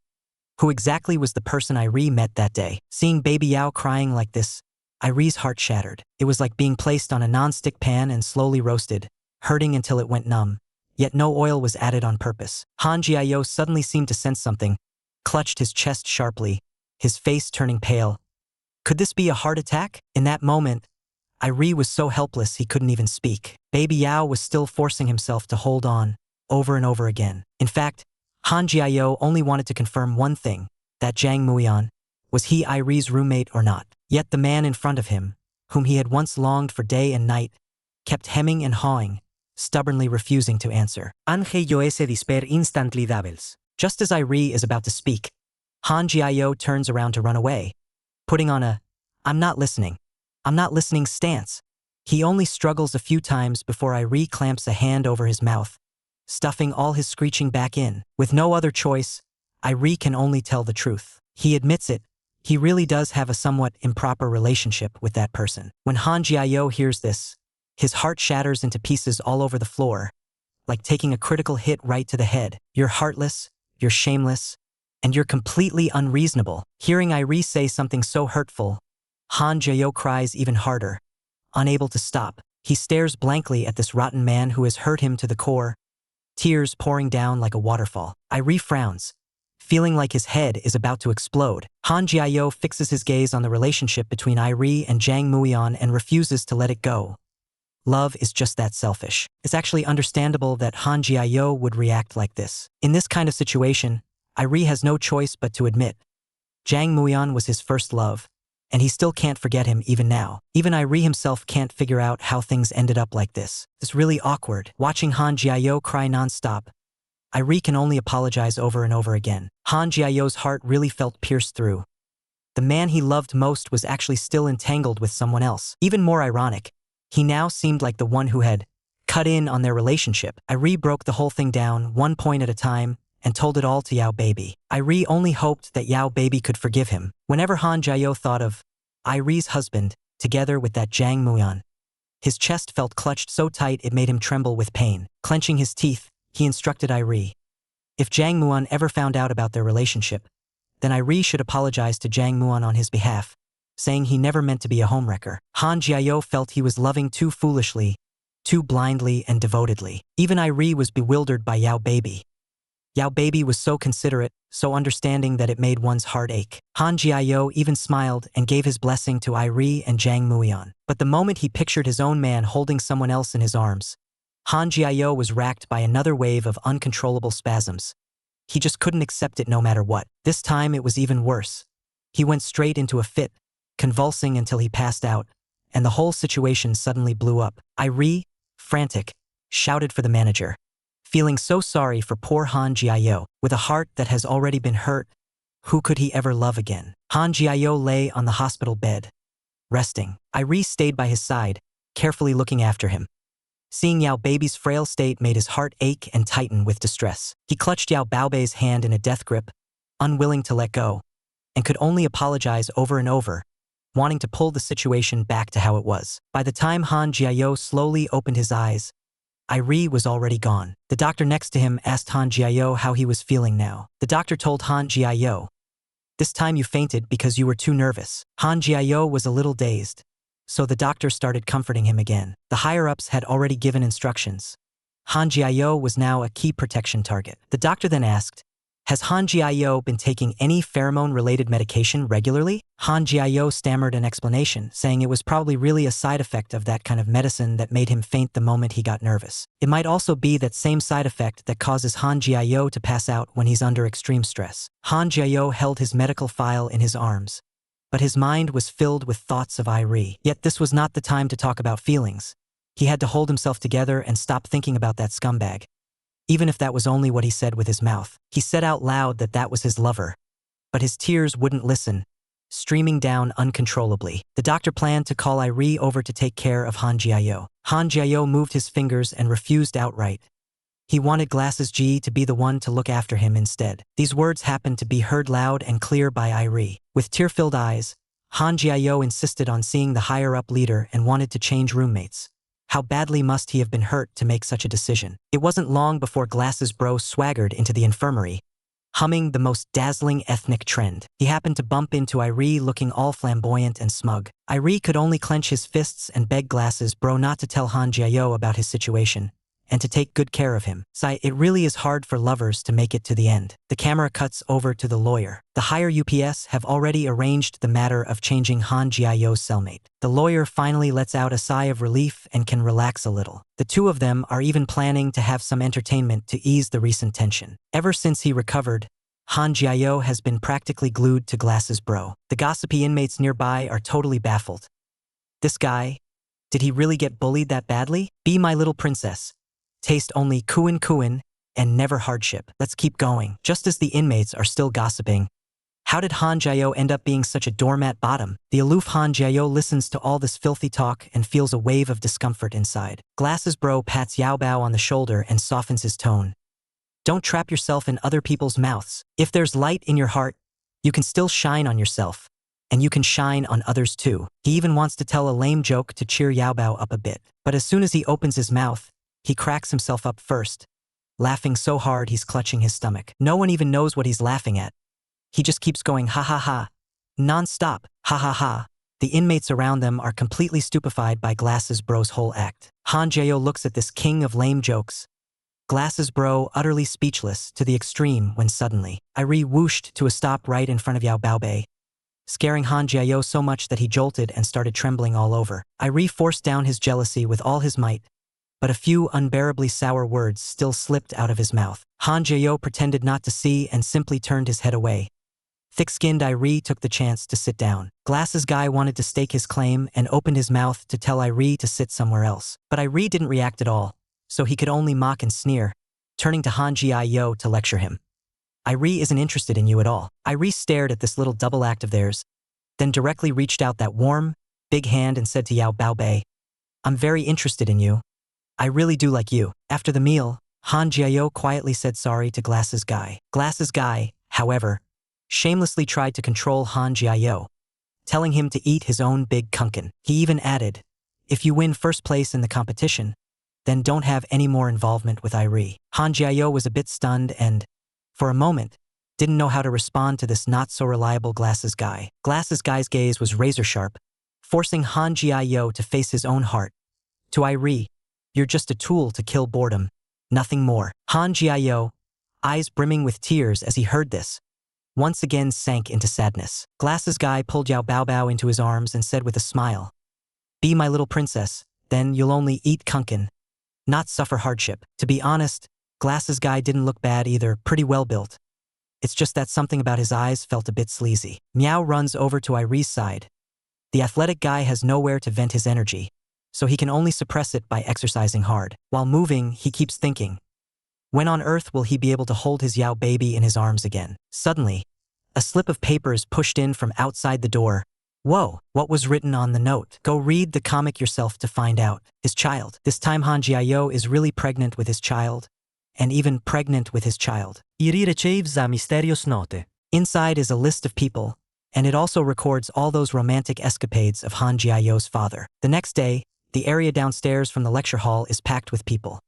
who exactly was the person Irie met that day. Seeing Baby Yao crying like this, Irie's heart shattered. It was like being placed on a non-stick pan and slowly roasted, hurting until it went numb. Yet no oil was added on purpose. Han Jae-yo suddenly seemed to sense something, clutched his chest sharply, his face turning pale. Could this be a heart attack? In that moment, Irie was so helpless he couldn't even speak. Baby Yao was still forcing himself to hold on, over and over again. In fact, Han Jae-yo only wanted to confirm one thing, that Jang Muion, was he Irie's roommate or not? Yet the man in front of him, whom he had once longed for day and night, kept hemming and hawing, stubbornly refusing to answer. Ange yo ese disper instantly doubles. Just as Irie is about to speak, Han Jiao turns around to run away, putting on a I'm not listening stance. He only struggles a few times before Irie clamps a hand over his mouth, stuffing all his screeching back in. With no other choice, Irie can only tell the truth. He admits it. He really does have a somewhat improper relationship with that person. When Han Jiao hears this, his heart shatters into pieces all over the floor, like taking a critical hit right to the head. You're heartless, you're shameless, and you're completely unreasonable. Hearing Irie say something so hurtful, Han Jiao cries even harder. Unable to stop, he stares blankly at this rotten man who has hurt him to the core, tears pouring down like a waterfall. Irie frowns, feeling like his head is about to explode. Han Jiao fixes his gaze on the relationship between Irie and Jang Muian and refuses to let it go. Love is just that selfish. It's actually understandable that Han Jiao would react like this. In this kind of situation, Irie has no choice but to admit Jang Muian was his first love, and he still can't forget him even now. Even Irie himself can't figure out how things ended up like this. It's really awkward. Watching Han Jiao cry non-stop, Irie can only apologize over and over again. Han Jiao's heart really felt pierced through. The man he loved most was actually still entangled with someone else. Even more ironic, he now seemed like the one who had cut in on their relationship. Irie broke the whole thing down, one point at a time, and told it all to Yao Baby. Irie only hoped that Yao Baby could forgive him. Whenever Han Jiao thought of Irie's husband, together with that Jang Muian, his chest felt clutched so tight it made him tremble with pain. Clenching his teeth, he instructed Irie. If Jang Muian ever found out about their relationship, then Irie should apologize to Jang Muian on his behalf, saying he never meant to be a homewrecker. Han Jiao felt he was loving too foolishly, too blindly and devotedly. Even Irie was bewildered by Yao Baby. Yao Baby was so considerate, so understanding that it made one's heart ache. Han Jiao even smiled and gave his blessing to Irie and Jang Muian. But the moment he pictured his own man holding someone else in his arms, Han Jiao was racked by another wave of uncontrollable spasms. He just couldn't accept it no matter what. This time it was even worse. He went straight into a fit, convulsing until he passed out, and the whole situation suddenly blew up. Irie, frantic, shouted for the manager. Feeling so sorry for poor Han Jiao, with a heart that has already been hurt, who could he ever love again? Han Jiao lay on the hospital bed, resting. Irie stayed by his side, carefully looking after him. Seeing Yao Baby's frail state made his heart ache and tighten with distress. He clutched Yao Baobei's hand in a death grip, unwilling to let go, and could only apologize over and over, wanting to pull the situation back to how it was. By the time Han Jiao slowly opened his eyes, Irie was already gone. The doctor next to him asked Han Jiao how he was feeling now. The doctor told Han Jiao, "This time you fainted because you were too nervous." Han Jiao was a little dazed, so the doctor started comforting him again. The higher-ups had already given instructions. Han Jiao was now a key protection target. The doctor then asked, "Has Han Jiao been taking any pheromone-related medication regularly?" Han Jiao stammered an explanation, saying it was probably really a side effect of that kind of medicine that made him faint the moment he got nervous. It might also be that same side effect that causes Han Jiao to pass out when he's under extreme stress. Han Jiao held his medical file in his arms, but his mind was filled with thoughts of Irie. Yet this was not the time to talk about feelings. He had to hold himself together and stop thinking about that scumbag. Even if that was only what he said with his mouth. He said out loud that that was his lover. But his tears wouldn't listen, streaming down uncontrollably. The doctor planned to call Irie over to take care of Han Jiao. Han Jiao moved his fingers and refused outright. He wanted Glasses G to be the one to look after him instead. These words happened to be heard loud and clear by Irie. With tear-filled eyes, Han Jiao insisted on seeing the higher-up leader and wanted to change roommates. How badly must he have been hurt to make such a decision? It wasn't long before Glasses Bro swaggered into the infirmary, humming the most dazzling ethnic trend. He happened to bump into Irie looking all flamboyant and smug. Irie could only clench his fists and beg Glasses Bro not to tell Han Jiao about his situation, and to take good care of him. It really is hard for lovers to make it to the end. The camera cuts over to the lawyer. The higher UPS have already arranged the matter of changing Han Jiao's cellmate. The lawyer finally lets out a sigh of relief and can relax a little. The two of them are even planning to have some entertainment to ease the recent tension. Ever since he recovered, Han Jiao has been practically glued to Glasses Bro. The gossipy inmates nearby are totally baffled. This guy, did he really get bullied that badly? Be my little princess. Taste only kuin and never hardship. Let's keep going. Just as the inmates are still gossiping, how did Han Jiao end up being such a doormat bottom? The aloof Han Jiao listens to all this filthy talk and feels a wave of discomfort inside. Glasses Bro pats Yao Bao on the shoulder and softens his tone. Don't trap yourself in other people's mouths. If there's light in your heart, you can still shine on yourself. And you can shine on others too. He even wants to tell a lame joke to cheer Yao Bao up a bit. But as soon as he opens his mouth, he cracks himself up first, laughing so hard he's clutching his stomach. No one even knows what he's laughing at. He just keeps going ha ha ha, non-stop, ha ha ha. The inmates around them are completely stupefied by Glasses Bro's whole act. Han Jiao looks at this king of lame jokes. Glasses Bro utterly speechless to the extreme when suddenly, Irie whooshed to a stop right in front of Yao Baobei, scaring Han Jiao so much that he jolted and started trembling all over. Irie forced down his jealousy with all his might, but a few unbearably sour words still slipped out of his mouth. Han Jiao pretended not to see and simply turned his head away. Thick-skinned Irie took the chance to sit down. Glasses Guy wanted to stake his claim and opened his mouth to tell Irie to sit somewhere else. But Irie didn't react at all, so he could only mock and sneer, turning to Han Jiao to lecture him. Irie isn't interested in you at all. Irie stared at this little double act of theirs, then directly reached out that warm, big hand and said to Yao Baobei, I'm very interested in you. I really do like you. After the meal, Han Jiao quietly said sorry to Glasses Guy. Glasses Guy, however, shamelessly tried to control Han Jiao, telling him to eat his own big kunkin. He even added, if you win first place in the competition, then don't have any more involvement with Irie. Han Jiao was a bit stunned and, for a moment, didn't know how to respond to this not-so-reliable Glasses Guy. Glasses Guy's gaze was razor-sharp, forcing Han Jiao to face his own heart. To Irie, you're just a tool to kill boredom, nothing more. Han Jiao, eyes brimming with tears as he heard this, once again sank into sadness. Glasses Guy pulled Yao Baobao into his arms and said with a smile, be my little princess, then you'll only eat kunkin, not suffer hardship. To be honest, Glasses Guy didn't look bad either, pretty well built. It's just that something about his eyes felt a bit sleazy. Meow runs over to Irie's side. The athletic guy has nowhere to vent his energy, so he can only suppress it by exercising hard. While moving, he keeps thinking, when on earth will he be able to hold his Yao baby in his arms again? Suddenly, a slip of paper is pushed in from outside the door. Whoa, what was written on the note? Go read the comic yourself to find out. His child. This time Han Jiao is really pregnant with his child, and even pregnant with his child. Irie receives a mysterious note. Inside is a list of people, and it also records all those romantic escapades of Han Jiao's father. The next day, the area downstairs from the lecture hall is packed with people.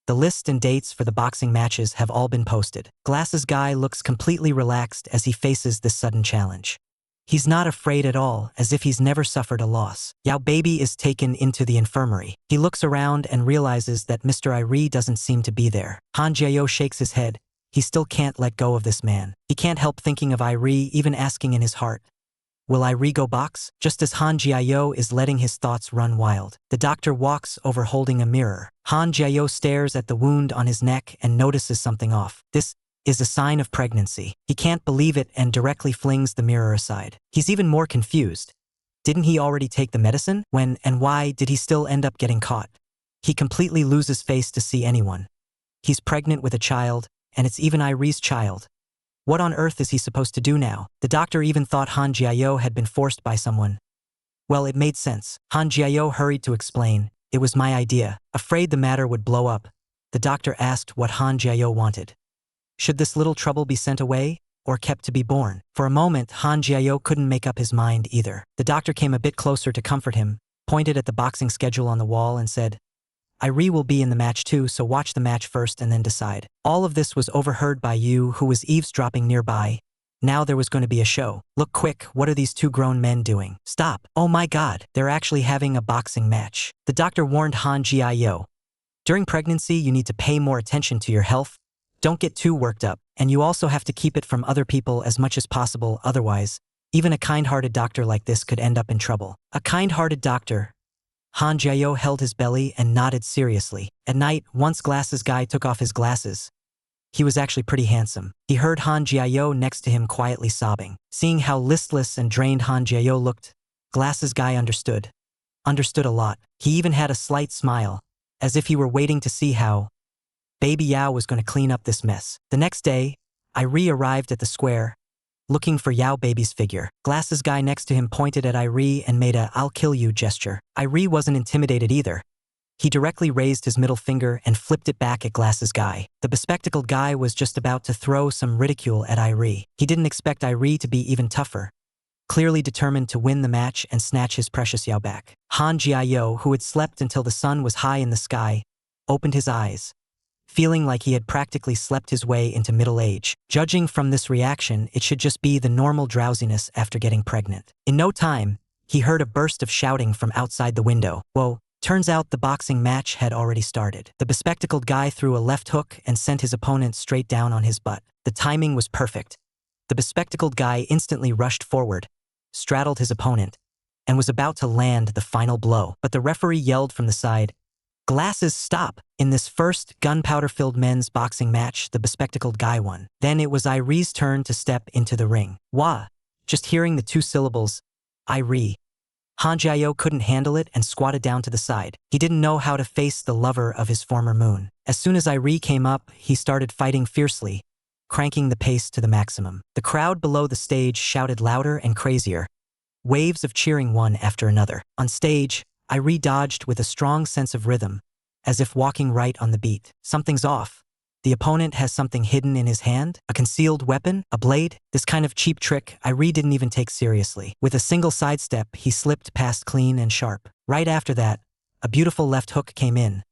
The list and dates for the boxing matches have all been posted. Glasses Guy looks completely relaxed as he faces this sudden challenge. He's not afraid at all, as if he's never suffered a loss. Yao baby is taken into the infirmary. He looks around and realizes that Mr. Irie doesn't seem to be there. Han Jiao shakes his head. He still can't let go of this man. He can't help thinking of Irie, even asking in his heart, will Irie go box? Just as Han Jiao is letting his thoughts run wild, the doctor walks over holding a mirror. Han Jiao stares at the wound on his neck and notices something off. This is a sign of pregnancy. He can't believe it and directly flings the mirror aside. He's even more confused. Didn't he already take the medicine? When and why did he still end up getting caught? He completely loses face to see anyone. He's pregnant with a child, and it's even Irie's child. What on earth is he supposed to do now? The doctor even thought Han Jiao had been forced by someone. Well, it made sense. Han Jiao hurried to explain, it was my idea. Afraid the matter would blow up, the doctor asked what Han Jiao wanted. Should this little trouble be sent away, or kept to be born? For a moment, Han Jiao couldn't make up his mind either. The doctor came a bit closer to comfort him, pointed at the boxing schedule on the wall and said, Irie will be in the match too, so watch the match first and then decide. All of this was overheard by Yu, who was eavesdropping nearby. Now there was going to be a show. Look quick, what are these two grown men doing? Stop. Oh my god, they're actually having a boxing match. The doctor warned Han Jiao. During pregnancy, you need to pay more attention to your health. Don't get too worked up, and you also have to keep it from other people as much as possible, otherwise, even a kind-hearted doctor like this could end up in trouble. A kind-hearted doctor. Han Jiao held his belly and nodded seriously. At night, once Glasses Guy took off his glasses, he was actually pretty handsome. He heard Han Jiao next to him quietly sobbing. Seeing how listless and drained Han Jiao looked, Glasses Guy understood. understood a lot. He even had a slight smile, as if he were waiting to see how Baby Yao was going to clean up this mess. The next day, Irie arrived at the square, looking for Yao Baby's figure. Glasses guy next to him pointed at Irie and made a "I'll kill you" gesture. Irie wasn't intimidated either. He directly raised his middle finger and flipped it back at Glasses guy. The bespectacled guy was just about to throw some ridicule at Irie. He didn't expect Irie to be even tougher, clearly determined to win the match and snatch his precious Yao back. Han Jiayo, who had slept until the sun was high in the sky, opened his eyes, feeling like he had practically slept his way into middle age. Judging from this reaction, it should just be the normal drowsiness after getting pregnant. In no time, he heard a burst of shouting from outside the window. Whoa. Turns out the boxing match had already started. The bespectacled guy threw a left hook and sent his opponent straight down on his butt. The timing was perfect. The bespectacled guy instantly rushed forward, straddled his opponent, and was about to land the final blow. But the referee yelled from the side, "Glasses, stop!" In this first gunpowder-filled men's boxing match, the bespectacled guy won. Then it was Irie's turn to step into the ring. Wah! Just hearing the two syllables, Irie, Han Jiayo couldn't handle it and squatted down to the side. He didn't know how to face the lover of his former moon. As soon as Irie came up, he started fighting fiercely, cranking the pace to the maximum. The crowd below the stage shouted louder and crazier, waves of cheering one after another. On stage, Irie dodged with a strong sense of rhythm, as if walking right on the beat. Something's off. The opponent has something hidden in his hand, a concealed weapon, a blade. This kind of cheap trick Irie didn't even take seriously. With a single sidestep, he slipped past clean and sharp. Right after that, a beautiful left hook came in,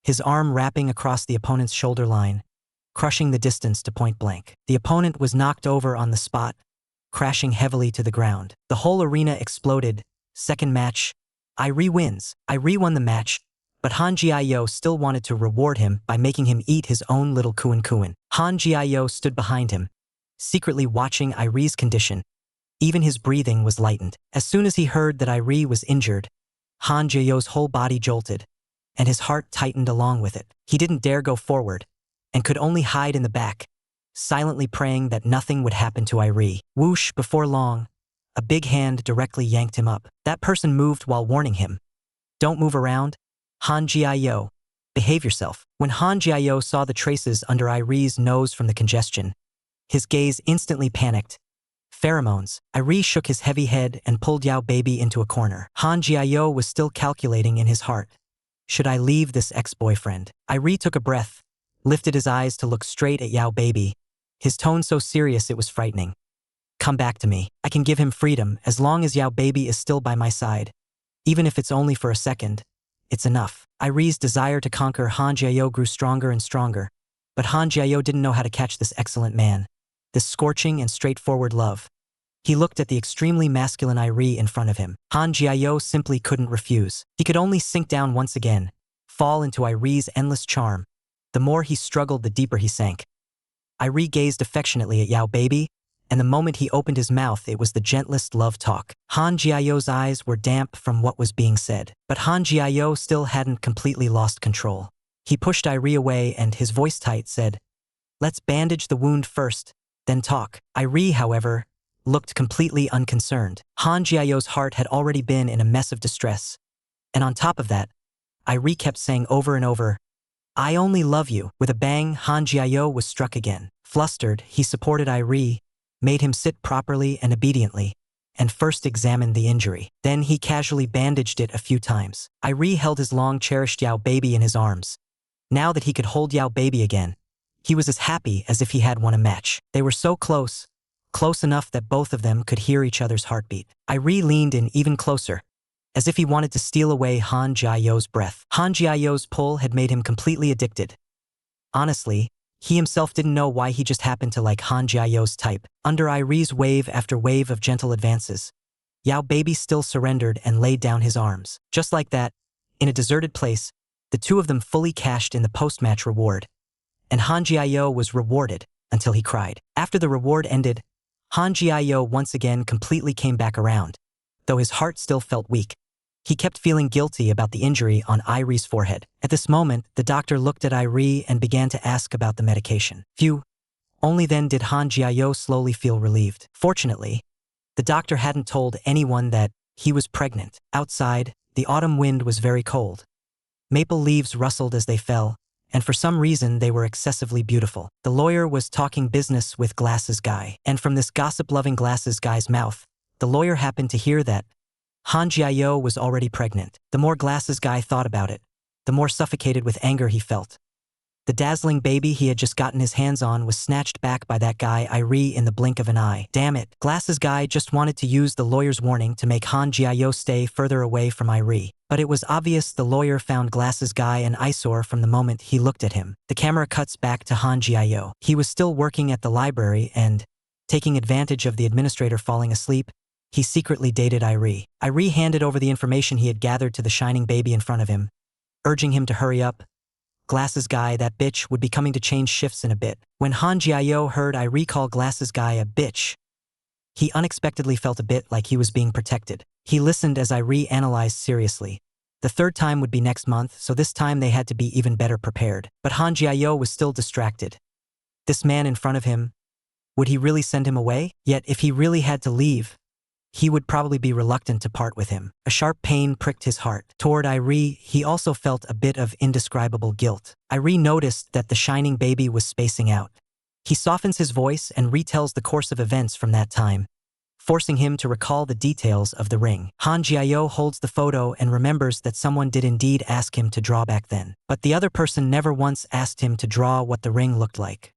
his arm wrapping across the opponent's shoulder line, crushing the distance to point blank. The opponent was knocked over on the spot, crashing heavily to the ground. The whole arena exploded. Second match, Irie wins. Irie won the match, but Han Jiayo still wanted to reward him by making him eat his own little kuan. Han Jiayo stood behind him, secretly watching Irie's condition. Even his breathing was lightened. As soon as he heard that Irie was injured, Han Jiayo's whole body jolted, and his heart tightened along with it. He didn't dare go forward, and could only hide in the back, silently praying that nothing would happen to Irie. Whoosh, before long, a big hand directly yanked him up. That person moved while warning him, "Don't move around. Han Jiayo, behave yourself." When Han Jiayo saw the traces under Irie's nose from the congestion, his gaze instantly panicked. Pheromones. Irie shook his heavy head and pulled Yao Baby into a corner. Han Jiayo was still calculating in his heart. Should I leave this ex-boyfriend? Irie took a breath, lifted his eyes to look straight at Yao Baby, his tone so serious it was frightening. "Come back to me. I can give him freedom as long as Yao Baby is still by my side. Even if it's only for a second. It's enough." Irie's desire to conquer Han Jiayo grew stronger and stronger, but Han Jiayo didn't know how to catch this excellent man, this scorching and straightforward love. He looked at the extremely masculine Irie in front of him. Han Jiayo simply couldn't refuse. He could only sink down once again, fall into Irie's endless charm. The more he struggled, the deeper he sank. Irie gazed affectionately at Yao Baby, and the moment he opened his mouth, it was the gentlest love talk. Han Jiayo's eyes were damp from what was being said, but Han Jiayo still hadn't completely lost control. He pushed Irie away and, his voice tight, said, "Let's bandage the wound first, then talk." Irie, however, looked completely unconcerned. Han Jiayo's heart had already been in a mess of distress, and on top of that, Irie kept saying over and over, "I only love you." With a bang, Han Jiayo was struck again. Flustered, he supported Irie, made him sit properly and obediently, and first examined the injury. Then he casually bandaged it a few times. Irie held his long-cherished Yao Baby in his arms. Now that he could hold Yao Baby again, he was as happy as if he had won a match. They were so close, close enough that both of them could hear each other's heartbeat. Irie leaned in even closer, as if he wanted to steal away Han Jiayo's breath. Han Jiayo's pull had made him completely addicted. Honestly, he himself didn't know why he just happened to like Han Jiayo's type. Under Irie's wave after wave of gentle advances, Yao Baby still surrendered and laid down his arms. Just like that, in a deserted place, the two of them fully cashed in the post-match reward, and Han Jiayo was rewarded until he cried. After the reward ended, Han Jiayo once again completely came back around, though his heart still felt weak. He kept feeling guilty about the injury on Irie's forehead. At this moment, the doctor looked at Irie and began to ask about the medication. Phew. Only then did Han Jiayo slowly feel relieved. Fortunately, the doctor hadn't told anyone that he was pregnant. Outside, The autumn wind was very cold. Maple leaves rustled as they fell, and for some reason they were excessively beautiful. The lawyer was talking business with Glasses Guy, and from this gossip-loving Glasses Guy's mouth, the lawyer happened to hear that Han Jiao was already pregnant. The more Glasses Guy thought about it, the more suffocated with anger he felt. The dazzling baby he had just gotten his hands on was snatched back by that guy Irie in the blink of an eye. Damn it, Glasses Guy just wanted to use the lawyer's warning to make Han Jiao stay further away from Irie. But it was obvious the lawyer found Glasses Guy an eyesore from the moment he looked at him. The camera cuts back to Han Jiao. He was still working at the library and, taking advantage of the administrator falling asleep, he secretly dated Irie. Irie handed over the information he had gathered to the shining baby in front of him, urging him to hurry up. Glasses Guy, that bitch, would be coming to change shifts in a bit. When Han Jiao heard Irie call Glasses Guy a bitch, he unexpectedly felt a bit like he was being protected. He listened as Irie analyzed seriously. The third time would be next month, so this time they had to be even better prepared. But Han Jiao was still distracted. This man in front of him, would he really send him away? Yet if he really had to leave, he would probably be reluctant to part with him. A sharp pain pricked his heart. Toward Irie, he also felt a bit of indescribable guilt. Irie noticed that the shining baby was spacing out. He softens his voice and retells the course of events from that time, forcing him to recall the details of the ring. Han Jiao holds the photo and remembers that someone did indeed ask him to draw back then. But the other person never once asked him to draw what the ring looked like.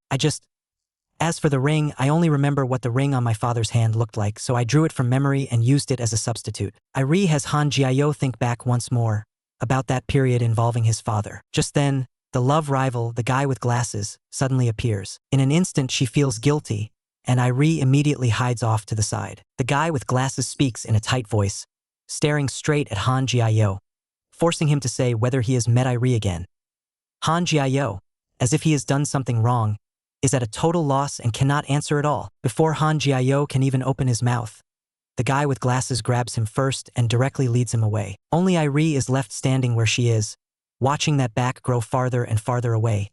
As for the ring, I only remember what the ring on my father's hand looked like, so I drew it from memory and used it as a substitute. Irie has Han Jiao think back once more about that period involving his father. Just then, the love rival, the guy with glasses, suddenly appears. In an instant she feels guilty, and Irie immediately hides off to the side. The guy with glasses speaks in a tight voice, staring straight at Han Jiao, forcing him to say whether he has met Irie again. Han Jiao, as if he has done something wrong, is at a total loss and cannot answer at all. Before Han Jiao can even open his mouth, the guy with glasses grabs him first and directly leads him away. Only Irie is left standing where she is, watching that back grow farther and farther away,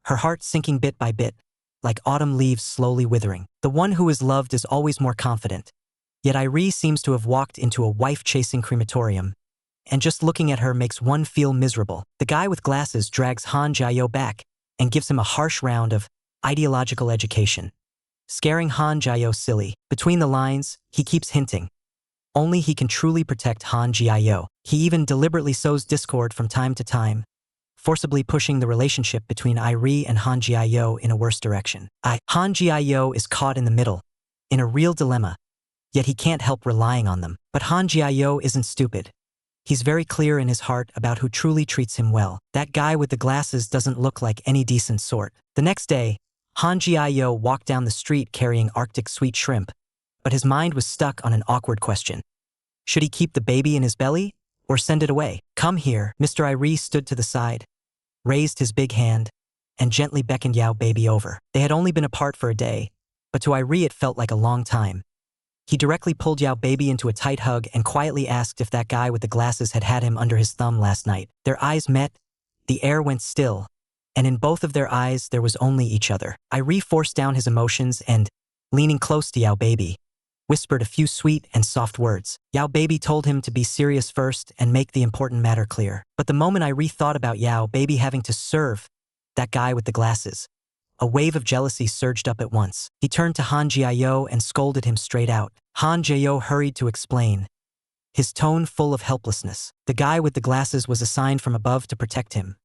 her heart sinking bit by bit, like autumn leaves slowly withering. The one who is loved is always more confident, yet Irie seems to have walked into a wife-chasing crematorium, and just looking at her makes one feel miserable. The guy with glasses drags Han Jiao back and gives him a harsh round of ideological education, scaring Han Jiao silly. Between the lines, he keeps hinting. Only he can truly protect Han Jiao. He even deliberately sows discord from time to time, forcibly pushing the relationship between Irie and Han Jiao in a worse direction. Han Jiao is caught in the middle, in a real dilemma, yet he can't help relying on them. But Han Jiao isn't stupid. He's very clear in his heart about who truly treats him well. That guy with the glasses doesn't look like any decent sort. The next day, Han Jiao walked down the street carrying Arctic sweet shrimp, but his mind was stuck on an awkward question. Should he keep the baby in his belly, or send it away? Come here. Mr. Irie stood to the side, raised his big hand, and gently beckoned Yao baby over. They had only been apart for a day, but to Irie it felt like a long time. He directly pulled Yao baby into a tight hug and quietly asked if that guy with the glasses had him under his thumb last night. Their eyes met, the air went still, and in both of their eyes there was only each other. Irie forced down his emotions and, leaning close to Yao baby, whispered a few sweet and soft words. Yao baby told him to be serious first and make the important matter clear. But the moment Irie thought about Yao baby having to serve that guy with the glasses, a wave of jealousy surged up at once. He turned to Han Jiao and scolded him straight out. Han Jiao hurried to explain, his tone full of helplessness. The guy with the glasses was assigned from above to protect him.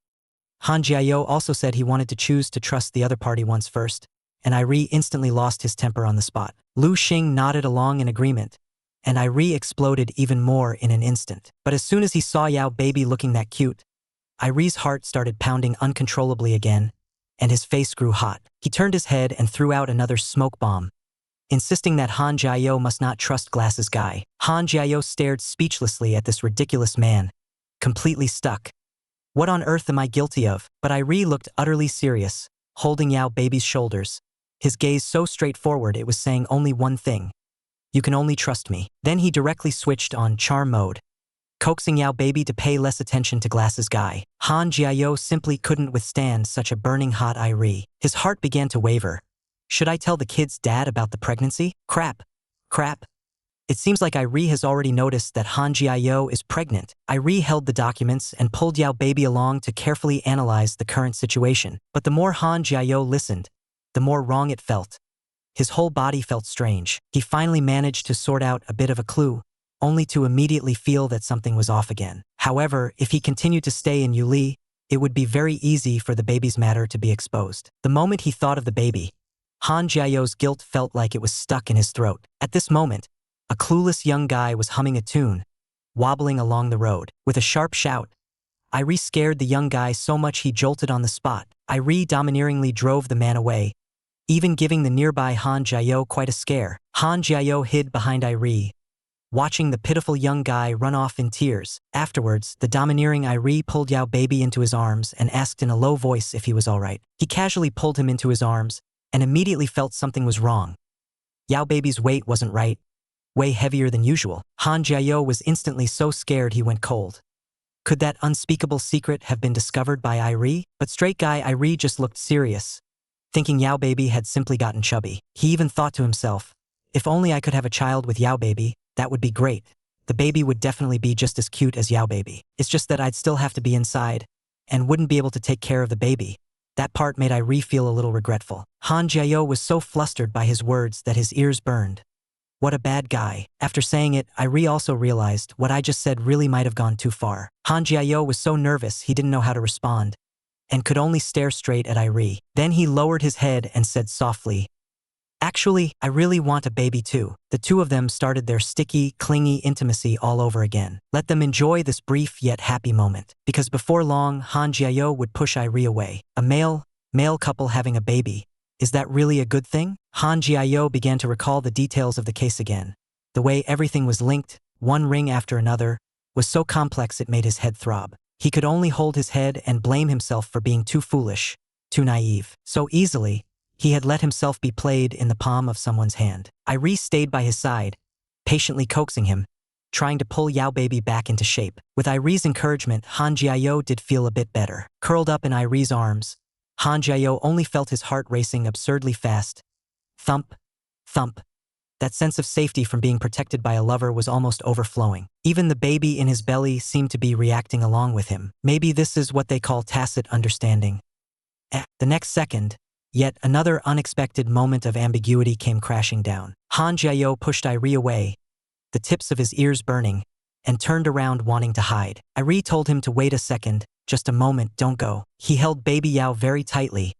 Han Jiao also said he wanted to choose to trust the other party once first, and Irie instantly lost his temper on the spot. Lu Xing nodded along in agreement, and Irie exploded even more in an instant. But as soon as he saw Yao baby looking that cute, Irie's heart started pounding uncontrollably again, and his face grew hot. He turned his head and threw out another smoke bomb, insisting that Han Jiao must not trust Glasses Guy. Han Jiao stared speechlessly at this ridiculous man, completely stuck. What on earth am I guilty of? But Irie looked utterly serious, holding Yao baby's shoulders, his gaze so straightforward it was saying only one thing. You can only trust me. Then he directly switched on charm mode, coaxing Yao baby to pay less attention to Glasses Guy. Han Jiao simply couldn't withstand such a burning hot Irie. His heart began to waver. Should I tell the kid's dad about the pregnancy? Crap. It seems like Irie has already noticed that Han Jiao is pregnant. Irie held the documents and pulled Yao Baby along to carefully analyze the current situation. But the more Han Jiao listened, the more wrong it felt. His whole body felt strange. He finally managed to sort out a bit of a clue, only to immediately feel that something was off again. However, if he continued to stay in Yuli, it would be very easy for the baby's matter to be exposed. The moment he thought of the baby, Han Jiao's guilt felt like it was stuck in his throat. At this moment, a clueless young guy was humming a tune, wobbling along the road. With a sharp shout, Irie scared the young guy so much he jolted on the spot. Irie domineeringly drove the man away, even giving the nearby Han Jiao quite a scare. Han Jiao hid behind Irie, watching the pitiful young guy run off in tears. Afterwards, the domineering Irie pulled Yao Baby into his arms and asked in a low voice if he was all right. He casually pulled him into his arms and immediately felt something was wrong. Yao Baby's weight wasn't right, way heavier than usual. Han Jiao was instantly so scared he went cold. Could that unspeakable secret have been discovered by Irie? But straight guy Irie just looked serious, thinking Yao Baby had simply gotten chubby. He even thought to himself, if only I could have a child with Yao Baby, that would be great. The baby would definitely be just as cute as Yao Baby. It's just that I'd still have to be inside and wouldn't be able to take care of the baby. That part made Irie feel a little regretful. Han Jiao was so flustered by his words that his ears burned. What a bad guy. After saying it, Irie also realized what I just said really might have gone too far. Han Jiao was so nervous he didn't know how to respond and could only stare straight at Irie. Then he lowered his head and said softly, actually, I really want a baby too. The two of them started their sticky, clingy intimacy all over again. Let them enjoy this brief yet happy moment. Because before long, Han Jiao would push Irie away. A male couple having a baby. Is that really a good thing? Han Jiao began to recall the details of the case again. The way everything was linked, one ring after another, was so complex it made his head throb. He could only hold his head and blame himself for being too foolish, too naive. So easily, he had let himself be played in the palm of someone's hand. Irie stayed by his side, patiently coaxing him, trying to pull Yao Baby back into shape. With Irie's encouragement, Han Jiao did feel a bit better. Curled up in Irie's arms, Han Jiao only felt his heart racing absurdly fast. Thump, thump. That sense of safety from being protected by a lover was almost overflowing. Even the baby in his belly seemed to be reacting along with him. Maybe this is what they call tacit understanding. The next second, yet another unexpected moment of ambiguity came crashing down. Han Jiao pushed Irie away, the tips of his ears burning, and turned around wanting to hide. Irie told him to wait a second, just a moment, don't go. He held baby Yao very tightly,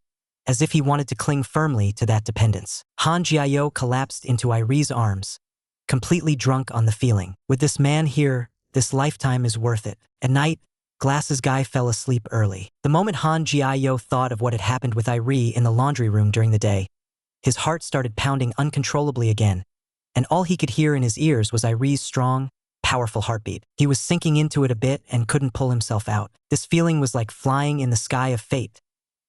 as if he wanted to cling firmly to that dependence. Han Jiao collapsed into Irie's arms, completely drunk on the feeling. With this man here, this lifetime is worth it. At night, Glasses Guy fell asleep early. The moment Han Jiao thought of what had happened with Irie in the laundry room during the day, his heart started pounding uncontrollably again, and all he could hear in his ears was Irie's strong, powerful heartbeat. He was sinking into it a bit and couldn't pull himself out. This feeling was like flying in the sky of fate.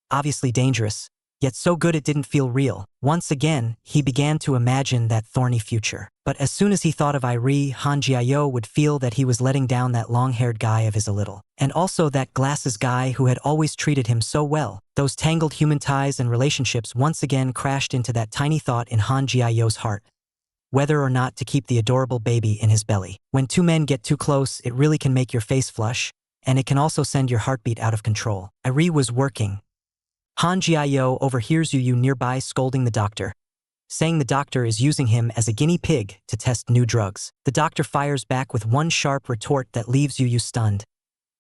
Obviously dangerous, yet so good it didn't feel real. Once again, he began to imagine that thorny future. But as soon as he thought of Irie, Han Jiao would feel that he was letting down that long-haired guy of his a little. And also that Glasses Guy who had always treated him so well. Those tangled human ties and relationships once again crashed into that tiny thought in Han Jiao's heart. Whether or not to keep the adorable baby in his belly. When two men get too close, it really can make your face flush, and it can also send your heartbeat out of control. Irie was working. Han Jiao overhears you nearby scolding the doctor, saying the doctor is using him as a guinea pig to test new drugs. The doctor fires back with one sharp retort that leaves you stunned,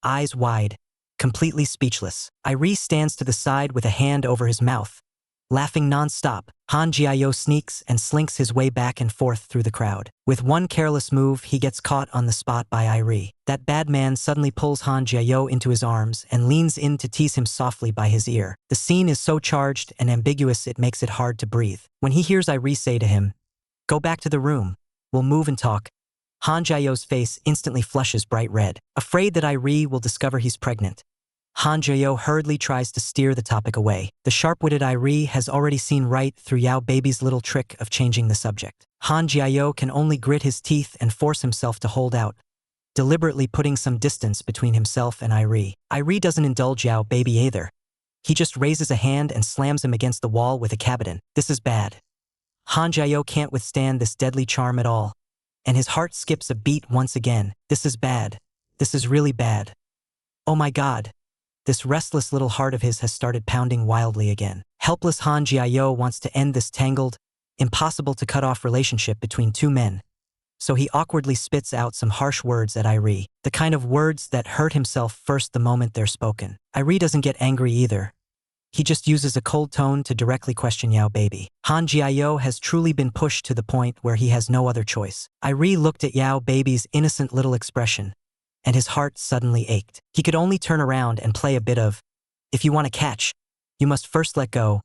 eyes wide, completely speechless. Irie stands to the side with a hand over his mouth, laughing non-stop. Han Jiao sneaks and slinks his way back and forth through the crowd. With one careless move, he gets caught on the spot by Irie. That bad man suddenly pulls Han Jiao into his arms and leans in to tease him softly by his ear. The scene is so charged and ambiguous it makes it hard to breathe. When he hears Irie say to him, "Go back to the room, we'll move and talk," Han Jiao's face instantly flushes bright red. Afraid that Irie will discover he's pregnant, Han Jiao hurriedly tries to steer the topic away. The sharp-witted Irie has already seen right through Yao Baby's little trick of changing the subject. Han Jiao can only grit his teeth and force himself to hold out, deliberately putting some distance between himself and Irie. Irie doesn't indulge Yao Baby either. He just raises a hand and slams him against the wall with a cabinet. This is bad. Han Jiao can't withstand this deadly charm at all. and his heart skips a beat once again. This is bad. This is really bad. Oh my god. This restless little heart of his has started pounding wildly again. Helpless Han Jiao wants to end this tangled, impossible to cut off relationship between two men. So he awkwardly spits out some harsh words at Irie, the kind of words that hurt himself first the moment they're spoken. Irie doesn't get angry either. He just uses a cold tone to directly question Yao Baby. Han Jiao has truly been pushed to the point where he has no other choice. Irie looked at Yao Baby's innocent little expression, and his heart suddenly ached. He could only turn around and play a bit of, if you want to catch, you must first let go.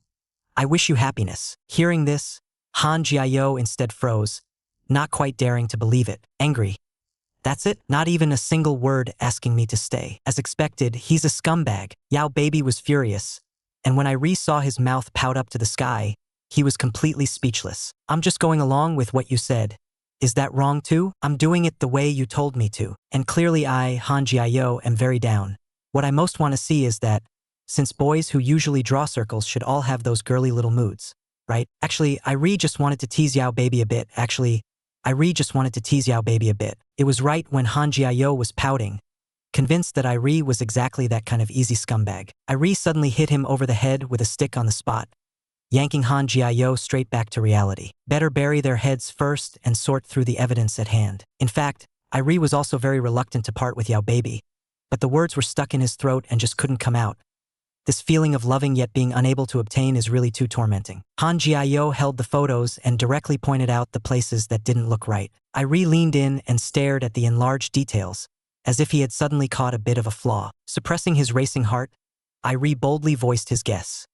I wish you happiness. Hearing this, Han Jiao instead froze, not quite daring to believe it. Angry. That's it? Not even a single word asking me to stay. As expected, he's a scumbag. Yao Baby was furious, and when Irie saw his mouth pout up to the sky, he was completely speechless. I'm just going along with what you said. Is that wrong too? I'm doing it the way you told me to. And clearly I, Han Jiao, am very down. What I most want to see is that, since boys who usually draw circles should all have those girly little moods, right? Actually, Irie just wanted to tease Yao Baby a bit. It was right when Han Jiao was pouting, convinced that Irie was exactly that kind of easy scumbag. Irie suddenly hit him over the head with a stick on the spot, yanking Han Jiao straight back to reality. Better bury their heads first and sort through the evidence at hand. In fact, Irie was also very reluctant to part with Yao Baby, but the words were stuck in his throat and just couldn't come out. This feeling of loving yet being unable to obtain is really too tormenting. Han Jiao held the photos and directly pointed out the places that didn't look right. Irie leaned in and stared at the enlarged details, as if he had suddenly caught a bit of a flaw. Suppressing his racing heart, Irie boldly voiced his guess.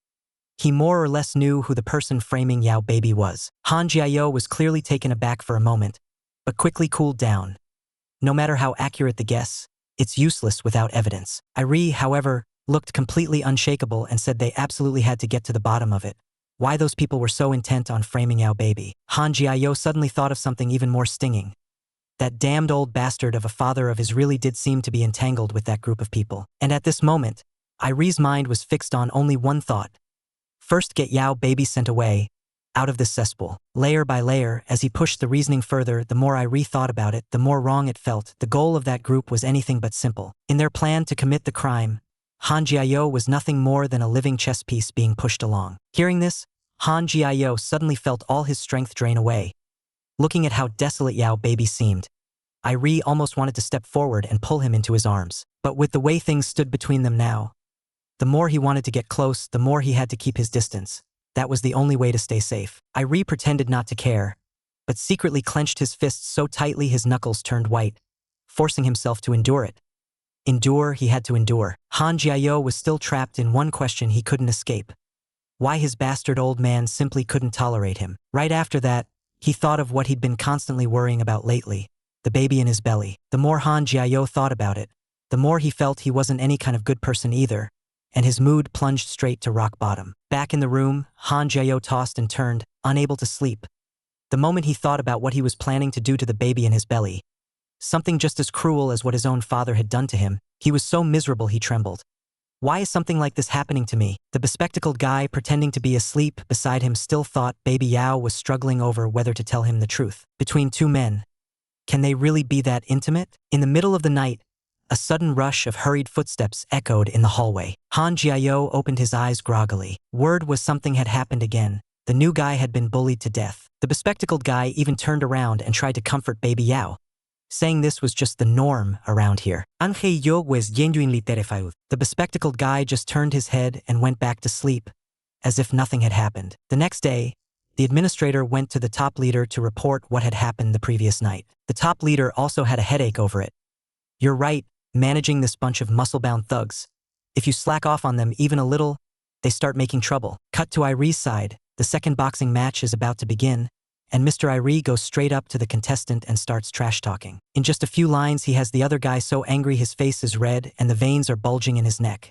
He more or less knew who the person framing Yao Baby was. Han Jiao was clearly taken aback for a moment, but quickly cooled down. No matter how accurate the guess, it's useless without evidence. Irie, however, looked completely unshakable and said they absolutely had to get to the bottom of it. Why those people were so intent on framing Yao Baby. Han Jiao suddenly thought of something even more stinging. That damned old bastard of a father of his really did seem to be entangled with that group of people. And at this moment, Irie's mind was fixed on only one thought. First get Yao Baby sent away, out of this cesspool. Layer by layer, as he pushed the reasoning further, the more Irie thought about it, the more wrong it felt. The goal of that group was anything but simple. In their plan to commit the crime, Han Jiao was nothing more than a living chess piece being pushed along. Hearing this, Han Jiao suddenly felt all his strength drain away. Looking at how desolate Yao Baby seemed, Irie almost wanted to step forward and pull him into his arms. But with the way things stood between them now, the more he wanted to get close, the more he had to keep his distance. That was the only way to stay safe. Irie pretended not to care, but secretly clenched his fists so tightly his knuckles turned white, forcing himself to endure it. Endure, he had to endure. Han Jiao was still trapped in one question he couldn't escape. Why his bastard old man simply couldn't tolerate him. Right after that, he thought of what he'd been constantly worrying about lately, the baby in his belly. The more Han Jiao thought about it, the more he felt he wasn't any kind of good person either, and his mood plunged straight to rock bottom. Back in the room, Han Jiao tossed and turned, unable to sleep. The moment he thought about what he was planning to do to the baby in his belly, something just as cruel as what his own father had done to him, he was so miserable he trembled. Why is something like this happening to me? The bespectacled guy pretending to be asleep beside him still thought Baby Yao was struggling over whether to tell him the truth. Between two men, can they really be that intimate? In the middle of the night, a sudden rush of hurried footsteps echoed in the hallway. Han Jiao opened his eyes groggily. Word was something had happened again. The new guy had been bullied to death. The bespectacled guy even turned around and tried to comfort Baby Yao, saying this was just the norm around here. Angst was genuinely terrified. The bespectacled guy just turned his head and went back to sleep, as if nothing had happened. The next day, the administrator went to the top leader to report what had happened the previous night. The top leader also had a headache over it. You're right, managing this bunch of muscle-bound thugs. If you slack off on them even a little, they start making trouble. Cut to Irie's side. The second boxing match is about to begin, and Mr. Irie goes straight up to the contestant and starts trash-talking. In just a few lines, he has the other guy so angry his face is red and the veins are bulging in his neck.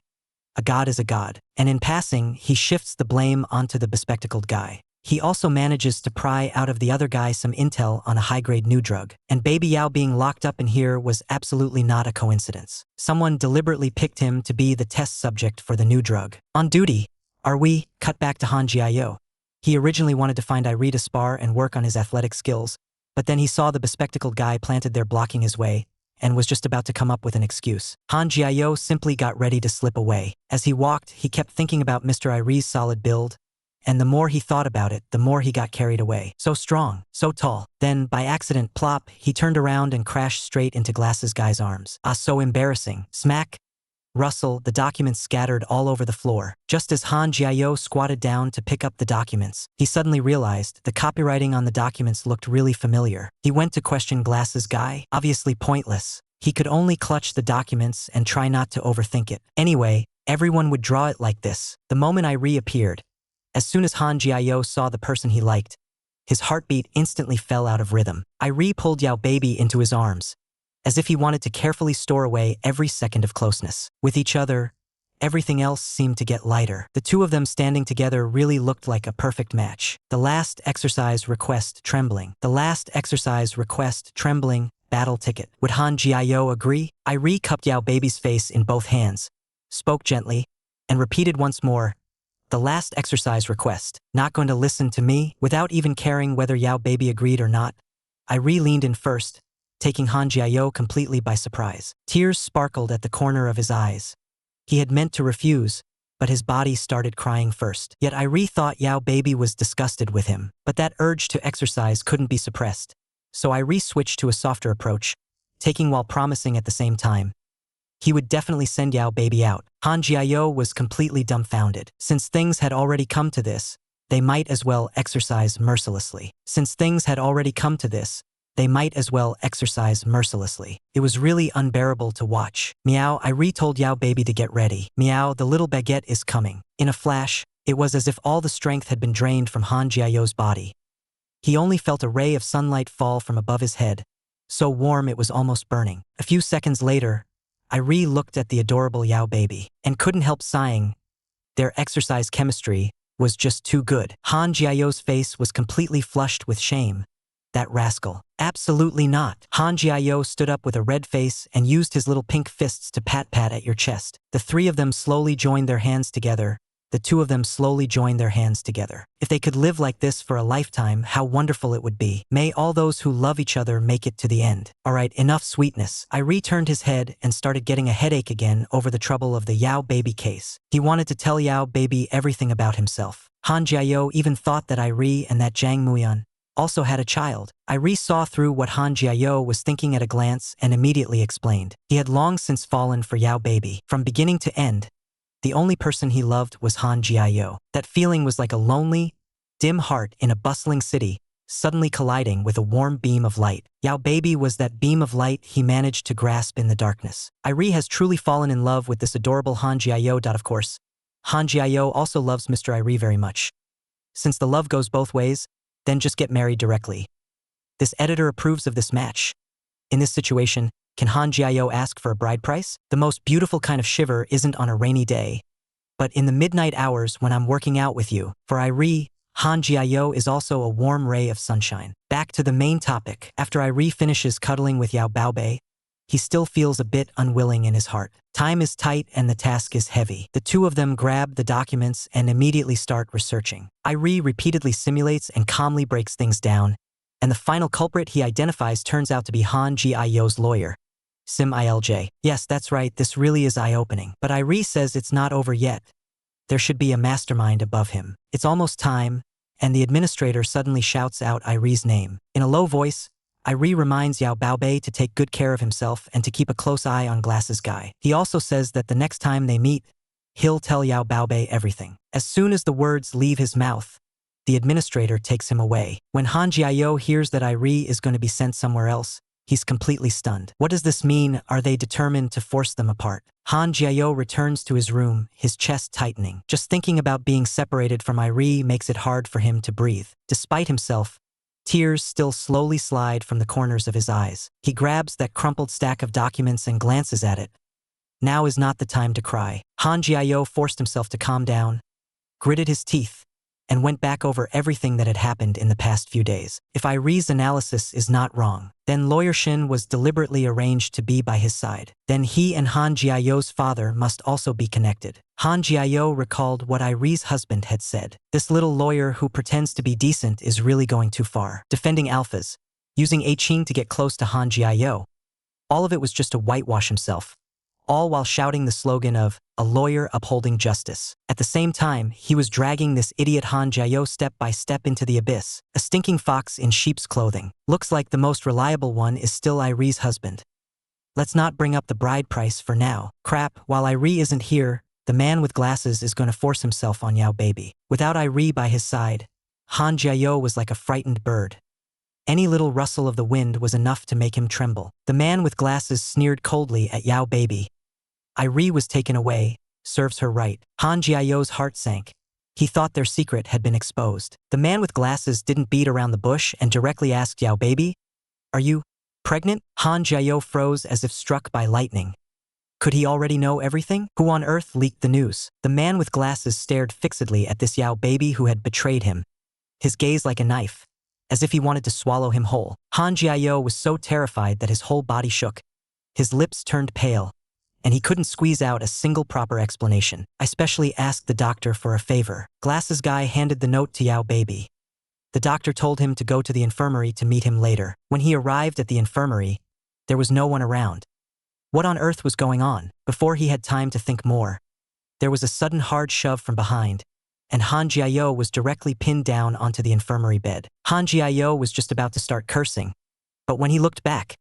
A god is a god. And in passing, he shifts the blame onto the bespectacled guy. He also manages to pry out of the other guy some intel on a high-grade new drug. And Baby Yao being locked up in here was absolutely not a coincidence. Someone deliberately picked him to be the test subject for the new drug. On duty, are we? Cut back to Han Jiao. He originally wanted to find Irie to spar and work on his athletic skills, But then he saw the bespectacled guy planted there blocking his way, and was just about to come up with an excuse. Han Jiao simply got ready to slip away. As he walked, he kept thinking about Mr. Irie's solid build, and the more he thought about it, the more he got carried away. So strong, so tall. Then, by accident, plop, he turned around and crashed straight into Glasses Guy's arms. Ah, so embarrassing. Smack. Rustle, the documents scattered all over the floor. Just as Han Jiao squatted down to pick up the documents, he suddenly realized the copywriting on the documents looked really familiar. He went to question Glasses Guy, obviously pointless. He could only clutch the documents and try not to overthink it. Anyway, everyone would draw it like this. The moment Irie appeared, as soon as Han Jiao saw the person he liked, his heartbeat instantly fell out of rhythm. Irie pulled Yao Baby into his arms, as if he wanted to carefully store away every second of closeness. With each other, everything else seemed to get lighter. The two of them standing together really looked like a perfect match. The last exercise request trembling. The last exercise request trembling. Battle ticket. Would Han Jiao agree? Irie cupped Yao Baby's face in both hands, spoke gently, and repeated once more, the last exercise request. Not going to listen to me? Without even caring whether Yao Baby agreed or not, Irie leaned in first, taking Han Jiao completely by surprise. Tears sparkled at the corner of his eyes. He had meant to refuse, but his body started crying first. Yet Irie thought Yao Baby was disgusted with him. But that urge to exercise couldn't be suppressed. So Irie switched to a softer approach, taking while promising at the same time. He would definitely send Yao Baby out. Han Jiao was completely dumbfounded. Since things had already come to this, they might as well exercise mercilessly. Since things had already come to this, they might as well exercise mercilessly. It was really unbearable to watch. Meow, Irie told Yao Baby to get ready. Meow, the little baguette is coming. In a flash, it was as if all the strength had been drained from Han Jiao's body. He only felt a ray of sunlight fall from above his head, so warm it was almost burning. A few seconds later, Irie looked at the adorable Yao Baby and couldn't help sighing. Their exercise chemistry was just too good. Han Jiao's face was completely flushed with shame. That rascal. Absolutely not. Han Jiao stood up with a red face and used his little pink fists to pat at your chest. The three of them slowly joined their hands together. The two of them slowly joined their hands together. If they could live like this for a lifetime, how wonderful it would be. May all those who love each other make it to the end. Alright, enough sweetness. Irie turned his head and started getting a headache again over the trouble of the Yao Baby case. He wanted to tell Yao Baby everything about himself. Han Jiao even thought that Irie and that Zhang Muyan also had a child. Irie saw through what Han Jiao was thinking at a glance and immediately explained. He had long since fallen for Yao Baby. From beginning to end, the only person he loved was Han Jiao. That feeling was like a lonely, dim heart in a bustling city, suddenly colliding with a warm beam of light. Yao Baby was that beam of light he managed to grasp in the darkness. Irie has truly fallen in love with this adorable Han Jiao. Of course, Han Jiao also loves Mr. Irie very much. Since the love goes both ways, then just get married directly. This editor approves of this match. In this situation, can Han Jiao ask for a bride price? The most beautiful kind of shiver isn't on a rainy day, but in the midnight hours when I'm working out with you. For Irie, Han Jiao is also a warm ray of sunshine. Back to the main topic. After Irie finishes cuddling with Yao Baobei, he still feels a bit unwilling in his heart. Time is tight and the task is heavy. The two of them grab the documents and immediately start researching. Irie repeatedly simulates and calmly breaks things down, and the final culprit he identifies turns out to be Han Jiao's lawyer, Sim Ilj. Yes, that's right, this really is eye-opening. But Irie says it's not over yet. There should be a mastermind above him. It's almost time, and the administrator suddenly shouts out Irie's name. In a low voice, Irie reminds Yao Baobei to take good care of himself and to keep a close eye on Glasses Guy. He also says that the next time they meet, he'll tell Yao Baobei everything. As soon as the words leave his mouth, the administrator takes him away. When Han Jiao hears that Irie is going to be sent somewhere else, he's completely stunned. What does this mean? Are they determined to force them apart? Han Jiao returns to his room, his chest tightening. Just thinking about being separated from Irie makes it hard for him to breathe. Despite himself, tears still slowly slide from the corners of his eyes. He grabs that crumpled stack of documents and glances at it. Now is not the time to cry. Han Jiao forced himself to calm down, gritted his teeth, and went back over everything that had happened in the past few days. If Irie's analysis is not wrong, then Lawyer Shin was deliberately arranged to be by his side. Then he and Han Jiao's father must also be connected. Han Jiao recalled what Irie's husband had said. This little lawyer who pretends to be decent is really going too far. Defending alphas, using Ching to get close to Han Jiao. All of it was just to whitewash himself, all while shouting the slogan of a lawyer upholding justice. At the same time, he was dragging this idiot Han Jiao step by step into the abyss, a stinking fox in sheep's clothing. Looks like the most reliable one is still Irie's husband. Let's not bring up the bride price for now. Crap, while Irie isn't here, the man with glasses is going to force himself on Yao baby. Without Irie by his side, Han Jiao was like a frightened bird. Any little rustle of the wind was enough to make him tremble. The man with glasses sneered coldly at Yao baby. Irie was taken away, serves her right. Han Jiao's heart sank. He thought their secret had been exposed. The man with glasses didn't beat around the bush and directly asked Yao baby, "Are you pregnant?" Han Jiao froze as if struck by lightning. Could he already know everything? Who on earth leaked the news? The man with glasses stared fixedly at this Yao baby who had betrayed him, his gaze like a knife, as if he wanted to swallow him whole. Han Jiao was so terrified that his whole body shook. His lips turned pale, and he couldn't squeeze out a single proper explanation. I specially asked the doctor for a favor. Glasses guy handed the note to Yao baby. The doctor told him to go to the infirmary to meet him later. When he arrived at the infirmary, there was no one around. What on earth was going on? Before he had time to think more, there was a sudden hard shove from behind, and Han Jiao was directly pinned down onto the infirmary bed. Han Jiao was just about to start cursing, but when he looked back,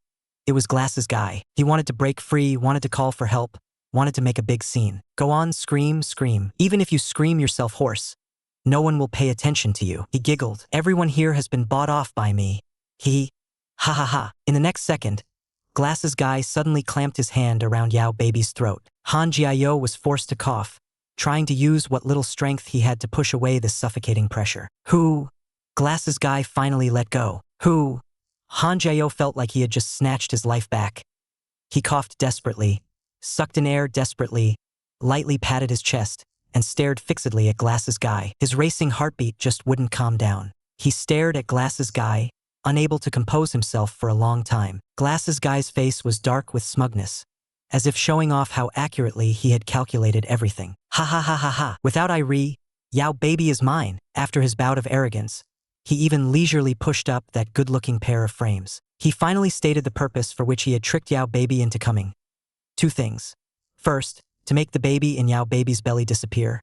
it was Glasses guy. He wanted to break free, wanted to call for help, wanted to make a big scene. Go on, scream, scream. Even if you scream yourself hoarse, no one will pay attention to you. He giggled. Everyone here has been bought off by me. Ha ha ha. In the next second, Glasses guy suddenly clamped his hand around Yao baby's throat. Han Jiao was forced to cough, trying to use what little strength he had to push away the suffocating pressure. Who? Glasses guy finally let go. Who? Han Jiao felt like he had just snatched his life back. He coughed desperately, sucked in air desperately, lightly patted his chest, and stared fixedly at Glasses guy. His racing heartbeat just wouldn't calm down. He stared at Glasses guy, unable to compose himself for a long time. Glasses guy's face was dark with smugness, as if showing off how accurately he had calculated everything. Ha ha ha ha ha. Without Irie, Yao baby is mine. After his bout of arrogance, he even leisurely pushed up that good-looking pair of frames. He finally stated the purpose for which he had tricked Yao baby into coming. Two things. First, to make the baby in Yao baby's belly disappear.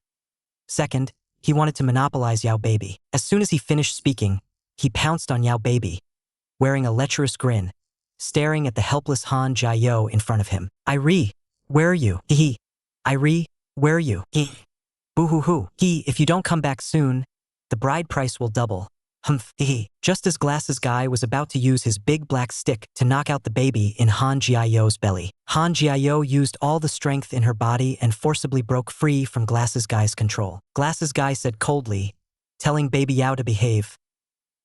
Second, he wanted to monopolize Yao baby. As soon as he finished speaking, he pounced on Yao baby, wearing a lecherous grin, staring at the helpless Han Jiao in front of him. Irie, where are you? Hee. Irie, where are you? Hee. Boo-hoo-hoo. If you don't come back soon, the bride price will double. Humph. Hee. Just as Glasses guy was about to use his big black stick to knock out the baby in Han Jiao's belly, Han Jiao used all the strength in her body and forcibly broke free from Glasses guy's control. Glasses guy said coldly, telling baby Yao to behave.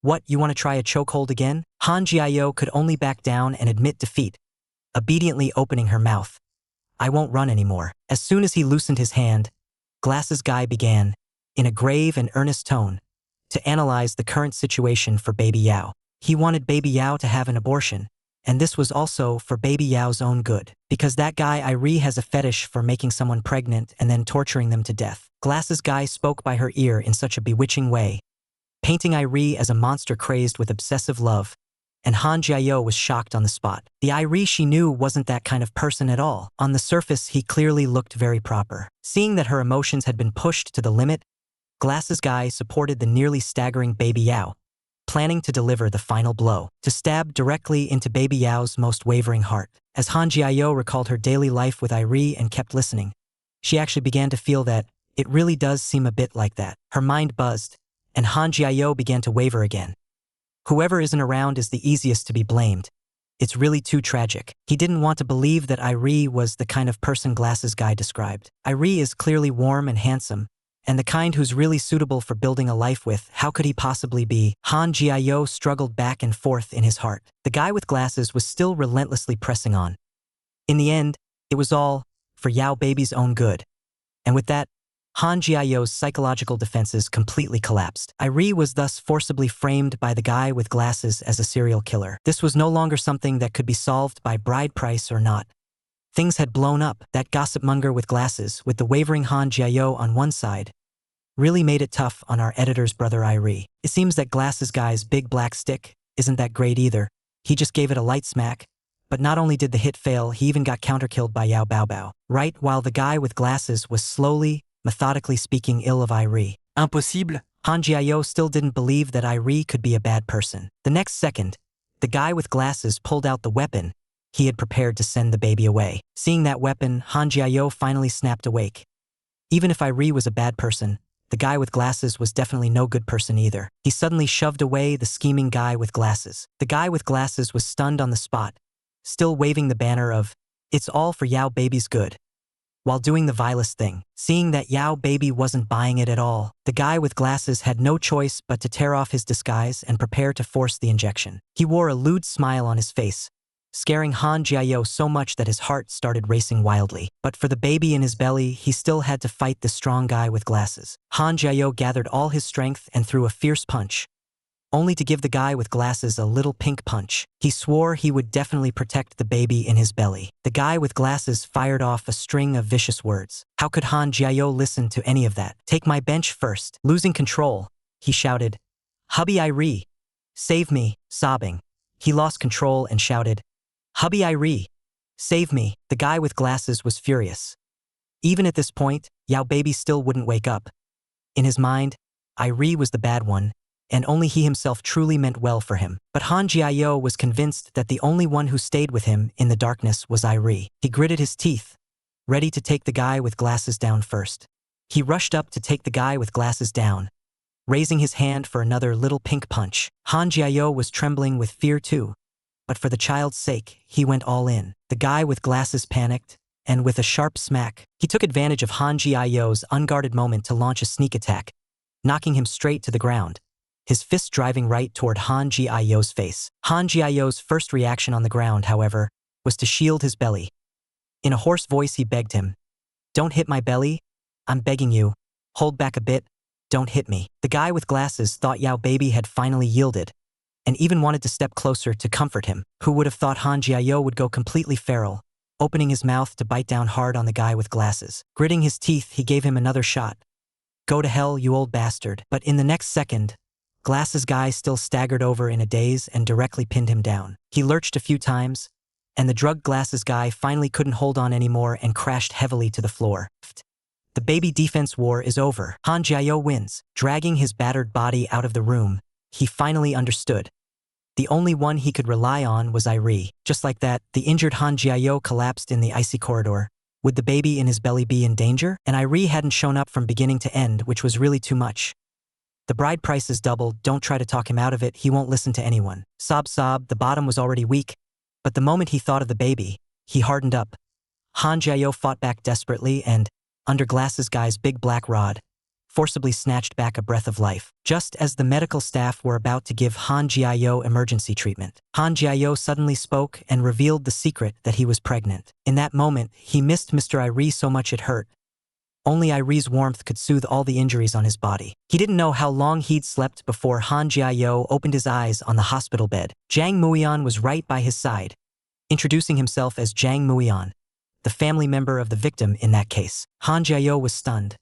What, you want to try a chokehold again? Han Jiao could only back down and admit defeat, obediently opening her mouth. I won't run anymore. As soon as he loosened his hand, Glasses guy began, in a grave and earnest tone, to analyze the current situation for baby Yao. He wanted baby Yao to have an abortion, and this was also for baby Yao's own good, because that guy Irie has a fetish for making someone pregnant and then torturing them to death. Glasses guy spoke by her ear in such a bewitching way, painting Irie as a monster crazed with obsessive love, and Han Jiao was shocked on the spot. The Irie she knew wasn't that kind of person at all. On the surface, he clearly looked very proper. Seeing that her emotions had been pushed to the limit, Glasses guy supported the nearly staggering baby Yao, planning to deliver the final blow, to stab directly into baby Yao's most wavering heart. As Han Jiao recalled her daily life with Irie and kept listening, she actually began to feel that it really does seem a bit like that. Her mind buzzed, and Han Jiao began to waver again. Whoever isn't around is the easiest to be blamed. It's really too tragic. He didn't want to believe that Irie was the kind of person Glasses guy described. Irie is clearly warm and handsome, and the kind who's really suitable for building a life with. How could he possibly be? Han Jiao struggled back and forth in his heart. The guy with glasses was still relentlessly pressing on. In the end, it was all for Yao baby's own good. And with that, Han Jiao's psychological defenses completely collapsed. Irie was thus forcibly framed by the guy with glasses as a serial killer. This was no longer something that could be solved by bride price or not. Things had blown up. That gossipmonger with glasses, with the wavering Han Jiao on one side, really made it tough on our editor's brother Irie. It seems that Glasses guy's big black stick isn't that great either. He just gave it a light smack, but not only did the hit fail, he even got counterkilled by Yao Baobao. Right while the guy with glasses was slowly, methodically speaking ill of Irie. Impossible. Han Jiao still didn't believe that Irie could be a bad person. The next second, the guy with glasses pulled out the weapon he had prepared to send the baby away. Seeing that weapon, Han Jiao finally snapped awake. Even if Irie was a bad person, the guy with glasses was definitely no good person either. He suddenly shoved away the scheming guy with glasses. The guy with glasses was stunned on the spot, still waving the banner of, "It's all for Yao Baby's good," while doing the vilest thing. Seeing that Yao Baby wasn't buying it at all, the guy with glasses had no choice but to tear off his disguise and prepare to force the injection. He wore a lewd smile on his face, scaring Han Jiao so much that his heart started racing wildly. But for the baby in his belly, he still had to fight the strong guy with glasses. Han Jiao gathered all his strength and threw a fierce punch, only to give the guy with glasses a little pink punch. He swore he would definitely protect the baby in his belly. The guy with glasses fired off a string of vicious words. How could Han Jiao listen to any of that? "Take my bench first." Losing control, he shouted, "Hubby Irie, save me," sobbing. He lost control and shouted, "Hubby Irie, save me." The guy with glasses was furious. Even at this point, Yao Baby still wouldn't wake up. In his mind, Irie was the bad one, and only he himself truly meant well for him. But Han Jiao was convinced that the only one who stayed with him in the darkness was Irie. He gritted his teeth, ready to take the guy with glasses down first. He rushed up to take the guy with glasses down, raising his hand for another little pink punch. Han Jiao was trembling with fear too, but for the child's sake, he went all in. The guy with glasses panicked, and with a sharp smack, he took advantage of Han Jiao's unguarded moment to launch a sneak attack, knocking him straight to the ground, his fist driving right toward Han Jiao's face. Han Jiao's first reaction on the ground, however, was to shield his belly. In a hoarse voice he begged him, "Don't hit my belly. I'm begging you. Hold back a bit. Don't hit me." The guy with glasses thought Yao Baby had finally yielded, and even wanted to step closer to comfort him. Who would have thought Han Jiao would go completely feral, opening his mouth to bite down hard on the guy with glasses. Gritting his teeth, he gave him another shot. "Go to hell, you old bastard." But in the next second, Glasses guy still staggered over in a daze and directly pinned him down. He lurched a few times, and the drugged glasses guy finally couldn't hold on anymore and crashed heavily to the floor. The baby defense war is over. Han Jiao wins. Dragging his battered body out of the room, he finally understood. The only one he could rely on was Irie. Just like that, the injured Han Jiao collapsed in the icy corridor. Would the baby in his belly be in danger? And Irie hadn't shown up from beginning to end, which was really too much. The bride price is doubled, don't try to talk him out of it, he won't listen to anyone. Sob sob, the bottom was already weak, but the moment he thought of the baby, he hardened up. Han Jiao fought back desperately and, under Glasses Guy's big black rod, forcibly snatched back a breath of life. Just as the medical staff were about to give Han Jiao emergency treatment, Han Jiao suddenly spoke and revealed the secret that he was pregnant. In that moment, he missed Mr. Irie so much it hurt. Only Irie's warmth could soothe all the injuries on his body. He didn't know how long he'd slept before Han Jiao opened his eyes on the hospital bed. Zhang Muian was right by his side, introducing himself as Zhang Muian, the family member of the victim in that case. Han Jiao was stunned,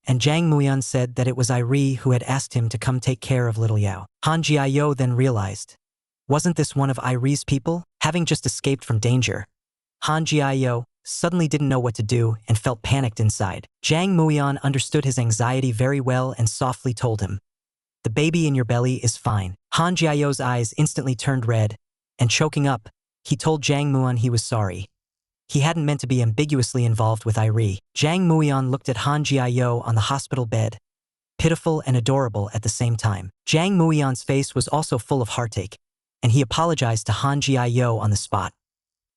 and Zhang Muian said that it was Irie who had asked him to come take care of little Yao. Han Jiao then realized, wasn't this one of Irie's people? Having just escaped from danger, Han Jiao suddenly didn't know what to do and felt panicked inside. Zhang Muian understood his anxiety very well and softly told him, "The baby in your belly is fine." Han Jiao's eyes instantly turned red, and choking up, he told Zhang Muian he was sorry. He hadn't meant to be ambiguously involved with Irie. Zhang Muian looked at Han Jiao on the hospital bed, pitiful and adorable at the same time. Zhang Muian's face was also full of heartache, and he apologized to Han Jiao on the spot.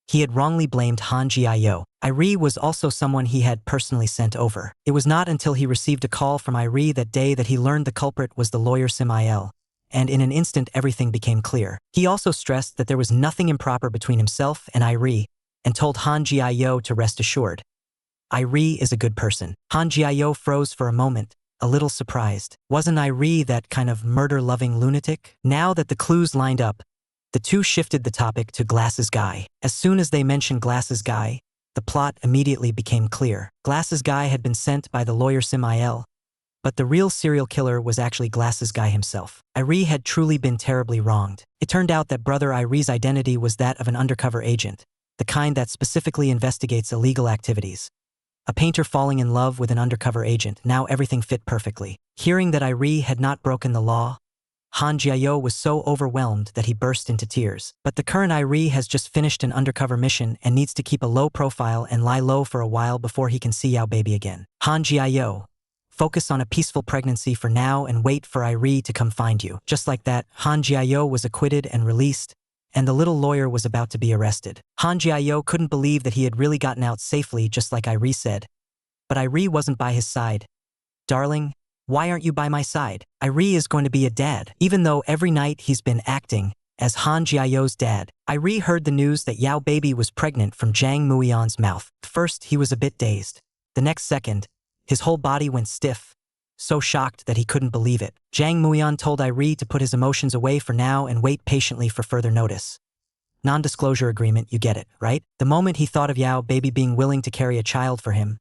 He had wrongly blamed Han Jiao. Irie was also someone he had personally sent over. It was not until he received a call from Irie that day that he learned the culprit was the lawyer Seme, and in an instant everything became clear. He also stressed that there was nothing improper between himself and Irie, and told Han Jiao to rest assured. Irie is a good person. Han Jiao froze for a moment, a little surprised. Wasn't Irie that kind of murder-loving lunatic? Now that the clues lined up, the two shifted the topic to Glasses Guy. As soon as they mentioned Glasses Guy, the plot immediately became clear. Glasses Guy had been sent by the lawyer Seme, But the real serial killer was actually Glasses Guy himself. Irie had truly been terribly wronged. It turned out that brother Irie's identity was that of an undercover agent, the kind that specifically investigates illegal activities. A painter falling in love with an undercover agent, now everything fit perfectly. Hearing that Irie had not broken the law, Han Jiao was so overwhelmed that he burst into tears. But the current Irie has just finished an undercover mission and needs to keep a low profile and lie low for a while before he can see Yao Baby again. Han Jiao, focus on a peaceful pregnancy for now and wait for Irie to come find you. Just like that, Han Jiao was acquitted and released, and the little lawyer was about to be arrested. Han Jiao couldn't believe that he had really gotten out safely, just like Irie said. But Irie wasn't by his side. Darling, why aren't you by my side? Irie is going to be a dad. Even though every night he's been acting as Han Jiao's dad, Irie heard the news that Yao Baby was pregnant from Zhang Muyan's mouth. First, he was a bit dazed. The next second, his whole body went stiff, so shocked that he couldn't believe it. Zhang Muyan told Irie to put his emotions away for now and wait patiently for further notice. Non-disclosure agreement, you get it, right? The moment he thought of Yao Baby being willing to carry a child for him,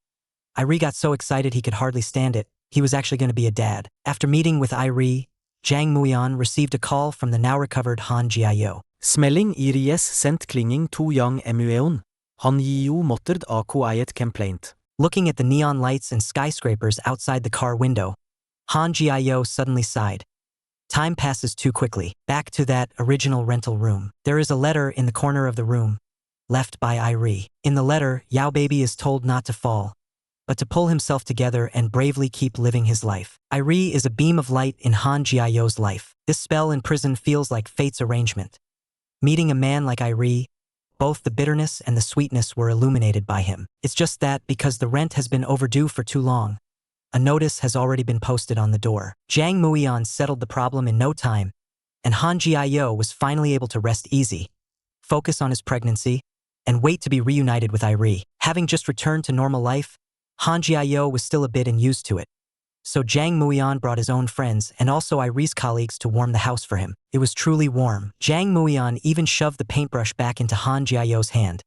Irie got so excited he could hardly stand it. He was actually going to be a dad. After meeting with Irie, Zhang Muyan received a call from the now-recovered Han Jiao. Smelling Iries sendt klinging to Yang Mueon. Han Jiao måtted a quiet complaint. Looking at the neon lights and skyscrapers outside the car window, Han Jiao suddenly sighed. Time passes too quickly. Back to that original rental room. There is a letter in the corner of the room, left by Irie. In the letter, Yao Baby is told not to fall, but to pull himself together and bravely keep living his life. Irie is a beam of light in Han Jiao's life. This spell in prison feels like fate's arrangement. Meeting a man like Irie, both the bitterness and the sweetness were illuminated by him. It's just that because the rent has been overdue for too long, a notice has already been posted on the door. Zhang Muyan settled the problem in no time, and Han Jiao was finally able to rest easy, focus on his pregnancy, and wait to be reunited with Irie. Having just returned to normal life, Han Jiao was still a bit unused to it. So Zhang Muyan brought his own friends and also Irie's colleagues to warm the house for him. It was truly warm. Zhang Muyan even shoved the paintbrush back into Han Jiao's hand,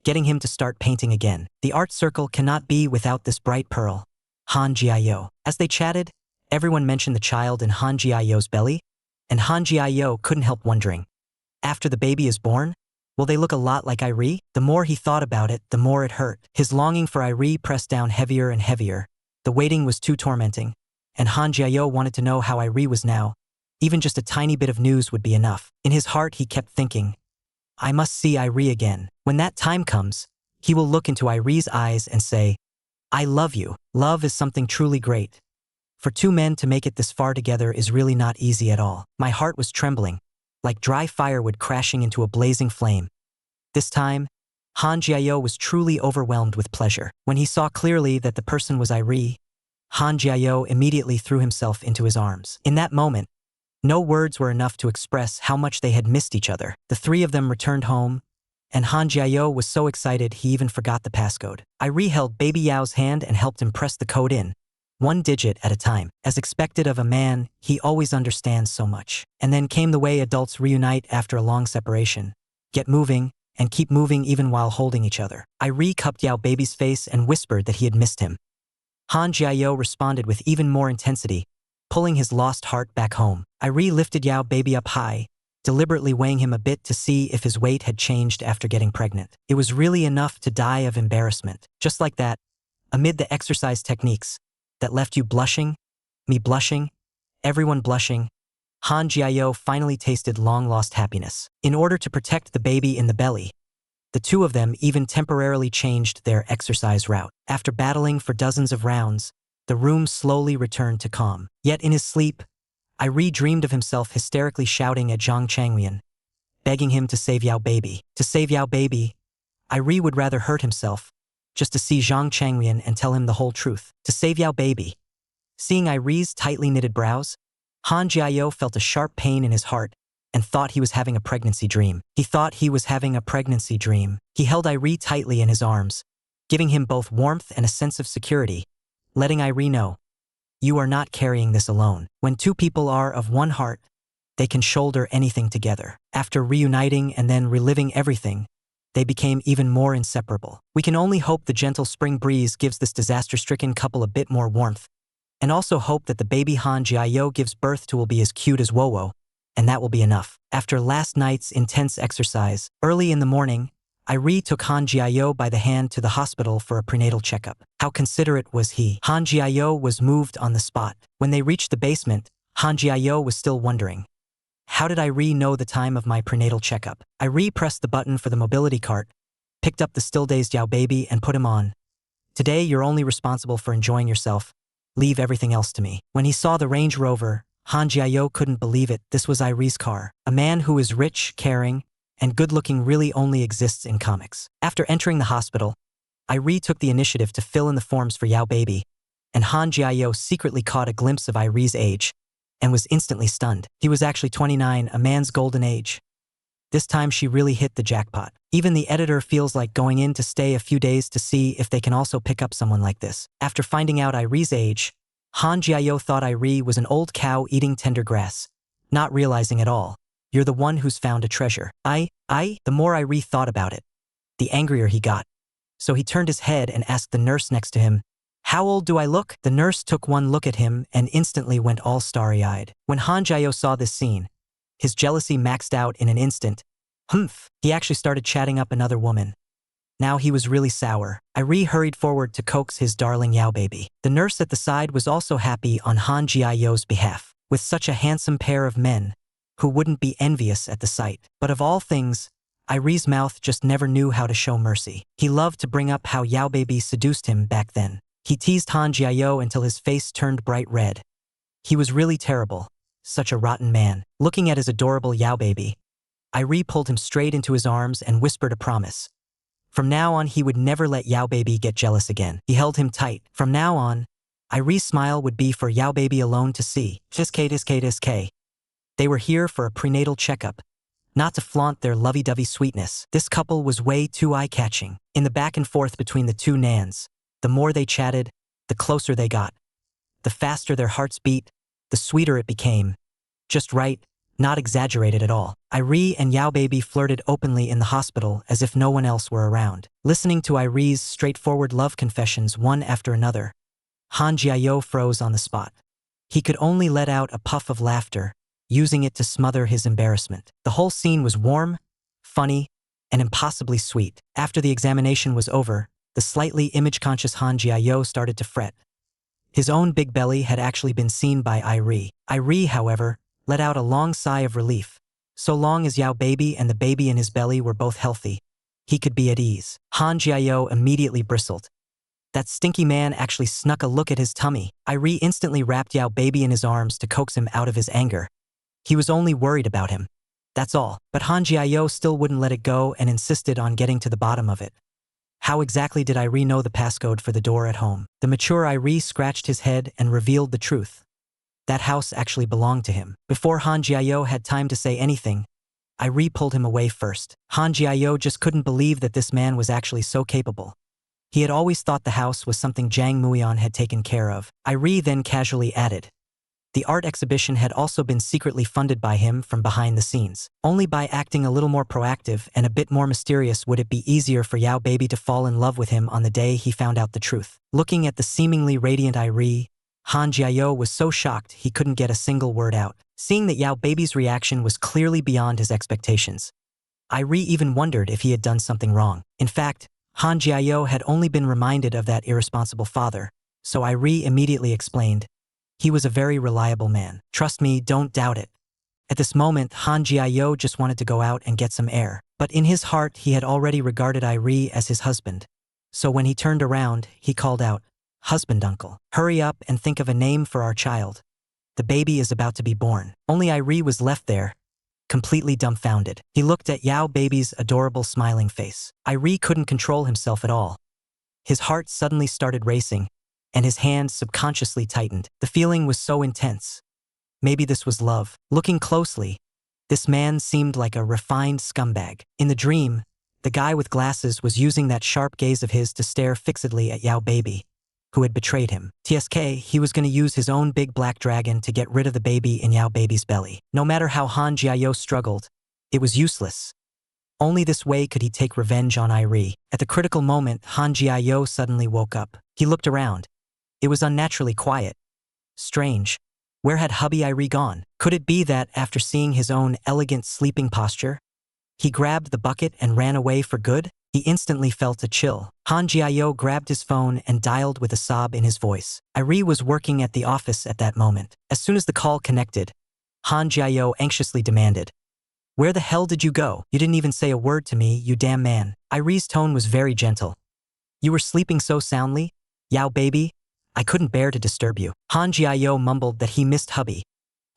getting him to start painting again. The art circle cannot be without this bright pearl, Han Jiao. As they chatted, everyone mentioned the child in Han Jiao's belly, and Han Jiao couldn't help wondering, after the baby is born, will they look a lot like Irie? The more he thought about it, the more it hurt. His longing for Irie pressed down heavier and heavier. The waiting was too tormenting, and Han Jiao wanted to know how Irie was now. Even just a tiny bit of news would be enough. In his heart, he kept thinking, I must see Irie again. When that time comes, he will look into Irie's eyes and say, I love you. Love is something truly great. For two men to make it this far together is really not easy at all. My heart was trembling, like dry firewood crashing into a blazing flame. This time, Han Jiao was truly overwhelmed with pleasure. When he saw clearly that the person was Irie, Han Jiao immediately threw himself into his arms. In that moment, no words were enough to express how much they had missed each other. The three of them returned home, and Han Jiao was so excited he even forgot the passcode. Irie held Baby Yao's hand and helped him press the code in, one digit at a time. As expected of a man, he always understands so much. And then came the way adults reunite after a long separation. Get moving, and keep moving even while holding each other. Irie cupped Yao Baby's face and whispered that he had missed him. Han Jiao responded with even more intensity, pulling his lost heart back home. Irie lifted Yao Baby up high, deliberately weighing him a bit to see if his weight had changed after getting pregnant. It was really enough to die of embarrassment. Just like that, amid the exercise techniques that left you blushing, me blushing, everyone blushing, Han Jiao finally tasted long-lost happiness. In order to protect the baby in the belly, the two of them even temporarily changed their exercise route. After battling for dozens of rounds, the room slowly returned to calm. Yet in his sleep, Irie dreamed of himself hysterically shouting at Zhang Changwian, begging him to save Yao Baby. To save Yao Baby, Irie would rather hurt himself, just to see Zhang Changwian and tell him the whole truth. To save Yao Baby. Seeing Irie's tightly knitted brows, Han Jiao felt a sharp pain in his heart and thought he was having a pregnancy dream. He thought he was having a pregnancy dream. He held Irie tightly in his arms, giving him both warmth and a sense of security, letting Irie know, you are not carrying this alone. When two people are of one heart, they can shoulder anything together. After reuniting and then reliving everything, they became even more inseparable. We can only hope the gentle spring breeze gives this disaster-stricken couple a bit more warmth and also hope that the baby Han Jiayo gives birth to will be as cute as Wowo, and that will be enough. After last night's intense exercise, early in the morning, Irie took Han Jiayo by the hand to the hospital for a prenatal checkup. How considerate was he. Han Jiayo was moved on the spot. When they reached the basement, Han Jiayo was still wondering. How did Irie know the time of my prenatal checkup? Irie pressed the button for the mobility cart, picked up the still-dazed Yao baby and put him on. Today you're only responsible for enjoying yourself. Leave everything else to me. When he saw the Range Rover, Han Jiayo couldn't believe it. This was Irie's car. A man who is rich, caring, and good-looking really only exists in comics. After entering the hospital, Irie took the initiative to fill in the forms for Yao baby, and Han Jiayo secretly caught a glimpse of Irie's age and was instantly stunned. He was actually 29, a man's golden age. This time she really hit the jackpot. Even the editor feels like going in to stay a few days to see if they can also pick up someone like this. After finding out Irie's age, Han Jiayo thought Irie was an old cow eating tender grass, not realizing at all. You're the one who's found a treasure. The more Irie thought about it, the angrier he got. So he turned his head and asked the nurse next to him, "How old do I look?" The nurse took one look at him and instantly went all starry-eyed. When Han Jiayo saw this scene, his jealousy maxed out in an instant. He actually started chatting up another woman. Now he was really sour. Irie hurried forward to coax his darling Yao baby. The nurse at the side was also happy on Han Jiayo's behalf. With such a handsome pair of men, who wouldn't be envious at the sight? But of all things, Irie's mouth just never knew how to show mercy. He loved to bring up how Yao baby seduced him back then. He teased Han Jiayo until his face turned bright red. He was really terrible. Such a rotten man. Looking at his adorable Yao baby, Irie pulled him straight into his arms and whispered a promise. From now on he would never let Yao baby get jealous again. He held him tight. From now on, Irie's smile would be for Yao baby alone to see. Tiske. They were here for a prenatal checkup, not to flaunt their lovey-dovey sweetness. This couple was way too eye-catching. In the back and forth between the two Nans, the more they chatted, the closer they got. The faster their hearts beat, the sweeter it became. Just right, not exaggerated at all. Irie and Yao baby flirted openly in the hospital as if no one else were around. Listening to Irie's straightforward love confessions one after another, Han Jiayo froze on the spot. He could only let out a puff of laughter, using it to smother his embarrassment. The whole scene was warm, funny, and impossibly sweet. After the examination was over, the slightly image-conscious Han Jiayo started to fret. His own big belly had actually been seen by Irie. Irie, however, let out a long sigh of relief. So long as Yao baby and the baby in his belly were both healthy, he could be at ease. Han Jiayo immediately bristled. That stinky man actually snuck a look at his tummy. Irie instantly wrapped Yao baby in his arms to coax him out of his anger. He was only worried about him. That's all. But Han Jiayo still wouldn't let it go and insisted on getting to the bottom of it. How exactly did Irie know the passcode for the door at home? The mature Irie scratched his head and revealed the truth. That house actually belonged to him. Before Han Jiayo had time to say anything, Irie pulled him away first. Han Jiayo just couldn't believe that this man was actually so capable. He had always thought the house was something Jang Muion had taken care of. Irie then casually added, the art exhibition had also been secretly funded by him from behind the scenes. Only by acting a little more proactive and a bit more mysterious would it be easier for Yao baby to fall in love with him on the day he found out the truth. Looking at the seemingly radiant Irie, Han Jiayo was so shocked he couldn't get a single word out. Seeing that Yao baby's reaction was clearly beyond his expectations, Irie even wondered if he had done something wrong. In fact, Han Jiayo had only been reminded of that irresponsible father, so Irie immediately explained, he was a very reliable man. Trust me, don't doubt it. At this moment, Han Jiayo just wanted to go out and get some air. But in his heart, he had already regarded Irie as his husband. So when he turned around, he called out, husband uncle, hurry up and think of a name for our child. The baby is about to be born. Only Irie was left there, completely dumbfounded. He looked at Yao baby's adorable smiling face. Irie couldn't control himself at all. His heart suddenly started racing, and his hand subconsciously tightened. The feeling was so intense. Maybe this was love. Looking closely, this man seemed like a refined scumbag. In the dream, the guy with glasses was using that sharp gaze of his to stare fixedly at Yao baby, who had betrayed him. TSK, he was going to use his own big black dragon to get rid of the baby in Yao baby's belly. No matter how Han Jiayo struggled, it was useless. Only this way could he take revenge on Irie. At the critical moment, Han Jiayo suddenly woke up. He looked around. It was unnaturally quiet. Strange. Where had hubby Irie gone? Could it be that, after seeing his own elegant sleeping posture, he grabbed the bucket and ran away for good? He instantly felt a chill. Han Jiao grabbed his phone and dialed with a sob in his voice. Irie was working at the office at that moment. As soon as the call connected, Han Jiao anxiously demanded, "Where the hell did you go? You didn't even say a word to me, you damn man." Irie's tone was very gentle. "You were sleeping so soundly? Yao baby? I couldn't bear to disturb you." Han Jiao mumbled that he missed hubby,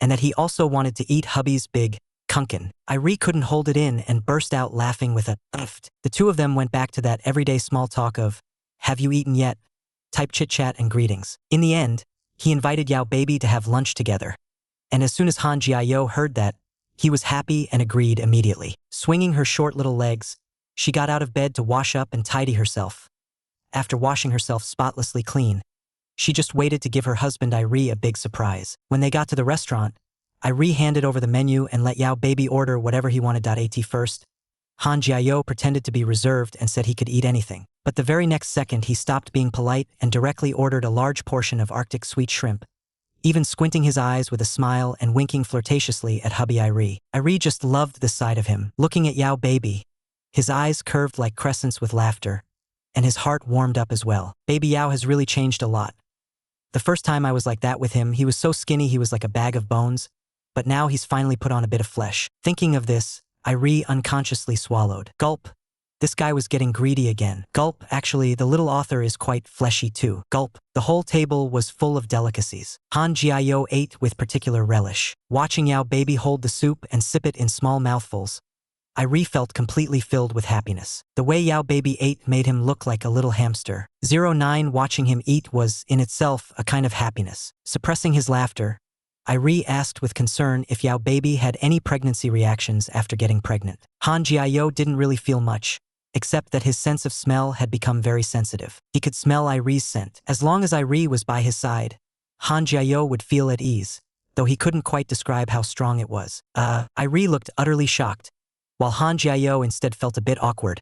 and that he also wanted to eat hubby's big kunkin. Irie couldn't hold it in and burst out laughing with a uft. The two of them went back to that everyday small talk of, "Have you eaten yet?" type chit-chat and greetings. In the end, he invited Yao baby to have lunch together, and as soon as Han Jiao heard that, he was happy and agreed immediately. Swinging her short little legs, she got out of bed to wash up and tidy herself. After washing herself spotlessly clean, she just waited to give her husband Irie a big surprise. When they got to the restaurant, Irie handed over the menu and let Yao baby order whatever he wanted. At first, Han Jiao pretended to be reserved and said he could eat anything. But the very next second he stopped being polite and directly ordered a large portion of Arctic sweet shrimp, even squinting his eyes with a smile and winking flirtatiously at hubby Irie. Irie just loved this side of him. Looking at Yao baby, his eyes curved like crescents with laughter, and his heart warmed up as well. Baby Yao has really changed a lot. The first time I was like that with him, he was so skinny he was like a bag of bones, but now he's finally put on a bit of flesh. Thinking of this, Irie unconsciously swallowed. Gulp. This guy was getting greedy again. Gulp. Actually, the little author is quite fleshy too. Gulp. The whole table was full of delicacies. Han Jiao ate with particular relish. Watching Yao baby hold the soup and sip it in small mouthfuls, Irie felt completely filled with happiness. The way Yao baby ate made him look like a little hamster. 09 Watching him eat was, in itself, a kind of happiness. Suppressing his laughter, Irie asked with concern if Yao baby had any pregnancy reactions after getting pregnant. Han Jiao didn't really feel much, except that his sense of smell had become very sensitive. He could smell Irie's scent. As long as Irie was by his side, Han Jiao would feel at ease, though he couldn't quite describe how strong it was. Irie looked utterly shocked, while Han Jiao instead felt a bit awkward,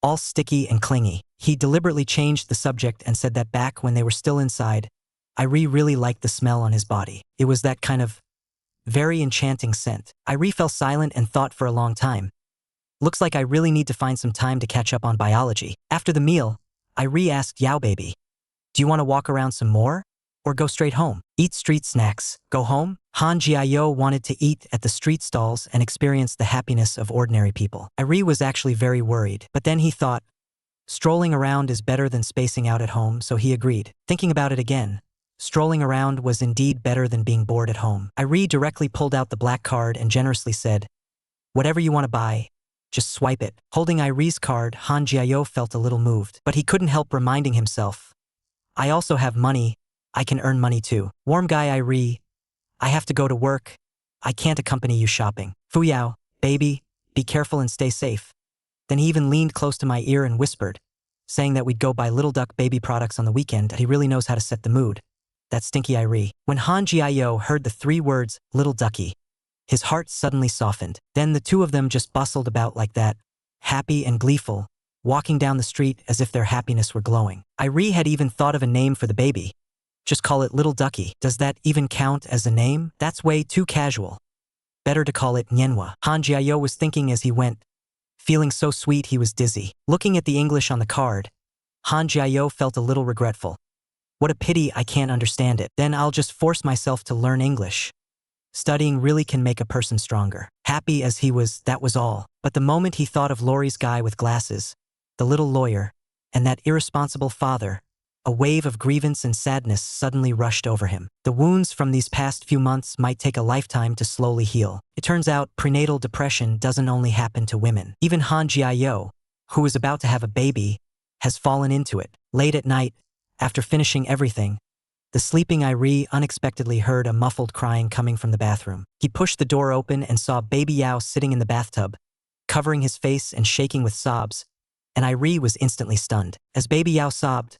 all sticky and clingy. He deliberately changed the subject and said that back when they were still inside, Irie really liked the smell on his body. It was that kind of very enchanting scent. Irie fell silent and thought for a long time. Looks like I really need to find some time to catch up on biology. After the meal, Irie asked Yao baby, "Do you want to walk around some more? Or go straight home? Eat street snacks, go home?" Han Jiao wanted to eat at the street stalls and experience the happiness of ordinary people. Irie was actually very worried, but then he thought, strolling around is better than spacing out at home, so he agreed. Thinking about it again, strolling around was indeed better than being bored at home. Irie directly pulled out the black card and generously said, "Whatever you want to buy, just swipe it." Holding Irie's card, Han Jiao felt a little moved, but he couldn't help reminding himself, "I also have money, I can earn money too." Warm guy Irie, "I have to go to work, I can't accompany you shopping." "Fuyao, baby, be careful and stay safe." Then he even leaned close to my ear and whispered, saying that we'd go buy Little Duck baby products on the weekend. He really knows how to set the mood. That stinky Irie. When Han Jiao heard the 3 words, "Little Ducky," his heart suddenly softened. Then the two of them just bustled about like that, happy and gleeful, walking down the street as if their happiness were glowing. Irie had even thought of a name for the baby. Just call it Little Ducky. Does that even count as a name? That's way too casual. Better to call it Manhwa. Han Jiao was thinking as he went, feeling so sweet he was dizzy. Looking at the English on the card, Han Jiao felt a little regretful. What a pity I can't understand it. Then I'll just force myself to learn English. Studying really can make a person stronger. Happy as he was, that was all. But the moment he thought of Laurie's guy with glasses, the little lawyer, and that irresponsible father, a wave of grievance and sadness suddenly rushed over him. The wounds from these past few months might take a lifetime to slowly heal. It turns out prenatal depression doesn't only happen to women. Even Han Jiao, who is about to have a baby, has fallen into it. Late at night, after finishing everything, the sleeping Irie unexpectedly heard a muffled crying coming from the bathroom. He pushed the door open and saw baby Yao sitting in the bathtub, covering his face and shaking with sobs, and Irie was instantly stunned. As baby Yao sobbed,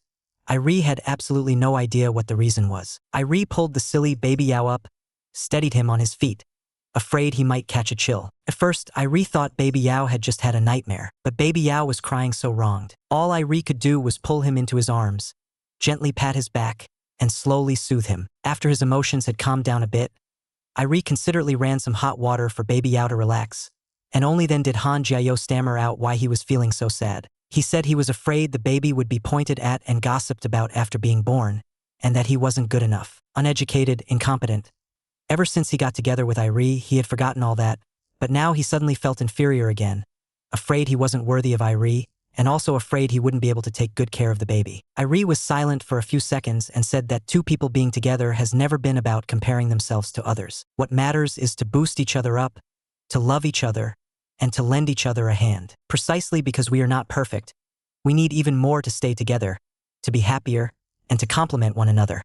Irie had absolutely no idea what the reason was. Irie pulled the silly baby Yao up, steadied him on his feet, afraid he might catch a chill. At first, Irie thought baby Yao had just had a nightmare, but baby Yao was crying so wronged. All Irie could do was pull him into his arms, gently pat his back, and slowly soothe him. After his emotions had calmed down a bit, Irie considerately ran some hot water for baby Yao to relax, and only then did Han Jiao stammer out why he was feeling so sad. He said he was afraid the baby would be pointed at and gossiped about after being born, and that he wasn't good enough, uneducated, incompetent. Ever since he got together with Irie, he had forgotten all that, but now he suddenly felt inferior again, afraid he wasn't worthy of Irie, and also afraid he wouldn't be able to take good care of the baby. Irie was silent for a few seconds and said that two people being together has never been about comparing themselves to others. What matters is to boost each other up, to love each other, and to lend each other a hand. Precisely because we are not perfect, we need even more to stay together, to be happier, and to complement one another.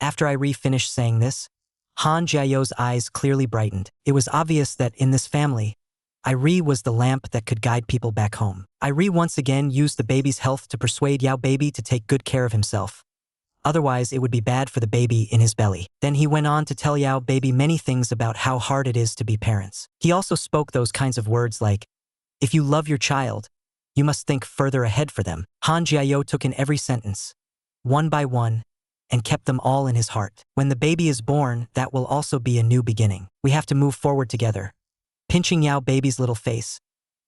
After Irie finished saying this, Han Jiao's eyes clearly brightened. It was obvious that in this family, Irie was the lamp that could guide people back home. Irie once again used the baby's health to persuade Yao baby to take good care of himself. Otherwise, it would be bad for the baby in his belly. Then he went on to tell Yao baby many things about how hard it is to be parents. He also spoke those kinds of words like, if you love your child, you must think further ahead for them. Han Jiao took in every sentence, one by one, and kept them all in his heart. When the baby is born, that will also be a new beginning. We have to move forward together. Pinching Yao baby's little face,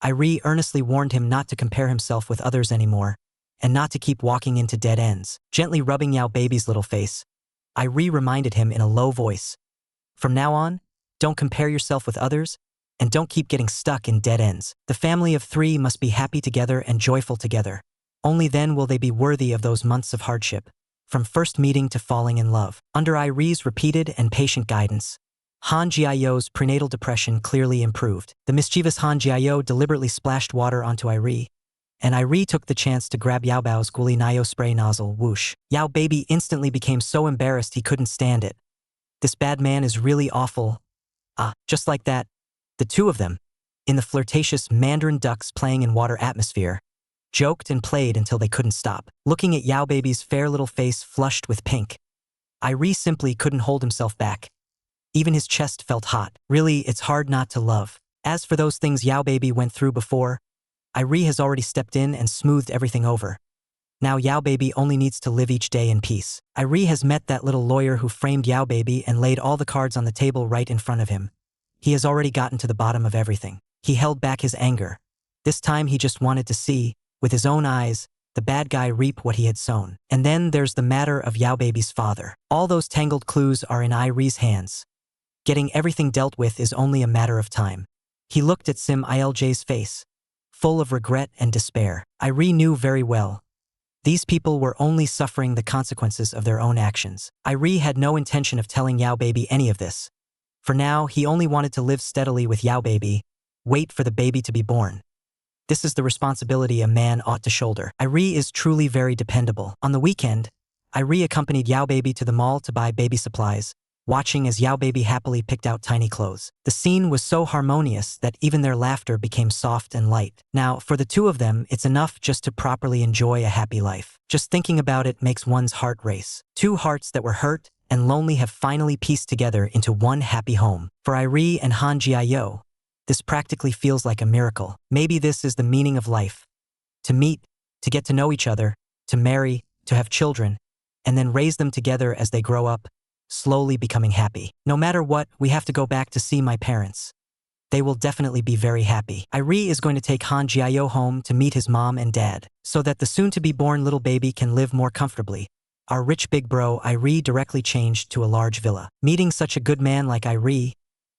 Irie earnestly warned him not to compare himself with others anymore, and not to keep walking into dead ends. Gently rubbing Yao baby's little face, Irie reminded him in a low voice, from now on, don't compare yourself with others, and don't keep getting stuck in dead ends. The family of three must be happy together and joyful together. Only then will they be worthy of those months of hardship, from first meeting to falling in love. Under Irie's repeated and patient guidance, Han Jiao's prenatal depression clearly improved. The mischievous Han Jiao deliberately splashed water onto Irie, and Irie took the chance to grab Yao Bao's Guli Nayo spray nozzle. Whoosh. Yao baby instantly became so embarrassed he couldn't stand it. This bad man is really awful. Just like that, the two of them, in the flirtatious Mandarin ducks playing in water atmosphere, joked and played until they couldn't stop. Looking at Yao baby's fair little face flushed with pink, Irie simply couldn't hold himself back. Even his chest felt hot. Really, it's hard not to love. As for those things Yao baby went through before, Irie has already stepped in and smoothed everything over. Now Yao baby only needs to live each day in peace. Irie has met that little lawyer who framed Yao baby and laid all the cards on the table right in front of him. He has already gotten to the bottom of everything. He held back his anger. This time he just wanted to see, with his own eyes, the bad guy reap what he had sown. And then there's the matter of Yao baby's father. All those tangled clues are in Irie's hands. Getting everything dealt with is only a matter of time. He looked at Sim Ilj's face, full of regret and despair. Irie knew very well. These people were only suffering the consequences of their own actions. Irie had no intention of telling Yao baby any of this. For now, he only wanted to live steadily with Yao baby, wait for the baby to be born. This is the responsibility a man ought to shoulder. Irie is truly very dependable. On the weekend, Irie accompanied Yao baby to the mall to buy baby supplies, watching as Yao baby happily picked out tiny clothes. The scene was so harmonious that even their laughter became soft and light. Now, for the two of them, it's enough just to properly enjoy a happy life. Just thinking about it makes one's heart race. Two hearts that were hurt and lonely have finally pieced together into one happy home. For Irie and Han Jiao, this practically feels like a miracle. Maybe this is the meaning of life. To meet, to get to know each other, to marry, to have children, and then raise them together as they grow up, slowly becoming happy. No matter what, we have to go back to see my parents. They will definitely be very happy. Irie is going to take Han Jiao home to meet his mom and dad, so that the soon-to-be-born little baby can live more comfortably. Our rich big bro Irie directly changed to a large villa. Meeting such a good man like Irie,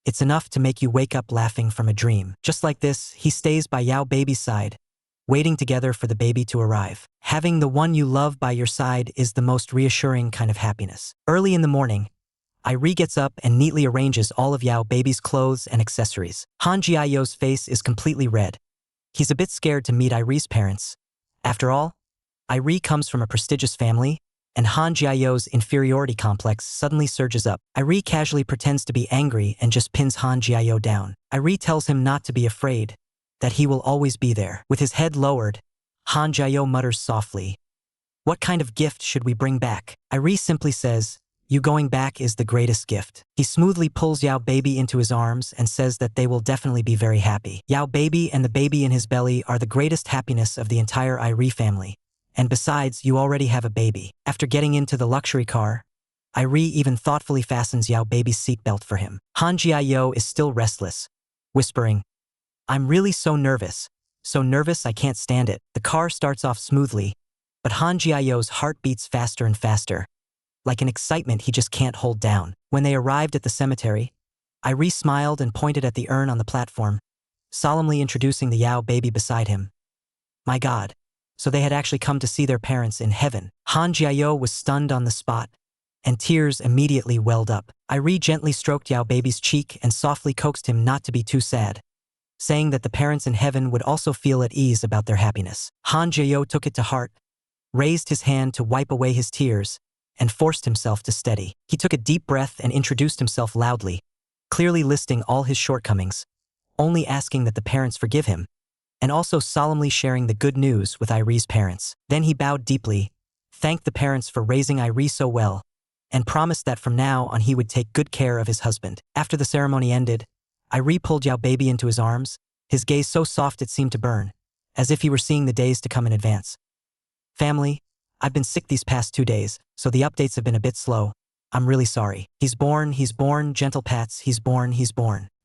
it's enough to make you wake up laughing from a dream. Just like this, he stays by Yao baby's side, waiting together for the baby to arrive. Having the one you love by your side is the most reassuring kind of happiness. Early in the morning, Irie gets up and neatly arranges all of Yao baby's clothes and accessories. Han Jiao's face is completely red. He's a bit scared to meet Irie's parents. After all, Irie comes from a prestigious family, and Han Jiao's inferiority complex suddenly surges up. Irie casually pretends to be angry and just pins Han Jiao down. Irie tells him not to be afraid, that he will always be there. With his head lowered, Han Jiao mutters softly, "What kind of gift should we bring back?" Irie simply says, "You going back is the greatest gift." He smoothly pulls Yao baby into his arms and says that they will definitely be very happy. Yao baby and the baby in his belly are the greatest happiness of the entire Irie family, And besides, you already have a baby. After getting into the luxury car, Irie even thoughtfully fastens Yao baby's seatbelt for him. Han Jiayo is still restless, whispering, "I'm really so nervous. So nervous I can't stand it." The car starts off smoothly, but Han Jiayo's heart beats faster and faster, like an excitement he just can't hold down. When they arrived at the cemetery, Irie smiled and pointed at the urn on the platform, solemnly introducing the Yao baby beside him. My God, so they had actually come to see their parents in heaven. Han Jiayo was stunned on the spot, and tears immediately welled up. Irie gently stroked Yao baby's cheek and softly coaxed him not to be too sad, saying that the parents in heaven would also feel at ease about their happiness. Han Jiayo took it to heart, raised his hand to wipe away his tears, and forced himself to steady. He took a deep breath and introduced himself loudly, clearly listing all his shortcomings, only asking that the parents forgive him, and also solemnly sharing the good news with Irie's parents. Then he bowed deeply, thanked the parents for raising Irie so well, and promised that from now on he would take good care of his husband. After the ceremony ended, Irie pulled Yao baby into his arms, his gaze so soft it seemed to burn, as if he were seeing the days to come in advance. Family, I've been sick these past 2 days, so the updates have been a bit slow. I'm really sorry. He's born, gentle pats, he's born.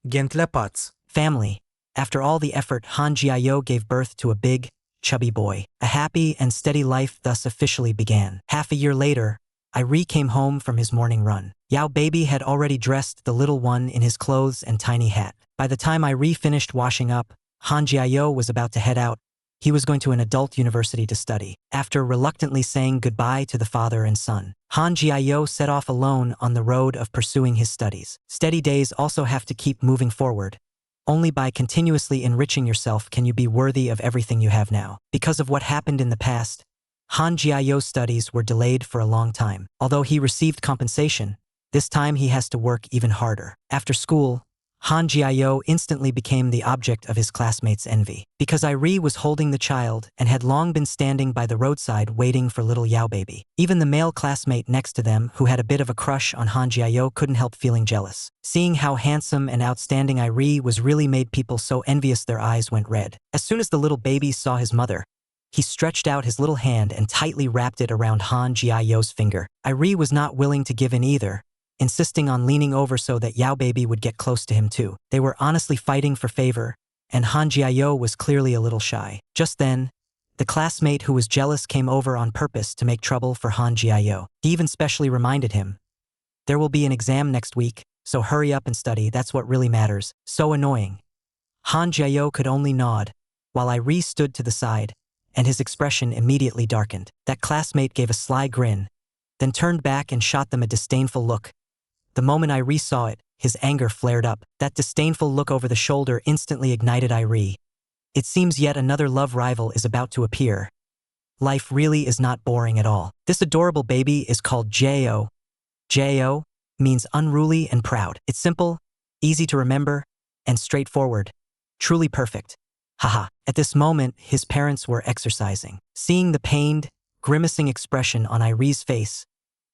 Gentle pats. Family, after all the effort, Han Jiayo gave birth to a big, chubby boy. A happy and steady life thus officially began. Half a year later, Irie came home from his morning run. Yao baby had already dressed the little one in his clothes and tiny hat. By the time Irie finished washing up, Han Jiayo was about to head out. He was going to an adult university to study. After reluctantly saying goodbye to the father and son, Han Jiayo set off alone on the road of pursuing his studies. Steady days also have to keep moving forward. Only by continuously enriching yourself can you be worthy of everything you have now. Because of what happened in the past, Han Jiayo's studies were delayed for a long time. Although he received compensation, this time he has to work even harder. After school, Han Jiayo instantly became the object of his classmates' envy. Because Irie was holding the child and had long been standing by the roadside waiting for little Yao baby. Even the male classmate next to them, who had a bit of a crush on Han Jiayo, couldn't help feeling jealous. Seeing how handsome and outstanding Irie was really made people so envious their eyes went red. As soon as the little baby saw his mother, he stretched out his little hand and tightly wrapped it around Han Jiayo's finger. Irie was not willing to give in either, insisting on leaning over so that Yao baby would get close to him too. They were honestly fighting for favor, and Han Jiayo was clearly a little shy. Just then, the classmate who was jealous came over on purpose to make trouble for Han Jiayo. He even specially reminded him, "There will be an exam next week, so hurry up and study, that's what really matters." So annoying. Han Jiayo could only nod, while Irie stood to the side, and his expression immediately darkened. That classmate gave a sly grin, then turned back and shot them a disdainful look. The moment Irie saw it, his anger flared up. That disdainful look over the shoulder instantly ignited Irie. It seems yet another love rival is about to appear. Life really is not boring at all. This adorable baby is called Jo. Jo means unruly and proud. It's simple, easy to remember, and straightforward. Truly perfect. Haha. At this moment, his parents were exercising. Seeing the pained, grimacing expression on Irie's face,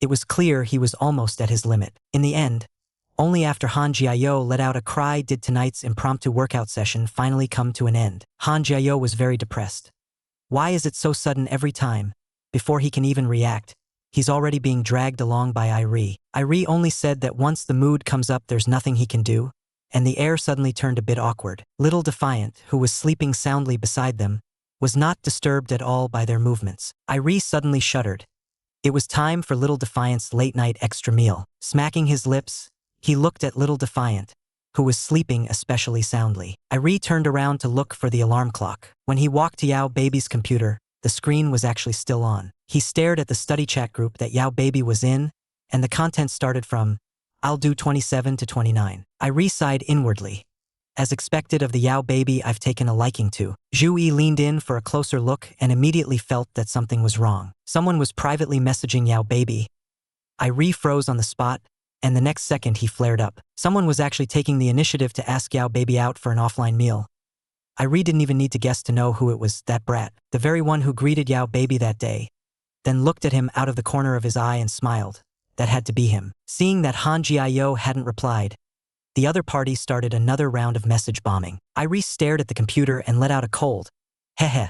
it was clear he was almost at his limit. In the end, only after Han Jiayo let out a cry did tonight's impromptu workout session finally come to an end. Han Jiayo was very depressed. Why is it so sudden every time? Before he can even react, he's already being dragged along by Irie. Irie only said that once the mood comes up there's nothing he can do, and the air suddenly turned a bit awkward. Little Defiant, who was sleeping soundly beside them, was not disturbed at all by their movements. Irie suddenly shuddered. It was time for Little Defiant's late-night extra meal. Smacking his lips, he looked at Little Defiant, who was sleeping especially soundly. Irie turned around to look for the alarm clock. When he walked to Yao baby's computer, the screen was actually still on. He stared at the study chat group that Yao baby was in, and the content started from, "I'll do 27 to 29. Irie sighed inwardly. As expected of the Yao baby I've taken a liking to. Zhu Yi leaned in for a closer look and immediately felt that something was wrong. Someone was privately messaging Yao baby. Irie froze on the spot, and the next second he flared up. Someone was actually taking the initiative to ask Yao baby out for an offline meal. Irie didn't even need to guess to know who it was, that brat, the very one who greeted Yao baby that day, then looked at him out of the corner of his eye and smiled. That had to be him. Seeing that Han Jiayo hadn't replied, the other party started another round of message bombing. Irie stared at the computer and let out a cold, "Heh heh."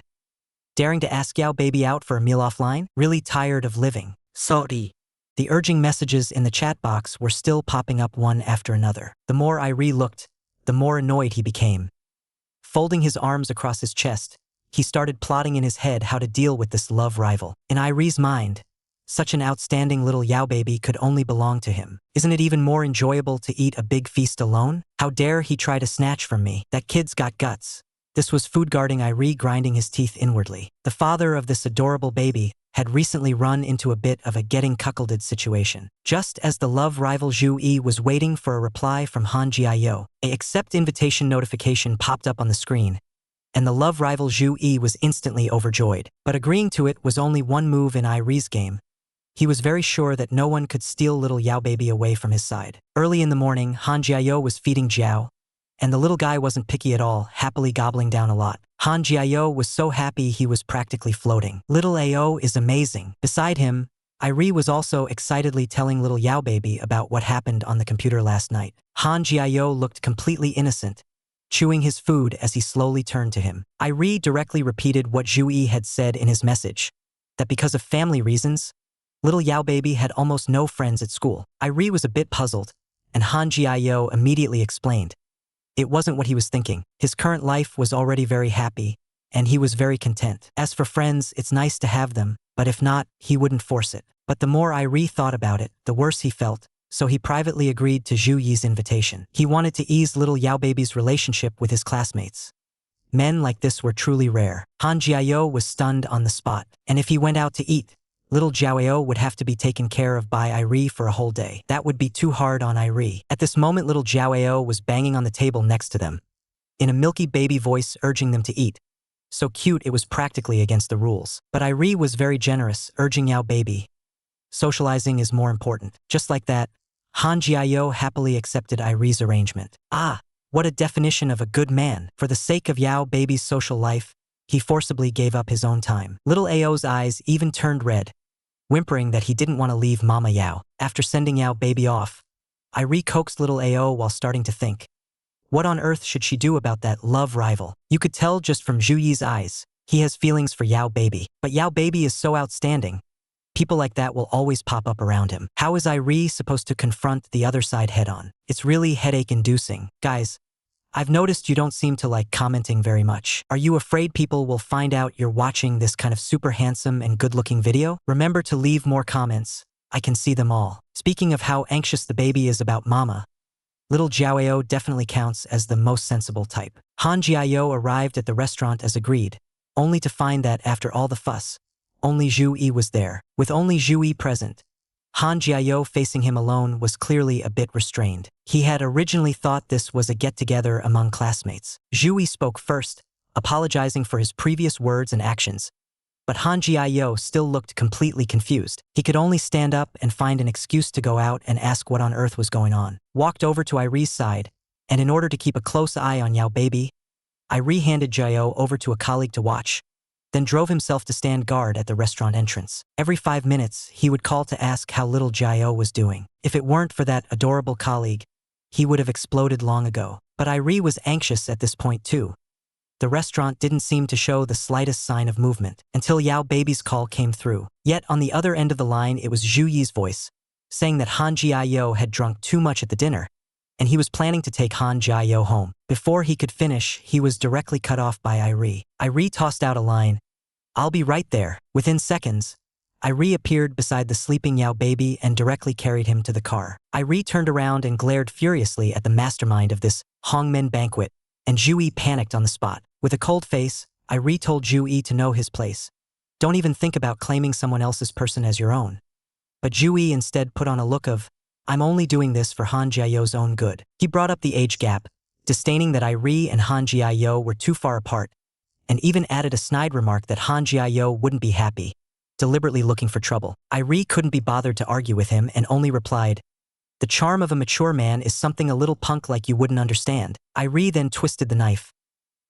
Daring to ask Yao baby out for a meal offline? Really tired of living? Sorry. The urging messages in the chat box were still popping up one after another. The more Irie looked, the more annoyed he became. Folding his arms across his chest, he started plotting in his head how to deal with this love rival. In Irie's mind, such an outstanding little Yao baby could only belong to him. Isn't it even more enjoyable to eat a big feast alone? How dare he try to snatch from me? That kid's got guts. This was food guarding Irie grinding his teeth inwardly. The father of this adorable baby had recently run into a bit of a getting cuckolded situation. Just as the love rival Zhu Yi was waiting for a reply from Han Jiayo, a accept invitation notification popped up on the screen, and the love rival Zhu Yi was instantly overjoyed. But agreeing to it was only one move in Irie's game. He was very sure that no one could steal little Yao baby away from his side. Early in the morning, Han Jiayo was feeding Jiao, and the little guy wasn't picky at all, happily gobbling down a lot. Han Jiayo was so happy he was practically floating. Little Ao is amazing. Beside him, Irie was also excitedly telling little Yao baby about what happened on the computer last night. Han Jiayo looked completely innocent, chewing his food as he slowly turned to him. Irie directly repeated what Zhu Yi had said in his message, that because of family reasons, little Yao baby had almost no friends at school. Irie was a bit puzzled, and Han Jiayo immediately explained. It wasn't what he was thinking. His current life was already very happy, and he was very content. As for friends, it's nice to have them, but if not, he wouldn't force it. But the more Irie thought about it, the worse he felt, so he privately agreed to Zhu Yi's invitation. He wanted to ease little Yao baby's relationship with his classmates. Men like this were truly rare. Han Jiayo was stunned on the spot, and if he went out to eat, little Jiao would have to be taken care of by Irie for a whole day. That would be too hard on Irie. At this moment, little Jiao was banging on the table next to them, in a milky baby voice urging them to eat. So cute it was practically against the rules. But Irie was very generous, urging Yao baby. Socializing is more important. Just like that, Han Jiao happily accepted Irie's arrangement. Ah, what a definition of a good man. For the sake of Yao baby's social life, he forcibly gave up his own time. Little Ao's eyes even turned red, whimpering that he didn't want to leave Mama Yao. After sending Yao baby off, Irie coaxed little Ao while starting to think. What on earth should she do about that love rival? You could tell just from Zhu Yi's eyes, he has feelings for Yao baby. But Yao baby is so outstanding. People like that will always pop up around him. How is Irie supposed to confront the other side head-on? It's really headache-inducing. Guys, I've noticed you don't seem to like commenting very much. Are you afraid people will find out you're watching this kind of super handsome and good-looking video? Remember to leave more comments. I can see them all. Speaking of how anxious the baby is about Mama, little Jiao definitely counts as the most sensible type. Han Jiao arrived at the restaurant as agreed, only to find that after all the fuss, only Zhu Yi was there. With only Zhu Yi present, Han Jiao facing him alone was clearly a bit restrained. He had originally thought this was a get-together among classmates. Zhu Yi spoke first, apologizing for his previous words and actions, but Han Jiao still looked completely confused. He could only stand up and find an excuse to go out and ask what on earth was going on. Walked over to Irie's side, and in order to keep a close eye on Yao baby, Irie handed Jiao over to a colleague to watch, then drove himself to stand guard at the restaurant entrance. Every 5 minutes, he would call to ask how little Jiao was doing. If it weren't for that adorable colleague, he would have exploded long ago. But Irie was anxious at this point too. The restaurant didn't seem to show the slightest sign of movement until Yao baby's call came through. Yet on the other end of the line, it was Zhu Yi's voice, saying that Han Jiao had drunk too much at the dinner, and he was planning to take Han Jiao home. Before he could finish, he was directly cut off by Irie. Irie tossed out a line, "I'll be right there." Within seconds, Irie appeared beside the sleeping Yao baby and directly carried him to the car. Irie turned around and glared furiously at the mastermind of this Hongmen banquet, and Zhu Yi panicked on the spot. With a cold face, Irie told Zhu Yi to know his place. Don't even think about claiming someone else's person as your own. But Zhu Yi instead put on a look of, I'm only doing this for Han Jiao's own good. He brought up the age gap, disdaining that Irie and Han Jiao were too far apart, and even added a snide remark that Han Jiao wouldn't be happy, deliberately looking for trouble. Irie couldn't be bothered to argue with him and only replied, "The charm of a mature man is something a little punk like you wouldn't understand." Irie then twisted the knife.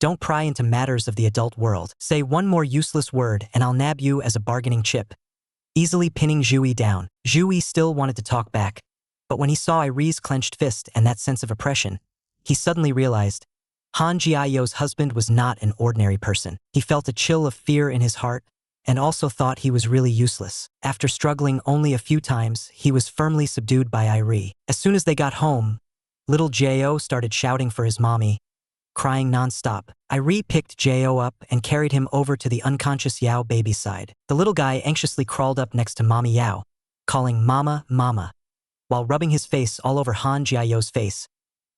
Don't pry into matters of the adult world. Say one more useless word and I'll nab you as a bargaining chip. Easily pinning Zhu Yi down. Zhu Yi still wanted to talk back, but when he saw Irie's clenched fist and that sense of oppression, he suddenly realized, Han Jiayo's husband was not an ordinary person. He felt a chill of fear in his heart and also thought he was really useless. After struggling only a few times, he was firmly subdued by Irie. As soon as they got home, little Jo started shouting for his mommy, crying non-stop. Irie picked Jo up and carried him over to the unconscious Yao baby's side. The little guy anxiously crawled up next to Mommy Yao, calling Mama, Mama, while rubbing his face all over Han Jiayo's face,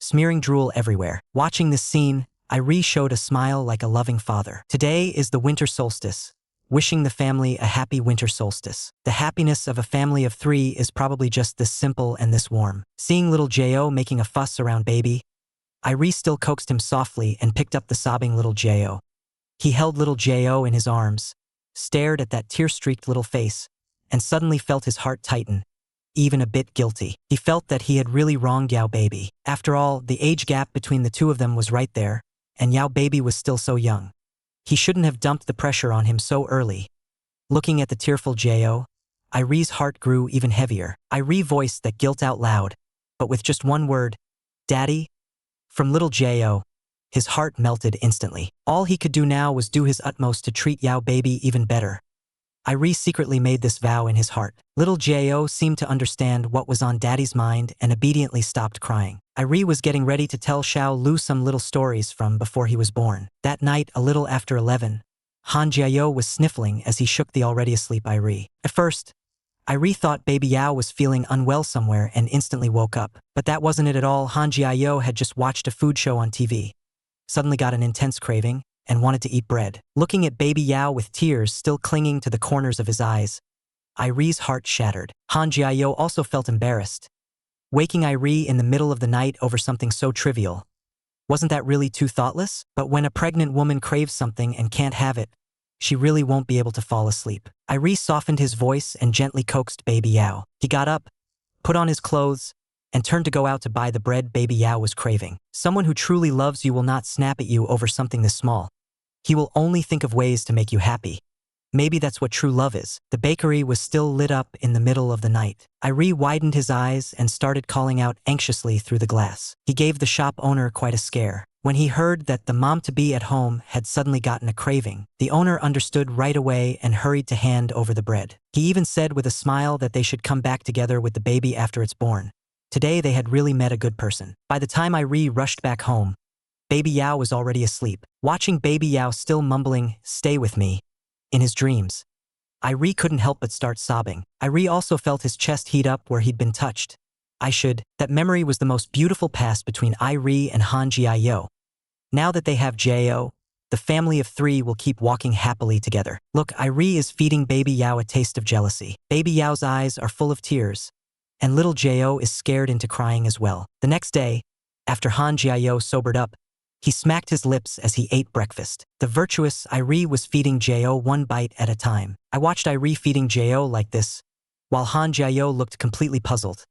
smearing drool everywhere. Watching this scene, Irie showed a smile like a loving father. Today is the winter solstice, wishing the family a happy winter solstice. The happiness of a family of 3 is probably just this simple and this warm. Seeing little Jo making a fuss around baby, Irie still coaxed him softly and picked up the sobbing little Jo. He held little Jo in his arms, stared at that tear-streaked little face, and suddenly felt his heart tighten, even a bit guilty. He felt that he had really wronged Yao baby. After all, the age gap between the two of them was right there, and Yao baby was still so young. He shouldn't have dumped the pressure on him so early. Looking at the tearful Jo, Irie's heart grew even heavier. Irie voiced that guilt out loud, but with just one word, "Daddy?" From little Jo, his heart melted instantly. All he could do now was do his utmost to treat Yao baby even better. Irie secretly made this vow in his heart. Little Jo seemed to understand what was on Daddy's mind and obediently stopped crying. Irie was getting ready to tell Xiao Lu some little stories from before he was born. That night, a little after 11, Han Jiayo was sniffling as he shook the already asleep Irie. At first, Irie thought baby Yao was feeling unwell somewhere and instantly woke up. But that wasn't it at all. Han Jiayo had just watched a food show on TV, suddenly got an intense craving, and wanted to eat bread. Looking at baby Yao with tears still clinging to the corners of his eyes, Irie's heart shattered. Han Jiayo also felt embarrassed. Waking Irie in the middle of the night over something so trivial. Wasn't that really too thoughtless? But when a pregnant woman craves something and can't have it, she really won't be able to fall asleep. Irie softened his voice and gently coaxed baby Yao. He got up, put on his clothes, and turned to go out to buy the bread baby Yao was craving. Someone who truly loves you will not snap at you over something this small. He will only think of ways to make you happy. Maybe that's what true love is. The bakery was still lit up in the middle of the night. Irie widened his eyes and started calling out anxiously through the glass. He gave the shop owner quite a scare. When he heard that the mom-to-be at home had suddenly gotten a craving, the owner understood right away and hurried to hand over the bread. He even said with a smile that they should come back together with the baby after it's born. Today they had really met a good person. By the time Irie rushed back home, baby Yao was already asleep. Watching baby Yao still mumbling, "Stay with me," in his dreams, Irie couldn't help but start sobbing. Irie also felt his chest heat up where he'd been touched. That memory was the most beautiful past between Irie and Han Jiayo. Now that they have Jo, the family of 3 will keep walking happily together. Look, Irie is feeding baby Yao a taste of jealousy. Baby Yao's eyes are full of tears, and little Jo is scared into crying as well. The next day, after Han Jiayo sobered up, he smacked his lips as he ate breakfast. The virtuous Irie was feeding Jo one bite at a time. I watched Irie feeding Jo like this, while Han Jiayo looked completely puzzled.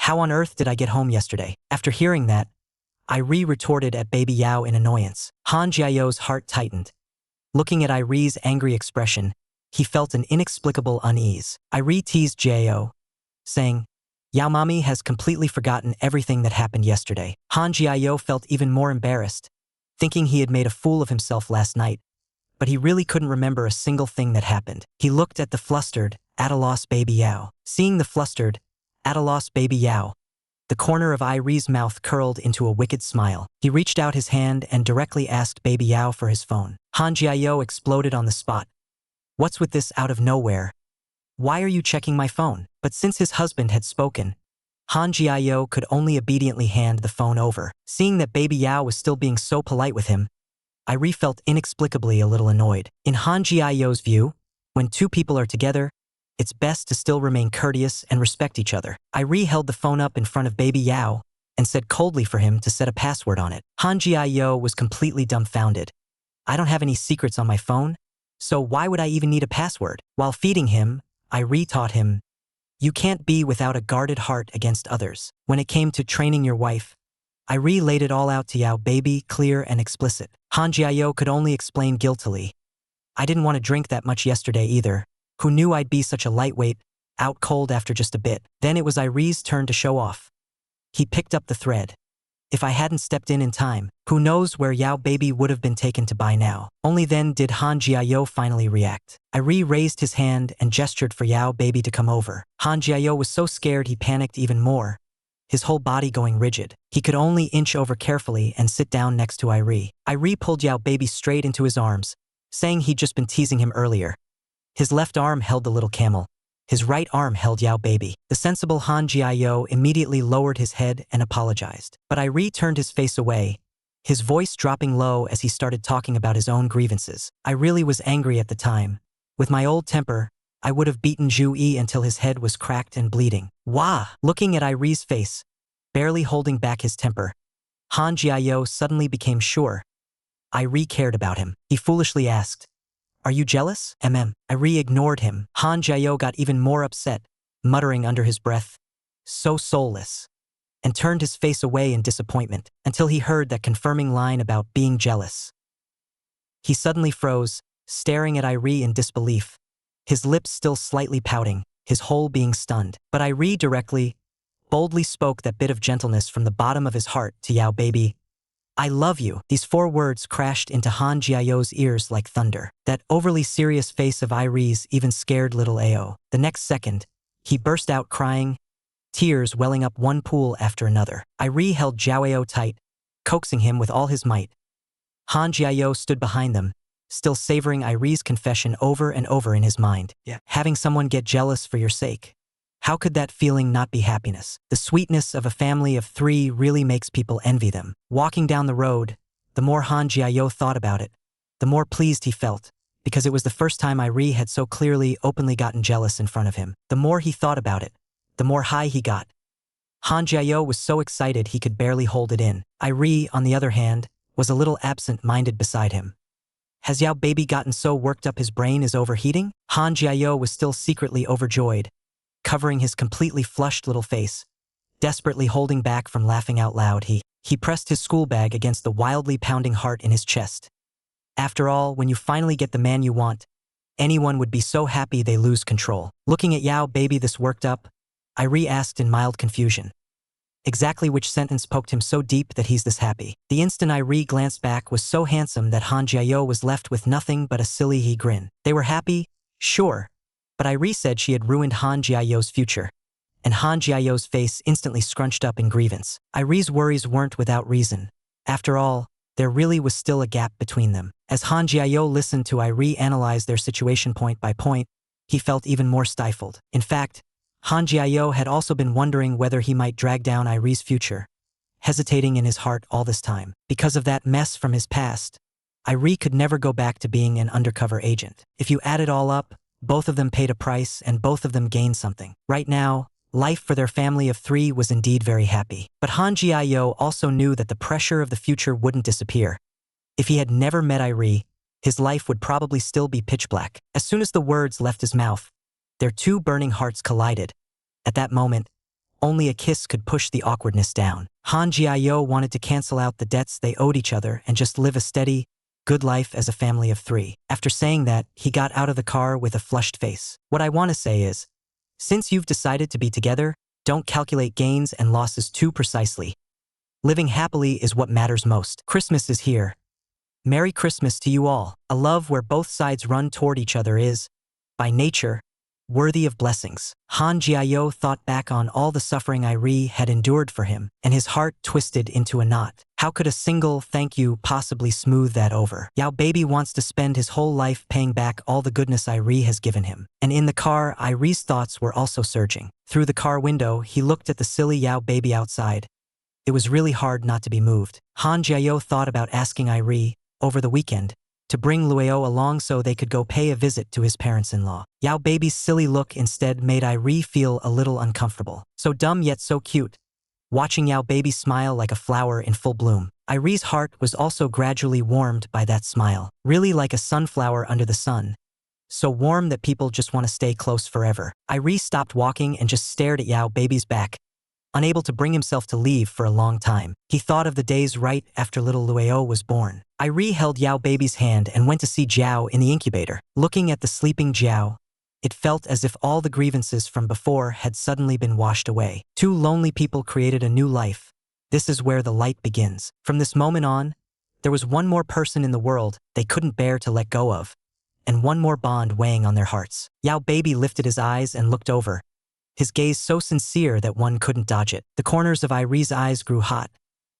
"How on earth did I get home yesterday?" After hearing that, Irie retorted at baby Yao in annoyance. Han Jiayo's heart tightened. Looking at Irie's angry expression, he felt an inexplicable unease. Irie teased Jo, saying, "Yao mommy has completely forgotten everything that happened yesterday." Han Jiayo felt even more embarrassed, thinking he had made a fool of himself last night, but he really couldn't remember a single thing that happened. He looked at the flustered, at a loss baby Yao. Seeing the flustered, at a loss baby Yao, the corner of Irie's mouth curled into a wicked smile. He reached out his hand and directly asked baby Yao for his phone. Han Jiayo exploded on the spot. "What's with this out of nowhere? Why are you checking my phone?" But since his husband had spoken, Han Jiayo could only obediently hand the phone over. Seeing that baby Yao was still being so polite with him, Irie felt inexplicably a little annoyed. In Han Jiayo's view, when 2 people are together, it's best to still remain courteous and respect each other. Irie held the phone up in front of baby Yao and said coldly for him to set a password on it. Han Jiayo was completely dumbfounded. "I don't have any secrets on my phone, so why would I even need a password?" While feeding him, Irie taught him, "You can't be without a guarded heart against others." When it came to training your wife, Irie laid it all out to Yao baby, clear and explicit. Han Jiayo could only explain guiltily, "I didn't want to drink that much yesterday either. Who knew I'd be such a lightweight, out cold after just a bit?" Then it was Irie's turn to show off. He picked up the thread. If I hadn't stepped in time, who knows where Yao baby would have been taken to by now. Only then did Han Jiao finally react. Iri raised his hand and gestured for Yao baby to come over. Han Jiao was so scared he panicked even more, his whole body going rigid. He could only inch over carefully and sit down next to Iri. Iri pulled Yao baby straight into his arms, saying he'd just been teasing him earlier. His left arm held the little camel. His right arm held Yao baby. The sensible Han Jiao immediately lowered his head and apologized. But Iri turned his face away, his voice dropping low as he started talking about his own grievances. I really was angry at the time. With my old temper, I would have beaten Zhu Yi until his head was cracked and bleeding. Wah! Looking at Iri's face, barely holding back his temper, Han Jiao suddenly became sure Iri cared about him. He foolishly asked, "Are you jealous?" Iri ignored him. Han Jiao got even more upset, muttering under his breath, "So soulless," and turned his face away in disappointment until he heard that confirming line about being jealous. He suddenly froze, staring at Iri in disbelief, his lips still slightly pouting, his whole being stunned. But Iri boldly spoke that bit of gentleness from the bottom of his heart to Yao baby. "I love you." These 4 words crashed into Han Jiao's ears like thunder. That overly serious face of Iri's even scared little Ao. The next second, he burst out crying, tears welling up one pool after another. Iri held Zhao Ao tight, coaxing him with all his might. Han Jiao stood behind them, still savoring Iri's confession over and over in his mind. Having someone get jealous for your sake. How could that feeling not be happiness? The sweetness of a family of 3 really makes people envy them. Walking down the road, the more Han Jiao thought about it, the more pleased he felt, because it was the first time Iri had so clearly, openly gotten jealous in front of him. The more he thought about it, the more high he got. Han Jiao was so excited he could barely hold it in. Iri, on the other hand, was a little absent-minded beside him. Has Yao baby gotten so worked up his brain is overheating? Han Jiao was still secretly overjoyed, covering his completely flushed little face, desperately holding back from laughing out loud. He pressed his school bag against the wildly pounding heart in his chest. After all, when you finally get the man you want, anyone would be so happy they lose control. Looking at Yao baby this worked up, Iri asked in mild confusion. Exactly which sentence poked him so deep that he's this happy? The instant Iri glanced back was so handsome that Han Jiao was left with nothing but a silly grin. They were happy, sure, but Iri said she had ruined Han Jiao's future, and Han Jiao's face instantly scrunched up in grievance. Iri's worries weren't without reason. After all, there really was still a gap between them. As Han Jiao listened to Iri analyze their situation point by point, he felt even more stifled. In fact, Han Jiao had also been wondering whether he might drag down Iri's future, hesitating in his heart all this time. Because of that mess from his past, Iri could never go back to being an undercover agent. If you add it all up, both of them paid a price and both of them gained something. Right now, life for their family of 3 was indeed very happy. But Han Jiao also knew that the pressure of the future wouldn't disappear. If he had never met Iri, his life would probably still be pitch black. As soon as the words left his mouth, their 2 burning hearts collided. At that moment, only a kiss could push the awkwardness down. Han Jiao wanted to cancel out the debts they owed each other and just live a steady, good life as a family of 3. After saying that, he got out of the car with a flushed face. What I want to say is, since you've decided to be together, don't calculate gains and losses too precisely. Living happily is what matters most. Christmas is here. Merry Christmas to you all. A love where both sides run toward each other is, by nature, worthy of blessings. Han Jiao thought back on all the suffering Iri had endured for him, and his heart twisted into a knot. How could a single thank you possibly smooth that over? Yao baby wants to spend his whole life paying back all the goodness Iri has given him. And in the car, Iri's thoughts were also surging. Through the car window, he looked at the silly Yao baby outside. It was really hard not to be moved. Han Jiao thought about asking Iri, over the weekend, to bring Luo along so they could go pay a visit to his parents-in-law. Yao baby's silly look instead made Iri feel a little uncomfortable. So dumb yet so cute. Watching Yao baby smile like a flower in full bloom, Iri's heart was also gradually warmed by that smile. Really like a sunflower under the sun. So warm that people just want to stay close forever. Iri stopped walking and just stared at Yao baby's back, unable to bring himself to leave for a long time. He thought of the days right after little Luo was born. Iri held Yao baby's hand and went to see Zhao in the incubator. Looking at the sleeping Zhao, it felt as if all the grievances from before had suddenly been washed away. 2 lonely people created a new life, This is where the light begins. From this moment on, there was one more person in the world they couldn't bear to let go of, and one more bond weighing on their hearts. Yao Baby lifted his eyes and looked over, his gaze so sincere that one couldn't dodge it. The corners of Irie's eyes grew hot,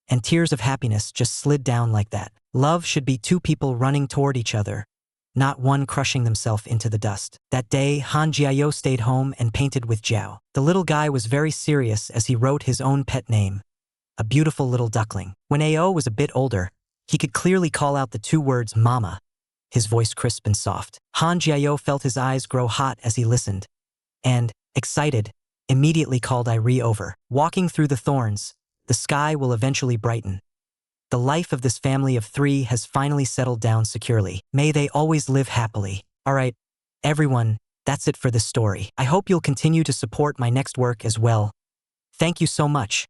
and tears of happiness just slid down like that. Love should be two people running toward each other, not one crushing themselves into the dust. That day, Han Jiao stayed home and painted with Jiao. The little guy was very serious as he wrote his own pet name, a beautiful little duckling. When Ao was a bit older, he could clearly call out the two words mama, his voice crisp and soft. Han Jiao felt his eyes grow hot as he listened, and, excited, immediately called Irie over. Walking through the thorns, the sky will eventually brighten. The life of this family of 3 has finally settled down securely. May they always live happily. Alright, everyone, that's it for this story. I hope you'll continue to support my next work as well. Thank you so much.